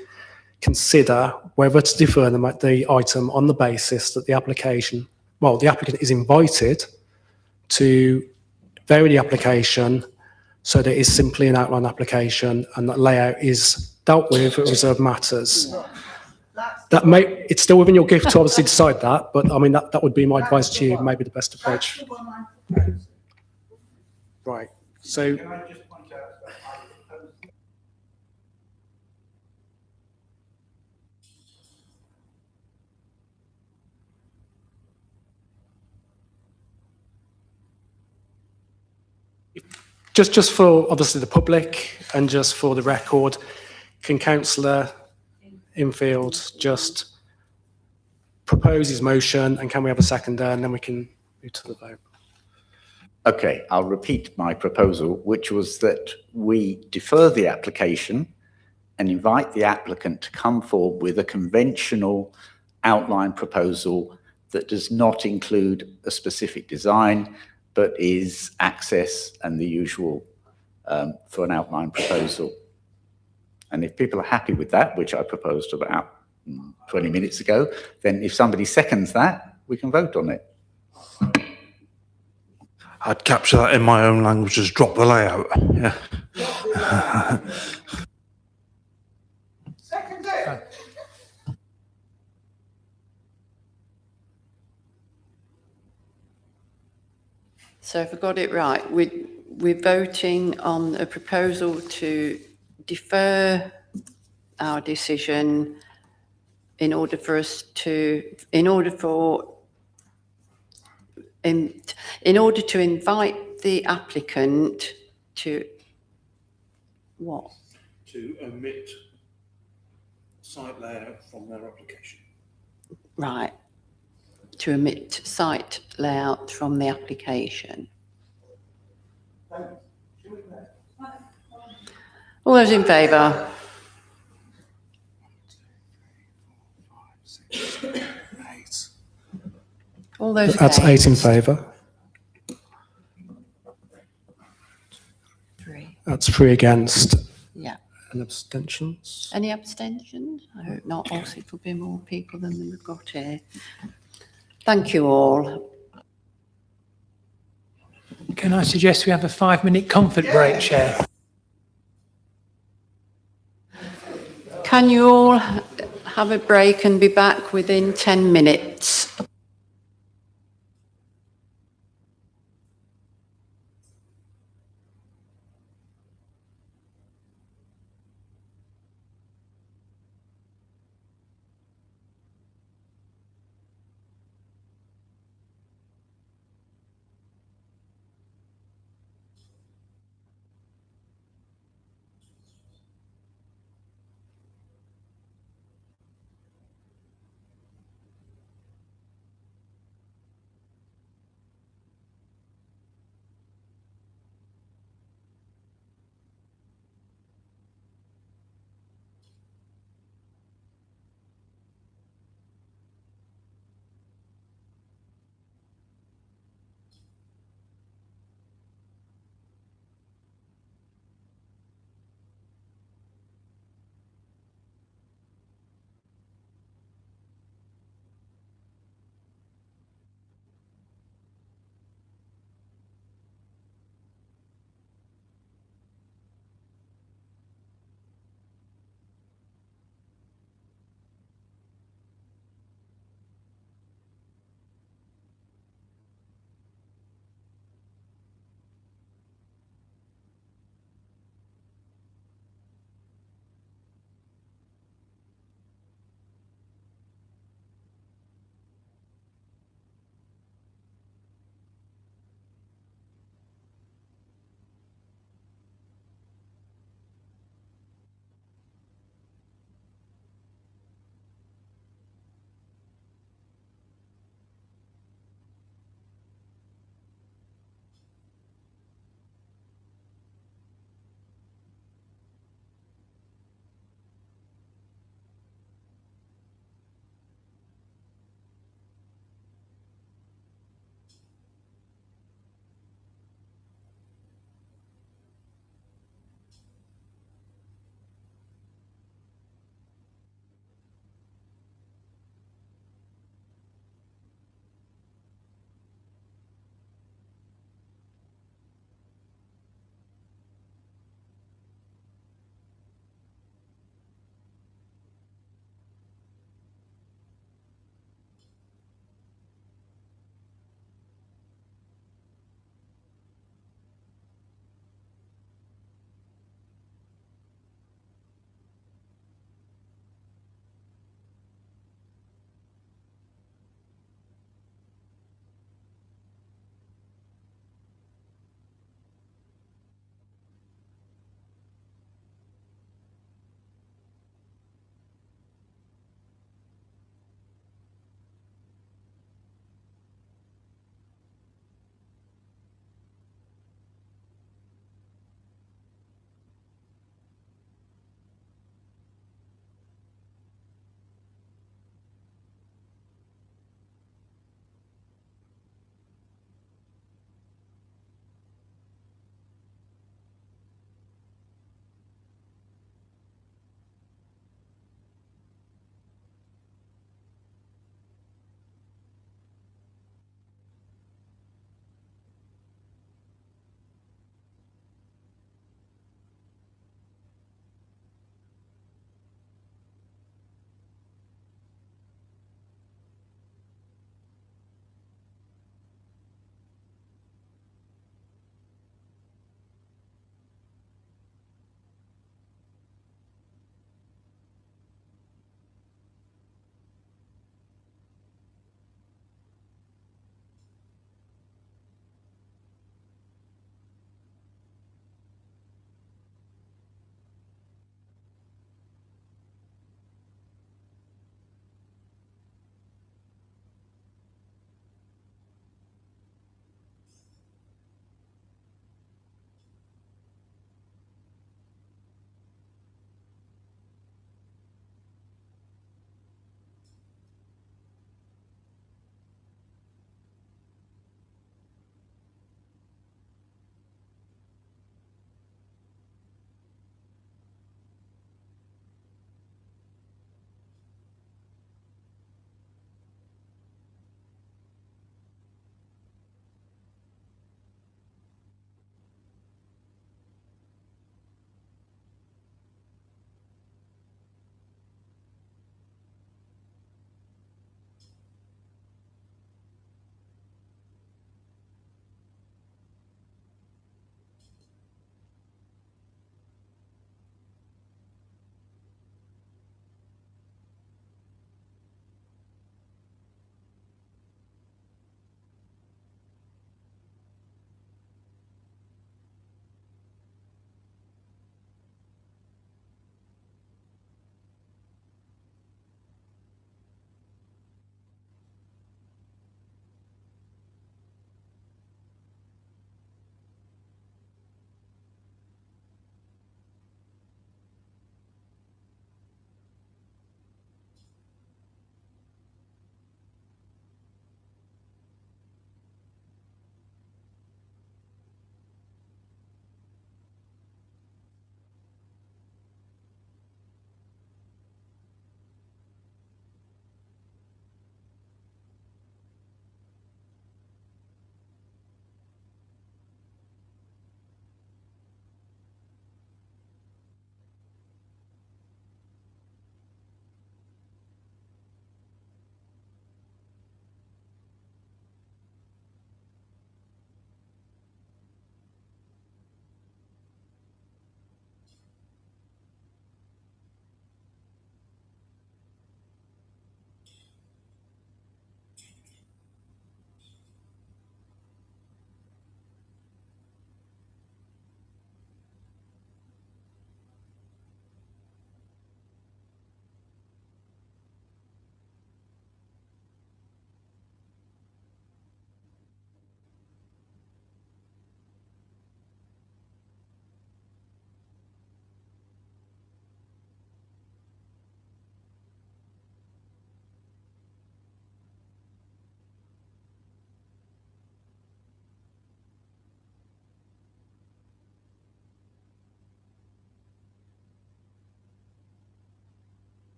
consider whether to defer the item on the basis that the applicant is invited to vary the application so that it is simply an outline application and that layout is dealt with at reserved matters. It's still within your gift to obviously decide that, but I mean, that would be my advice to you, maybe the best approach. Right, so... Can I just point out that I propose... Just for obviously the public and just for the record, can Councillor Infield just propose his motion, and can we have a seconder, and then we can move to the vote. Okay, I'll repeat my proposal, which was that we defer the application and invite the applicant to come forward with a conventional outline proposal that does not include a specific design, but is access and the usual for an outline proposal. And if people are happy with that, which I proposed about 20 minutes ago, then if somebody seconds that, we can vote on it. I'd capture that in my own language as drop the layout. Yeah. So if I got it right, we're voting on a proposal to defer our decision in order to invite the applicant to what? To omit site layout from their application. Right. To omit site layout from the application. All those in favour? All those That's against? 8 in favour. 3. That's 3 against. Yeah. And abstentions. Any abstentions? I hope not, else it will be more people than we've got here. Thank you all. Can I suggest we have a 5-minute comfort break, Chair? Can you all have a break and be back within 10 minutes?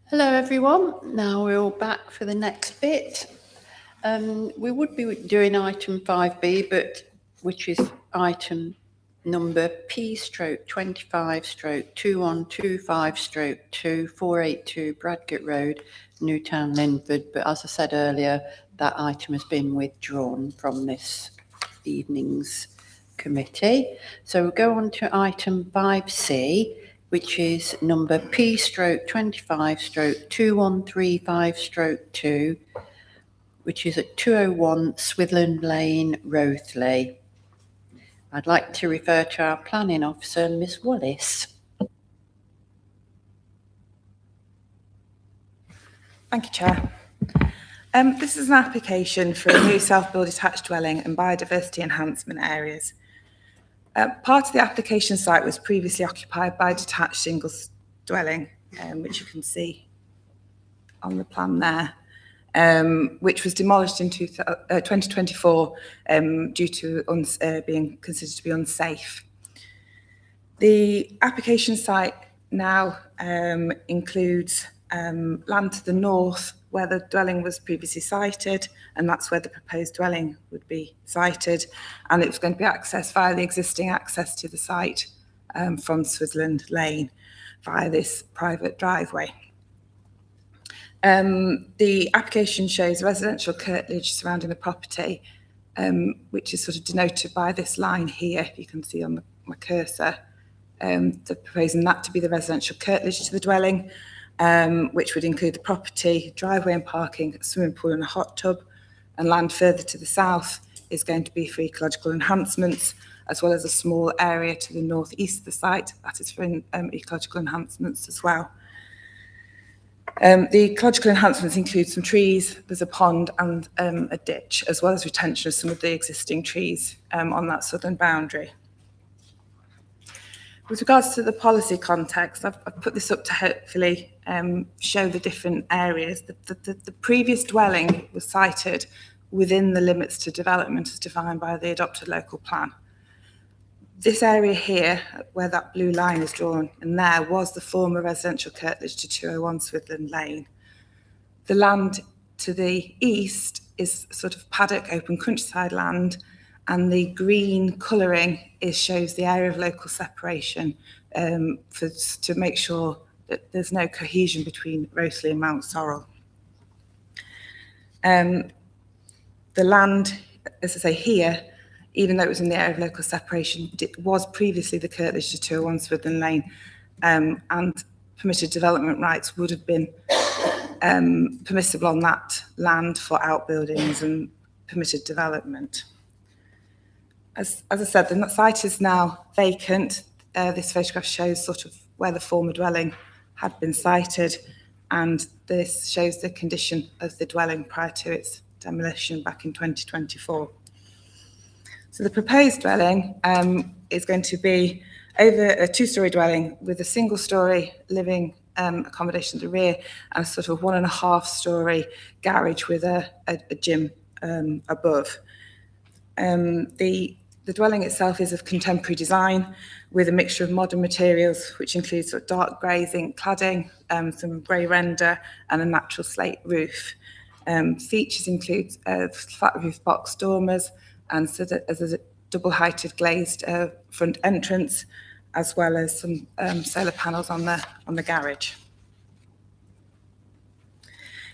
Hello, everyone. Now we're all back for the next bit. We would be doing item 5B, but which is item number P/25/2125/2 482 Bradgate Road, Newtown, Linford. But as I said earlier, that item has been withdrawn from this evening's committee. So we'll go on to item 5C, which is number P/25/2135/2, which is at 201 Switherland Lane, Rothley. I'd like to refer to our planning officer, Miss Wallace. Thank you, Chair. This is an application for a new self-built detached dwelling and biodiversity enhancement areas. Part of the application site was previously occupied by a detached single dwelling, which you can see on the plan there, which was demolished in 2024 due to being considered to be unsafe. The application site now includes land to the north where the dwelling was previously sited, and that's where the proposed dwelling would be sited, and it was going to be accessed via the existing access to the site from Switzerland Lane via this private driveway. The application shows residential curtilage surrounding the property, which is sort of denoted by this line here, you can see on my cursor. They're proposing that to be the residential curtilage to the dwelling, which would include the property, driveway and parking, swimming pool and a hot tub, and land further to the south is going to be for ecological enhancements, as well as a small area to the northeast of the site, that is for ecological enhancements as well. The ecological enhancements include some trees, there's a pond and a ditch, as well as retention of some of the existing trees on that southern boundary. With regards to the policy context, I've put this up to hopefully show the different areas. The previous dwelling was sited within the limits to development as defined by the adopted local plan. This area here, where that blue line is drawn, and there was the former residential curtilage to 201 Switzerland Lane. The land to the east is sort of paddock, open countryside land, and the green colouring shows the area of local separation to make sure that there's no cohesion between Roseley and Mount Sorrel. The land, as I say here, even though it was in the area of local separation, it was previously the curtilage to 201 Switzerland Lane, and permitted development rights would have been permissible on that land for outbuildings and permitted development. As I said, the site is now vacant. This photograph shows sort of where the former dwelling had been sited, and this shows the condition of the dwelling prior to its demolition back in 2024. So the proposed dwelling is going to be over a two-storey dwelling with a single-storey living accommodation at the rear and a sort of 1.5-storey garage with a gym above. The dwelling itself is of contemporary design with a mixture of modern materials, which includes sort of dark grey zinc cladding, some grey render and a natural slate roof. Features include flat roof box dormers, and so that as a double-heighted glazed front entrance, as well as some solar panels on the garage.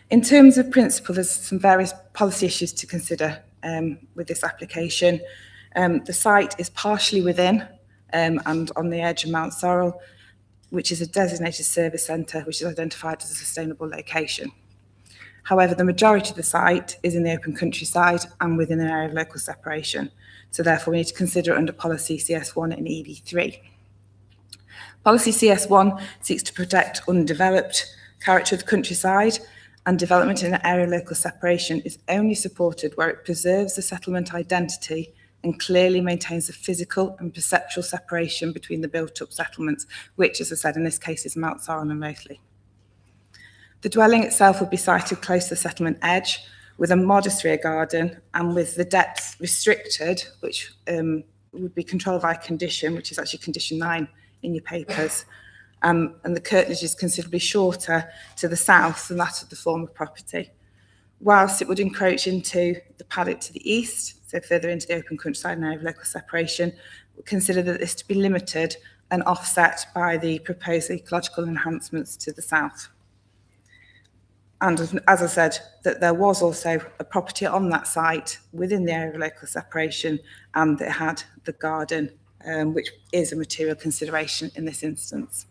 In terms of principle, there's some various policy issues to consider with this application. The site is partially within and on the edge of Mount Sorrel, which is a designated service centre, which is identified as a sustainable location. However, the majority of the site is in the open countryside and within an area of local separation. So therefore, we need to consider it under policy CS1 and EV3. Policy CS1 seeks to protect undeveloped character of the countryside, and development in an area of local separation is only supported where it preserves the settlement identity and clearly maintains the physical and perceptual separation between the built-up settlements, which, as I said, in this case is Mount Sorrel and Roseley. The dwelling itself would be sited close to the settlement edge with a modest rear garden and with the depth restricted, which would be controlled by condition, which is actually condition 9 in your papers. And the curtilage is considerably shorter to the south than that of the former property. Whilst it would encroach into the paddock to the east, so further into the open countryside and area of local separation, we consider that this to be limited and offset by the proposed ecological enhancements to the south. And as I said, that there was also a property on that site within the area of local separation, and it had the garden, which is a material consideration in this instance.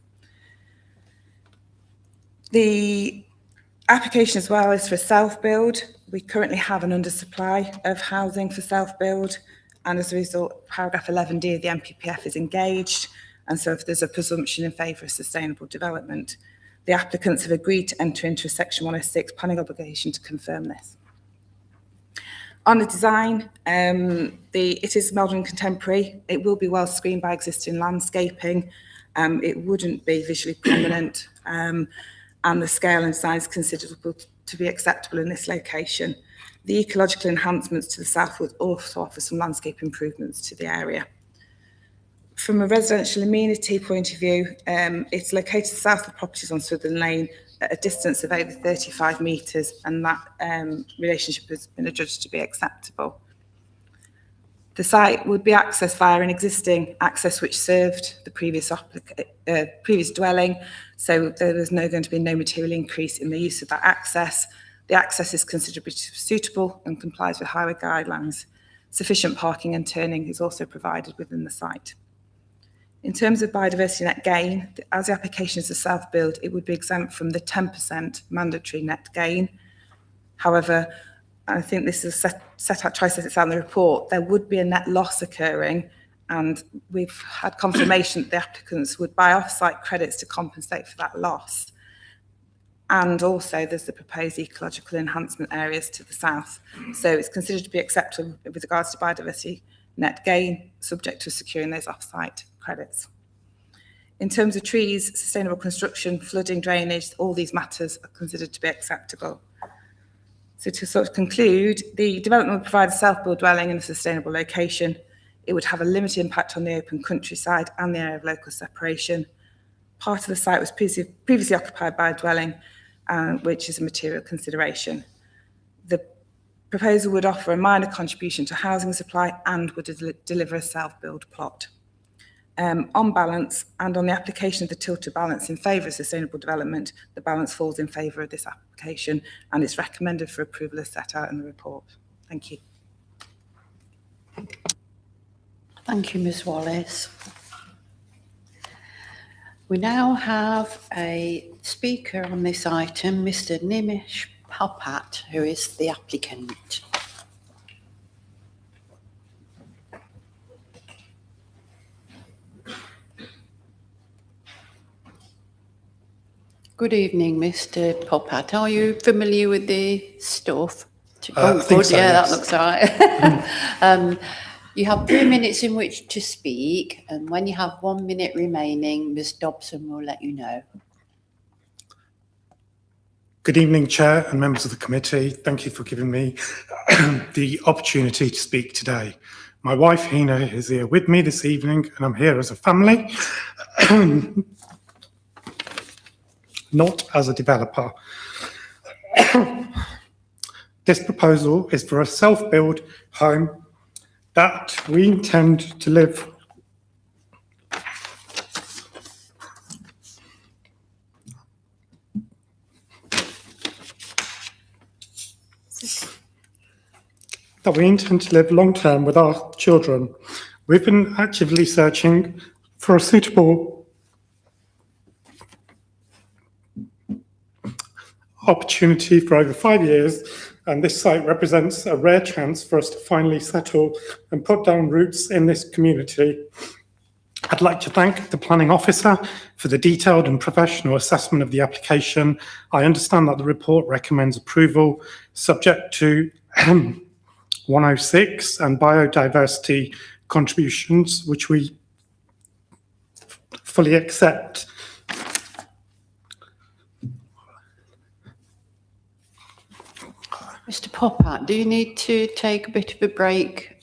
The application as well is for self-build. We currently have an undersupply of housing for self-build, and as a result, paragraph 11D of the NPPF is engaged, and so if there's a presumption in favour of sustainable development. The applicants have agreed to enter into a Section 106 planning obligation to confirm this. On the design, it is modern contemporary. It will be well screened by existing landscaping. It wouldn't be visually prominent, and the scale and size considerable to be acceptable in this location. The ecological enhancements to the south would also offer some landscape improvements to the area. From a residential amenity point of view, it's located south of properties on Switzerland Lane at a distance of over 35 metres, and that relationship has been adjudged to be acceptable. The site would be accessed via an existing access which served the previous dwelling, so there was going to be no material increase in the use of that access. The access is considered to be suitable and complies with highway guidelines. Sufficient parking and turning is also provided within the site. In terms of biodiversity net gain, as the application is a self-build, it would be exempt from the 10% mandatory net gain. However, I think this is try to set it out in the report, there would be a net loss occurring, and we've had confirmation that the applicants would buy off-site credits to compensate for that loss. And also there's the proposed ecological enhancement areas to the south. So it's considered to be acceptable with regards to biodiversity net gain, subject to securing those off-site credits. In terms of trees, sustainable construction, flooding, drainage, all these matters are considered to be acceptable. So to sort of conclude, the development would provide a self-build dwelling in a sustainable location. It would have a limited impact on the open countryside and the area of local separation. Part of the site was previously occupied by a dwelling, which is a material consideration. The proposal would offer a minor contribution to housing supply and would deliver a self-build plot. On balance, and on the application of the tilted balance in favour of sustainable development, the balance falls in favour of this application, and it's recommended for approval as set out in the report. Thank you. Thank you, Ms Wallace. We now have a speaker on this item, Mr Nimish Popat, who is the applicant. Good evening, Mr Popat. Are you familiar with the stuff? I think so, yeah, yes. that looks right. You have 3 minutes in which to speak, and when you have 1 minute remaining, Ms Dobson will let you know. Good evening, Chair and members of the committee. Thank you for giving me the opportunity to speak today. My wife, Hina, is here with me this evening, and I'm here as a family, not as a developer. This proposal is for a self-build home that we intend to live long-term with our children. We've been actively searching for a suitable opportunity for over 5 years, and this site represents a rare chance for us to finally settle and put down roots in this community. I'd like to thank the planning officer for the detailed and professional assessment of the application. I understand that the report recommends approval subject to 106 and biodiversity contributions, which we fully accept. Mr Popat, do you need to take a bit of a break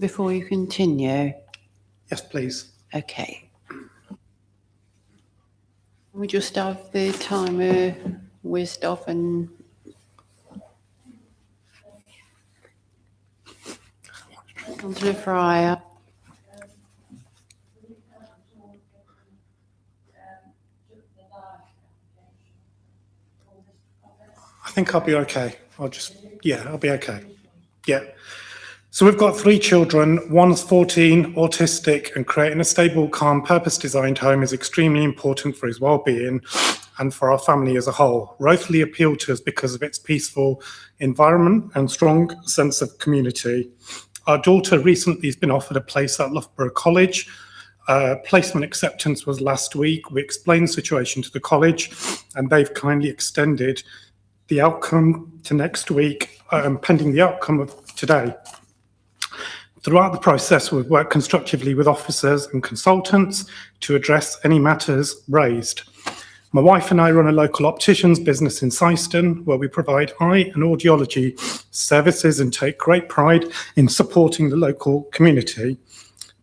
before you continue? Yes, please. Okay. We just have the timer whizzed off and Councillor Fryer. I think I'll be okay. I'll be okay. Yeah. So we've got 3 children. One's 14, autistic, and creating a stable, calm, purpose-designed home is extremely important for his well-being and for our family as a whole. Rothley appealed to us because of its peaceful environment and strong sense of community. Our daughter recently has been offered a place at Loughborough College. Placement acceptance was last week. We explained the situation to the college, and they've kindly extended the outcome to next week, pending the outcome of today. Throughout the process, we've worked constructively with officers and consultants to address any matters raised. My wife and I run a local opticians business in Syston, where we provide eye and audiology services and take great pride in supporting the local community.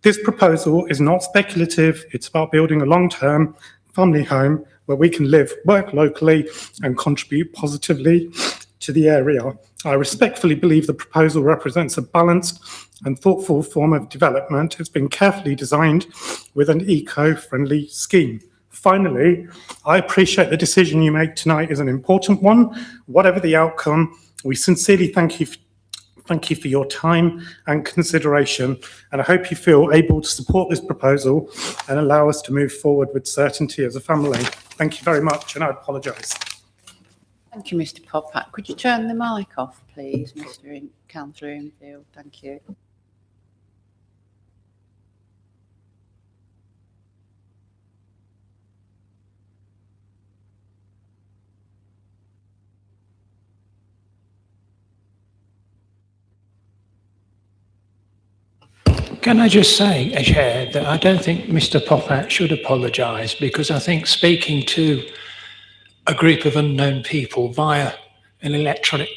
This proposal is not speculative. It's about building a long-term, family home where we can live, work locally and contribute positively to the area. I respectfully believe the proposal represents a balanced and thoughtful form of development. It's been carefully designed with an eco-friendly scheme. Finally, I appreciate the decision you make tonight is an important one. Whatever the outcome, we sincerely thank you for your time and consideration, and I hope you feel able to support this proposal and allow us to move forward with certainty as a family. Thank you very much, and I apologise. Thank you, Mr. Popat. Could you turn the mic off, please, Councillor Enfield? Thank you. Can I just say, Chair, that I don't think Mr. Popat should apologise, because I think speaking to a group of unknown people via an electronic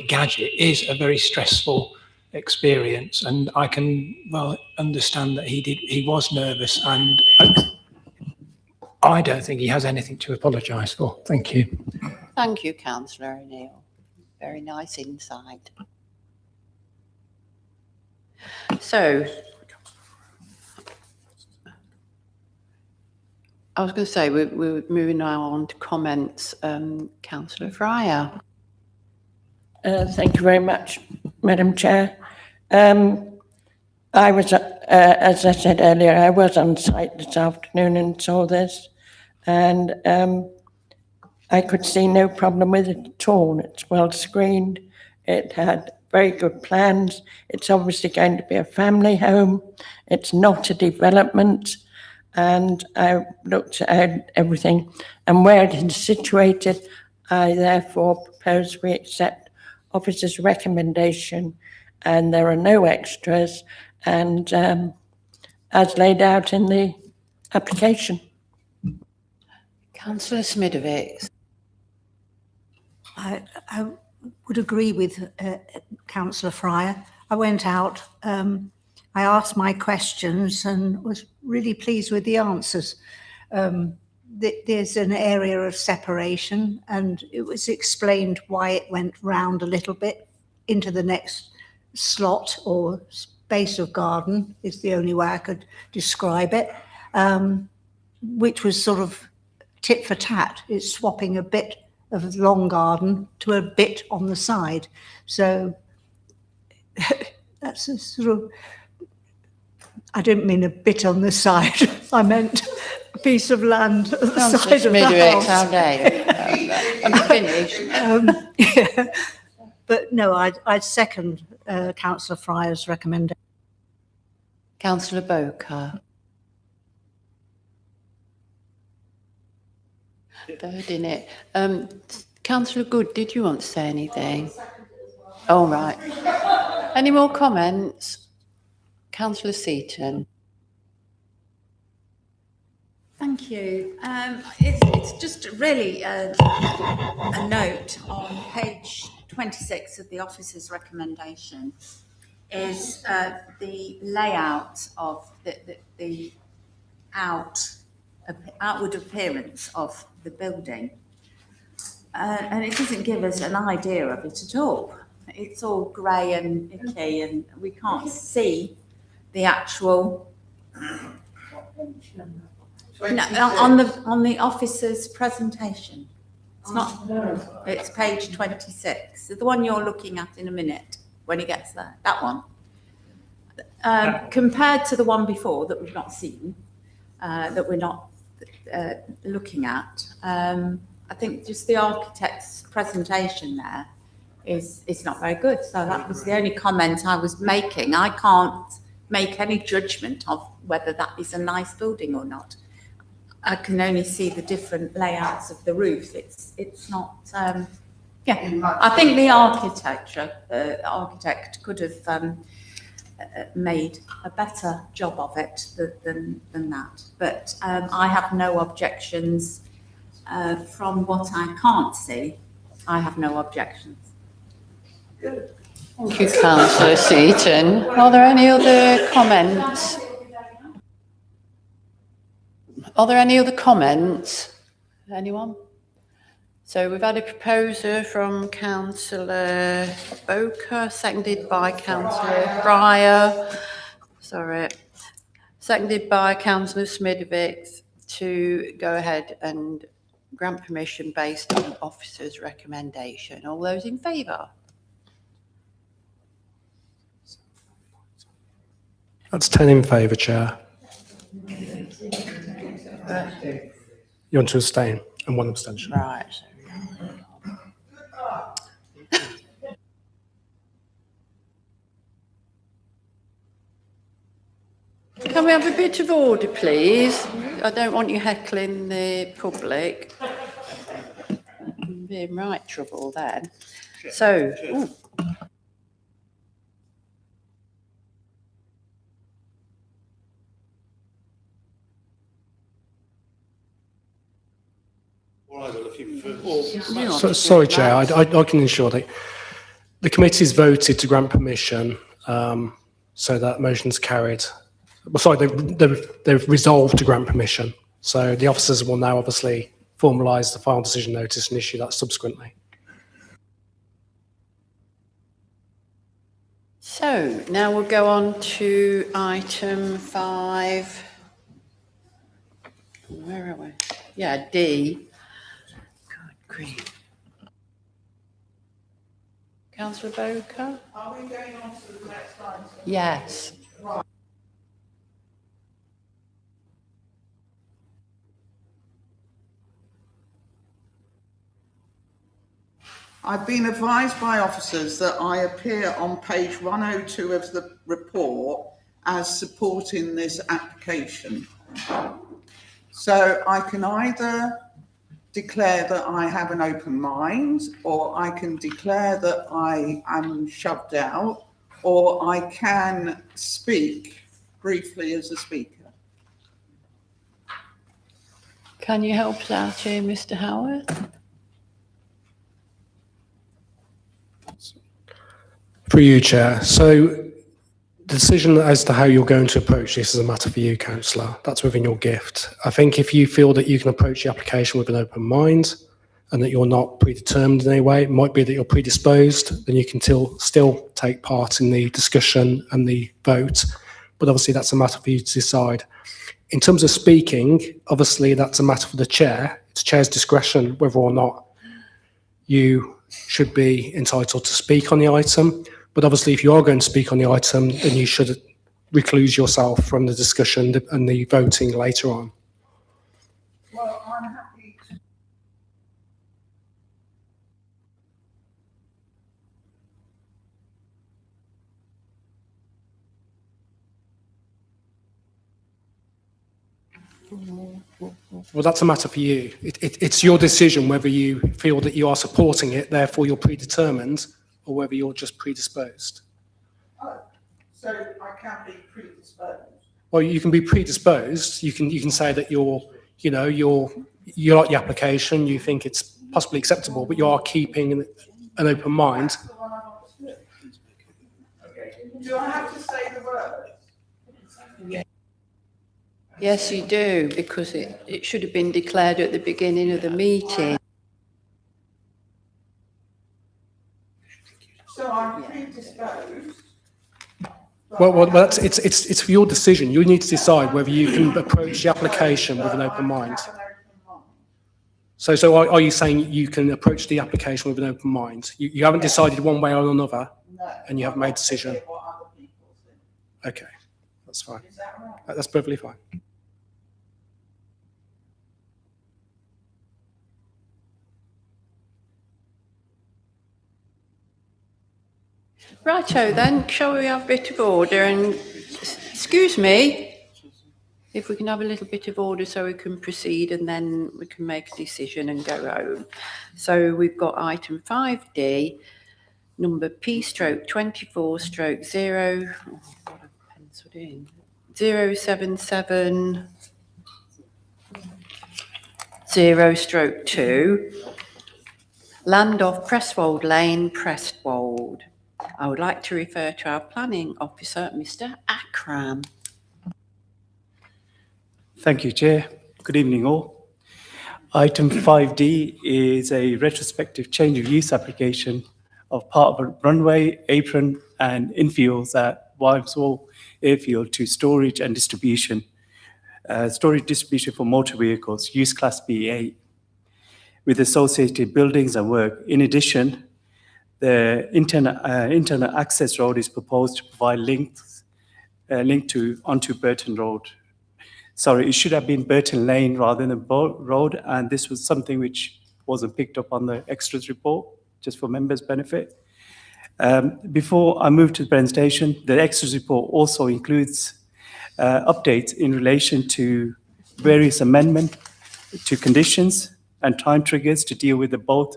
gadget is a very stressful experience, and I can well understand that he was nervous, and I don't think he has anything to apologise for. Thank you. Thank you, Councillor O'Neill. Very nice insight. So, I was going to say, we're moving now on to comments. Councillor Fryer. Thank you very much, Madam Chair. I was, as I said earlier, I was on site this afternoon and saw this, and I could see no problem with it at all. It's well screened. It had very good plans. It's obviously going to be a family home. It's not a development. And I looked at everything, and where it is situated, I therefore propose we accept officer's recommendation, and there are no extras, and as laid out in the application. Councillor Smidovic. I would agree with Councillor Fryer. I went out, I asked my questions and was really pleased with the answers. There's an area of separation, and it was explained why it went round a little bit into the next slot or space of garden, is the only way I could describe it, which was sort of tit for tat. It's swapping a bit of long garden to a bit on the side. So that's a sort of, I didn't mean a bit on the side, I meant a piece of land at the side of the house. How dare you? I'm finished. Yeah. But no, I'd second Councillor Fryer's recommendation. Councillor Bowker. Third in it. Councillor Good, did you want to say anything? Oh, right. Any more comments? Councillor Seaton. Thank you. It's just really a note on page 26 of the officer's recommendation is the layout of the outward appearance of the building. And it doesn't give us an idea of it at all. It's all grey and icky, and we can't see the actual. No, on the officer's presentation. It's not. It's page 26. The one you're looking at in a minute when he gets there. That one. Compared to the one before that we've not seen, that we're not looking at. I think just the architect's presentation there is not very good. So that was the only comment I was making. I can't make any judgment of whether that is a nice building or not. I can only see the different layouts of the roof. It's not. Yeah, I think the architect could have made a better job of it than that. But I have no objections. From what I can't see, I have no objections. Good. Thank you, Councillor Seaton. Are there any other comments? Are there any other comments? Anyone? So we've had a proposer from Councillor Boker, seconded by Councillor Fryer. Sorry. Seconded by Councillor Smidovic to go ahead and grant permission based on officer's recommendation. All those in favour? That's 10 in favour, Chair. You want to abstain and 1 abstention. Right. Can we have a bit of order, please? I don't want you heckling the public. I'm being right trouble then. So, ooh. Sorry, Chair, I can ensure that the committee's voted to grant permission, so that motion's carried. Well, sorry, they've resolved to grant permission. So the officers will now obviously formalise the final decision notice and issue that subsequently. So now we'll go on to item 5. Where are we? Yeah, D. God grief. Councillor Boker? Are we going on to the next item? Yes. Right. I've been advised by officers that I appear on page 102 of the report as supporting this application. So I can either declare that I have an open mind, or I can declare that I am shoved out, or I can speak briefly as a speaker. Can you help us out here, Mr. Howard? For you, Chair. So the decision as to how you're going to approach this is a matter for you, Councillor. That's within your gift. I think if you feel that you can approach the application with an open mind and that you're not predetermined in any way, it might be that you're predisposed, then you can still take part in the discussion and the vote. But obviously that's a matter for you to decide. In terms of speaking, obviously that's a matter for the Chair. It's Chair's discretion whether or not you should be entitled to speak on the item. But obviously, if you are going to speak on the item, then you should recluse yourself from the discussion and the voting later on. Well, I'm happy to. Well, that's a matter for you. It's your decision whether you feel that you are supporting it, therefore you're predetermined, or whether you're just predisposed. Oh, so I can't be predisposed. Well, you can be predisposed. You can say that you like the application, you think it's possibly acceptable, but you are keeping an open mind. That's the one I understood. Do I have to say the word? Yes, you do, because it should have been declared at the beginning of the meeting. So I'm predisposed. Well, it's for your decision. You need to decide whether you can approach the application with an open mind. So are you saying you can approach the application with an open mind? You haven't decided one way or another, and you haven't made a decision? Okay, that's fine. Is that right? That's perfectly fine. Righto then, shall we have a bit of order? And excuse me, if we can have a little bit of order so we can proceed and then we can make a decision and go home. So we've got item 5D, number P/24/0. Oh, God, I've penciled in 077/0/2, land off Prestwold Lane, Prestwold. I would like to refer to our planning officer, Mr. Akram. Thank you, Chair. Good evening, all. Item 5D is a retrospective change of use application of part of a runway, apron, and infields at Wilmsall Airfield to storage and distribution. Storage distribution for motor vehicles, use class B8, with associated buildings and work. In addition, the internal access road is proposed to provide link onto Burton Road. Sorry, it should have been Burton Lane rather than Boat Road, and this was something which wasn't picked up on the extras report, just for members' benefit. Before I move to the presentation, the extras report also includes updates in relation to various amendments to conditions and time triggers to deal with the both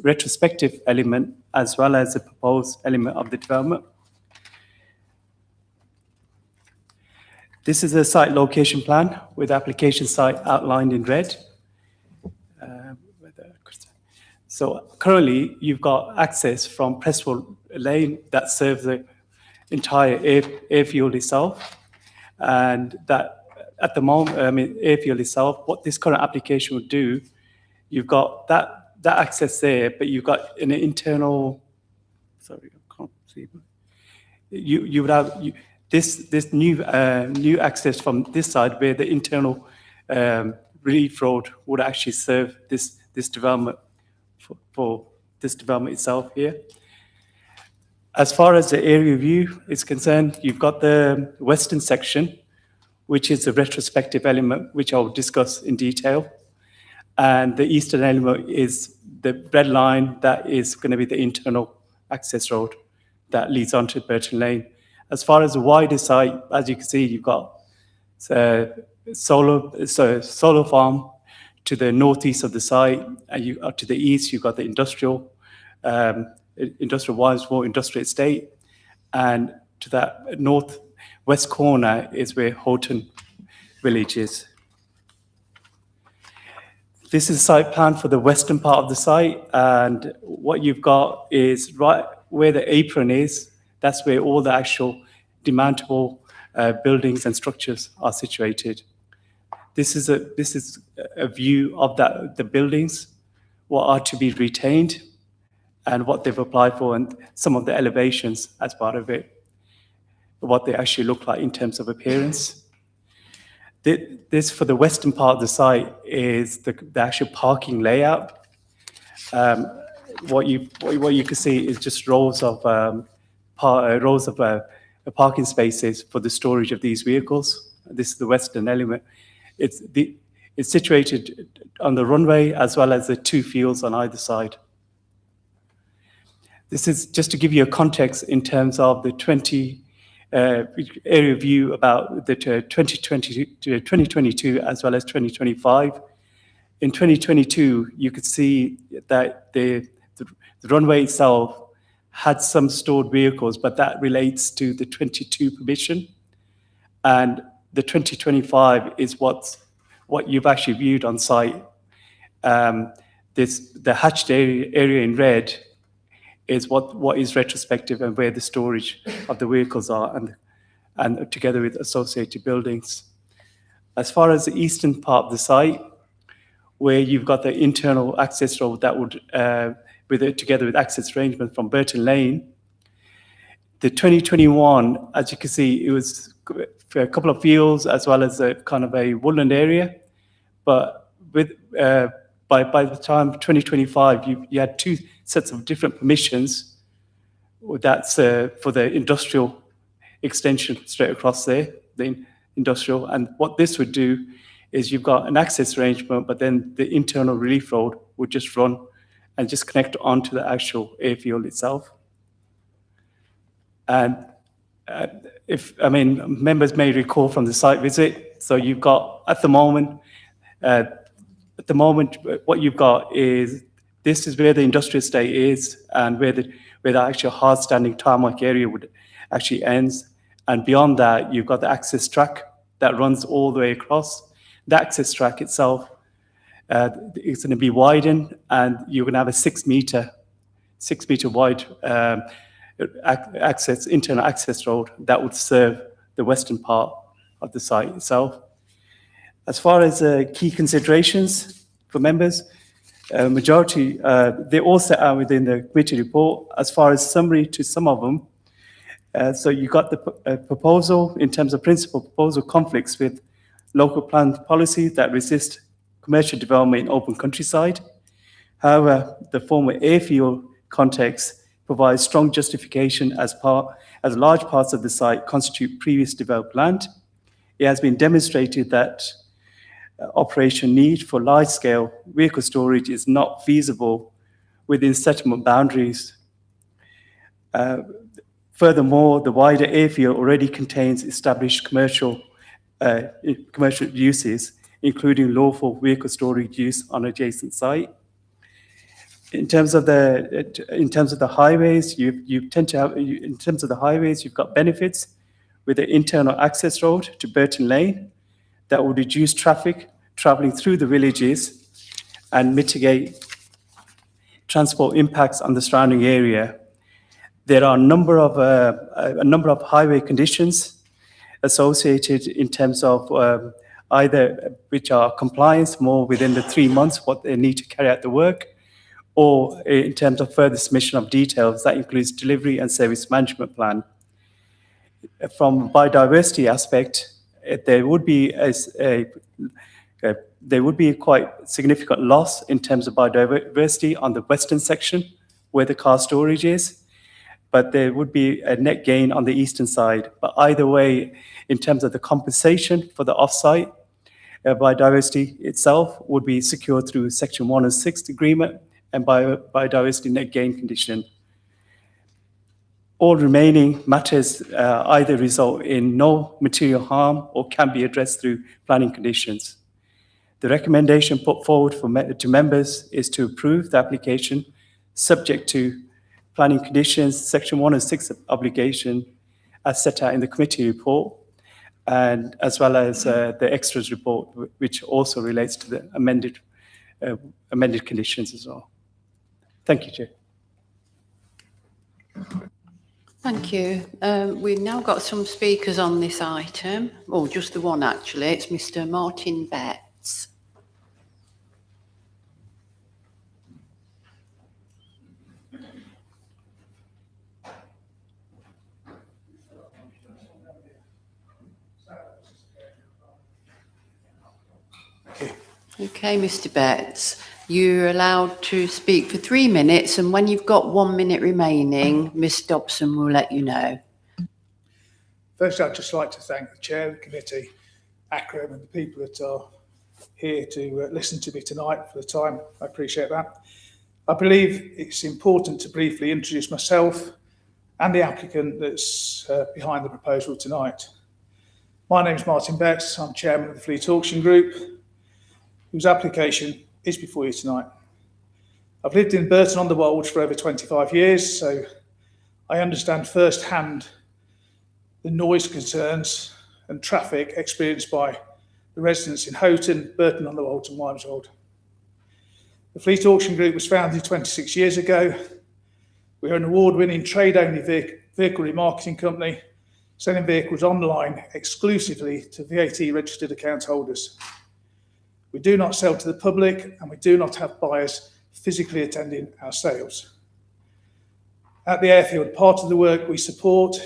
retrospective element as well as the proposed element of the development. This is a site location plan with application site outlined in red. So currently you've got access from Presswood Lane that serves the entire airfield itself. And that at the moment, airfield itself, what this current application would do, you've got that access there, but you've got an internal, sorry, I can't see. You would have this new access from this side where the internal relief road would actually serve this development for this development itself here. As far as the area view is concerned, you've got the western section, which is a retrospective element, which I'll discuss in detail. And the eastern element is the red line that is going to be the internal access road that leads onto Burton Lane. As far as the wider site, as you can see, you've got solar farm to the northeast of the site, and to the east, you've got the industrial Wilmsall Industrial Estate, and to that northwest corner is where Houghton Village is. This is a site plan for the western part of the site, and what you've got is right where the apron is, that's where all the actual demountable buildings and structures are situated. This is a view of the buildings, what are to be retained, and what they've applied for, and some of the elevations as part of it, what they actually look like in terms of appearance. This, for the western part of the site, is the actual parking layout. What you can see is just rows of parking spaces for the storage of these vehicles. This is the western element. It's situated on the runway as well as the two fields on either side. This is just to give you a context in terms of the area view about the 2022 as well as 2025. In 2022, you could see that the runway itself had some stored vehicles, but that relates to the 22 permission. And the 2025 is what you've actually viewed on site. The hatched area in red is what is retrospective and where the storage of the vehicles are, and together with associated buildings. As far as the eastern part of the site, where you've got the internal access road that would, together with access arrangement from Burton Lane, the 2021, as you can see, it was for a couple of fields as well as a kind of a woodland area. But with by the time 2025, you had two sets of different permissions. That's for the industrial extension straight across there, the industrial. And what this would do is you've got an access arrangement, but then the internal relief road would just run and just connect onto the actual airfield itself. And members may recall from the site visit, so you've got, at the moment, what you've got is, this is where the industrial estate is and where the actual hard standing tarmac area would actually ends. And beyond that, you've got the access track that runs all the way across. The access track itself is going to be widened, and you're going to have a 6 meter wide internal access road that would serve the western part of the site itself. As far as key considerations for members, majority, they all set out within the committee report. As far as summary to some of them, so you got the proposal in terms of principal proposal conflicts with local plan policies that resist commercial development in open countryside. However, the former airfield context provides strong justification as large parts of the site constitute previous developed land. It has been demonstrated that operation need for large-scale vehicle storage is not feasible within settlement boundaries. Furthermore, the wider airfield already contains established commercial uses, including lawful vehicle storage use on adjacent site. In terms of the highways, you tend to have, in terms of the highways, you've got benefits with the internal access road to Burton Lane that will reduce traffic traveling through the villages and mitigate transport impacts on the surrounding area. There are a number of highway conditions associated in terms of either which are compliance more within the 3 months what they need to carry out the work, or in terms of further submission of details that includes delivery and service management plan. From a biodiversity aspect, there would be a quite significant loss in terms of biodiversity on the western section where the car storage is, but there would be a net gain on the eastern side. But either way, in terms of the compensation for the off-site, biodiversity itself would be secured through Section 106 agreement and biodiversity net gain condition. All remaining matters either result in no material harm or can be addressed through planning conditions. The recommendation put forward to members is to approve the application subject to planning conditions, Section 106 obligation as set out in the committee report, and as well as the extras report, which also relates to the amended conditions as well. Thank you, Chair. Thank you. We've now got some speakers on this item, or just the one actually. It's Mr. Martin Betts. Okay, Mr. Betts, you're allowed to speak for 3 minutes, and when you've got 1 minute remaining, Ms. Dobson will let you know. First, I'd just like to thank the chair of the committee, Akram, and the people that are here to listen to me tonight for the time. I appreciate that. I believe it's important to briefly introduce myself and the applicant that's behind the proposal tonight. My name is Martin Betts. I'm chairman of the Fleet Auction Group, whose application is before you tonight. I've lived in Burton-on-the-Wold for over 25 years, so I understand firsthand the noise concerns and traffic experienced by the residents in Houghton, Burton-on-the-Wold and Wymeswold. The Fleet Auction Group was founded 26 years ago. We are an award-winning trade-only vehicle remarketing company, selling vehicles online exclusively to VAT registered account holders. We do not sell to the public, and we do not have buyers physically attending our sales. At the airfield, part of the work we support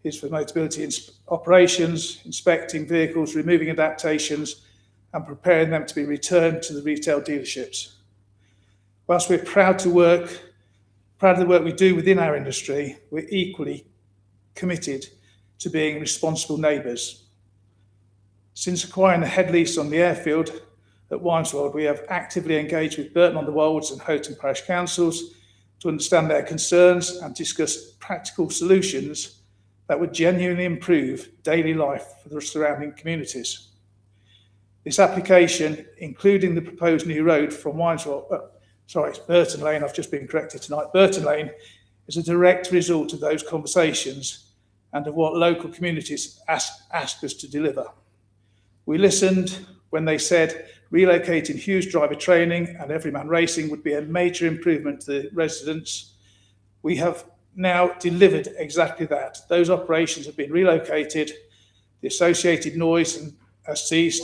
is for Motability operations, inspecting vehicles, removing adaptations, and preparing them to be returned to the retail dealerships. Whilst we're proud of the work we do within our industry, we're equally committed to being responsible neighbours. Since acquiring the head lease on the airfield at Wymeswold, we have actively engaged with Burton-on-the-Wolds and Houghton Parish Councils to understand their concerns and discuss practical solutions that would genuinely improve daily life for the surrounding communities. This application, including the proposed new road from Wymeswold, it's Burton Lane, I've just been corrected tonight, Burton Lane, is a direct result of those conversations and of what local communities asked us to deliver. We listened when they said relocating Hughes driver training and Everyman Racing would be a major improvement to the residents. We have now delivered exactly that. Those operations have been relocated, the associated noise has ceased,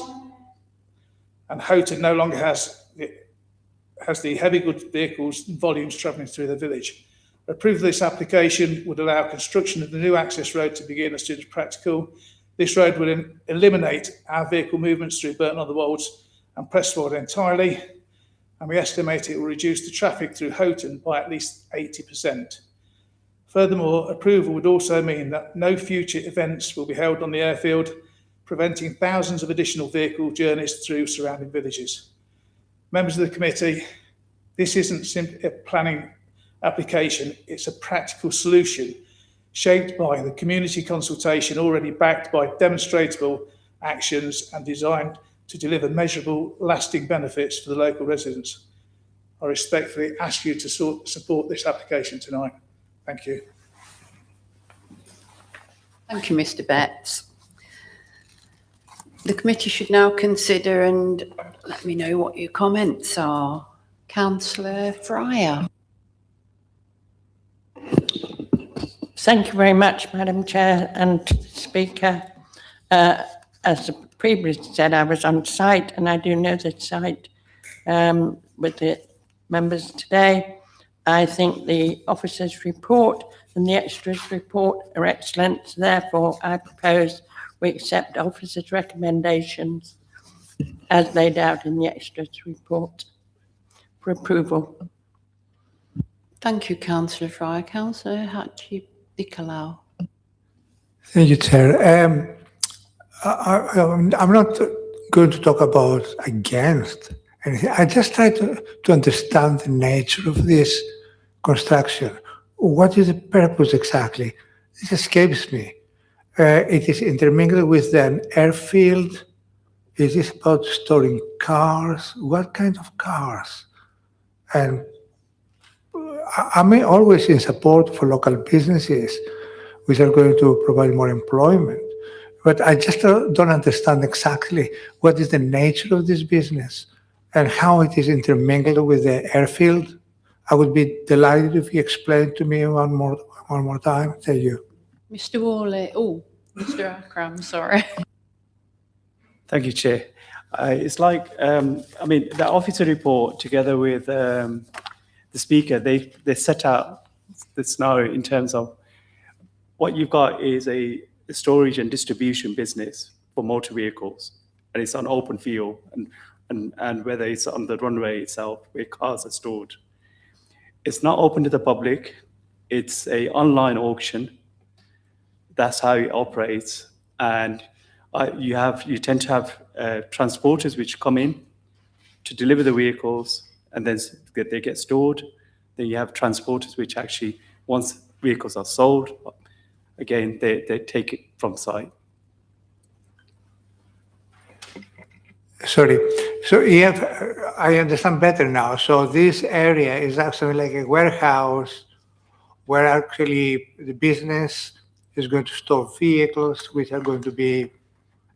and Houghton no longer has the heavy goods vehicles and volumes travelling through the village. Approval of this application would allow construction of the new access road to begin as soon as practical. This road would eliminate our vehicle movements through Burton-on-the-Wolds and Prestwold entirely, and we estimate it will reduce the traffic through Houghton by at least 80%. Furthermore, approval would also mean that no future events will be held on the airfield, preventing thousands of additional vehicle journeys through surrounding villages. Members of the committee, this isn't simply a planning application, it's a practical solution shaped by the community consultation already backed by demonstrable actions and designed to deliver measurable, lasting benefits for the local residents. I respectfully ask you to support this application tonight. Thank you. Thank you, Mr. Betts. The committee should now consider and let me know what your comments are. Councillor Fryer. Thank you very much, Madam Chair and Speaker. As previously said, I was on site and I do know the site with the members today. I think the officer's report and the extras report are excellent. Therefore, I propose we accept officer's recommendations as laid out in the extras report for approval. Thank you, Councillor Fryer. Councillor Hadji-Nicolau. Thank you, Chair. I'm not going to talk about against anything. I just try to understand the nature of this construction. What is the purpose exactly? This escapes me. It is intermingled with an airfield. Is this about storing cars? What kind of cars? And I'm always in support for local businesses which are going to provide more employment. But I just don't understand exactly what is the nature of this business and how it is intermingled with the airfield. I would be delighted if you explained to me one more time. Thank you. Mr. Worley. Oh, Mr. Akram, sorry. Thank you, Chair. It's like, I mean, the officer report together with the Speaker, they set out the scenario in terms of what you've got is a storage and distribution business for motor vehicles, and it's on open field, and whether it's on the runway itself where cars are stored. It's not open to the public. It's a online auction. That's how it operates, and you tend to have transporters which come in to deliver the vehicles, and then they get stored. Then you have transporters which actually, once vehicles are sold, again, they take it from site. Sorry. So I understand better now. So this area is actually like a warehouse where actually the business is going to store vehicles which are going to be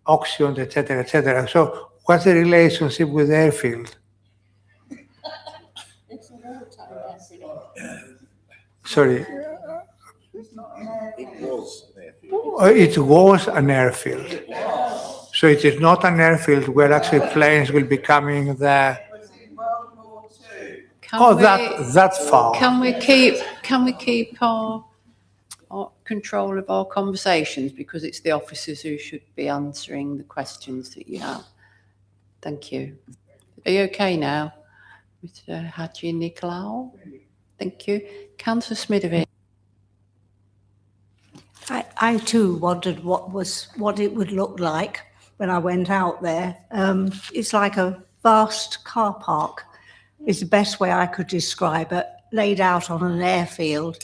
auctioned, etc., etc. So what's the relationship with the airfield? Sorry. It was an airfield. So it is not an airfield where actually planes will be coming there. That's far. Can we keep our control of our conversations, because it's the officers who should be answering the questions that you have. Thank you. Are you okay now, Mr. Hadji-Nicolau? Thank you. Councillor Smidovic. I too wondered what it would look like when I went out there. It's like a vast car park is the best way I could describe it, laid out on an airfield.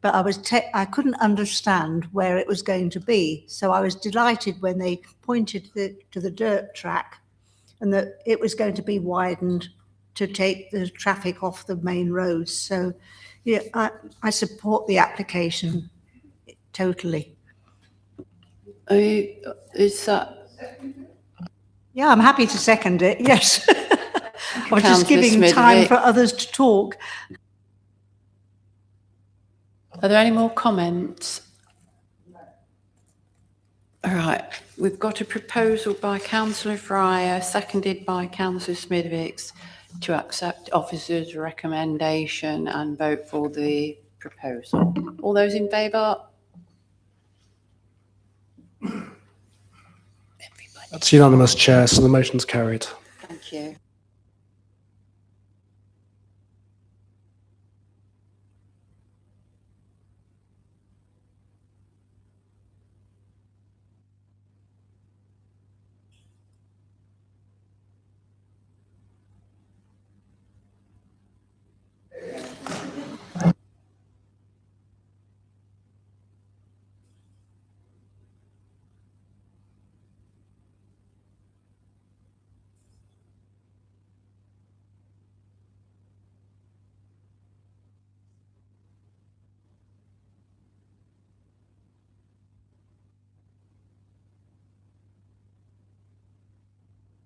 But I couldn't understand where it was going to be. So I was delighted when they pointed to the dirt track and that it was going to be widened to take the traffic off the main roads. So yeah, I support the application totally. Is that? Yeah, I'm happy to second it, yes. I was just Councillor giving time for others to talk. Are there any more comments? All right, we've got a proposal by councillor Fryer, seconded by councillor Smithwick, to accept officer's recommendation and vote for the proposal. All those in favour? That's unanimous, Chair, so the motion's carried. Thank you.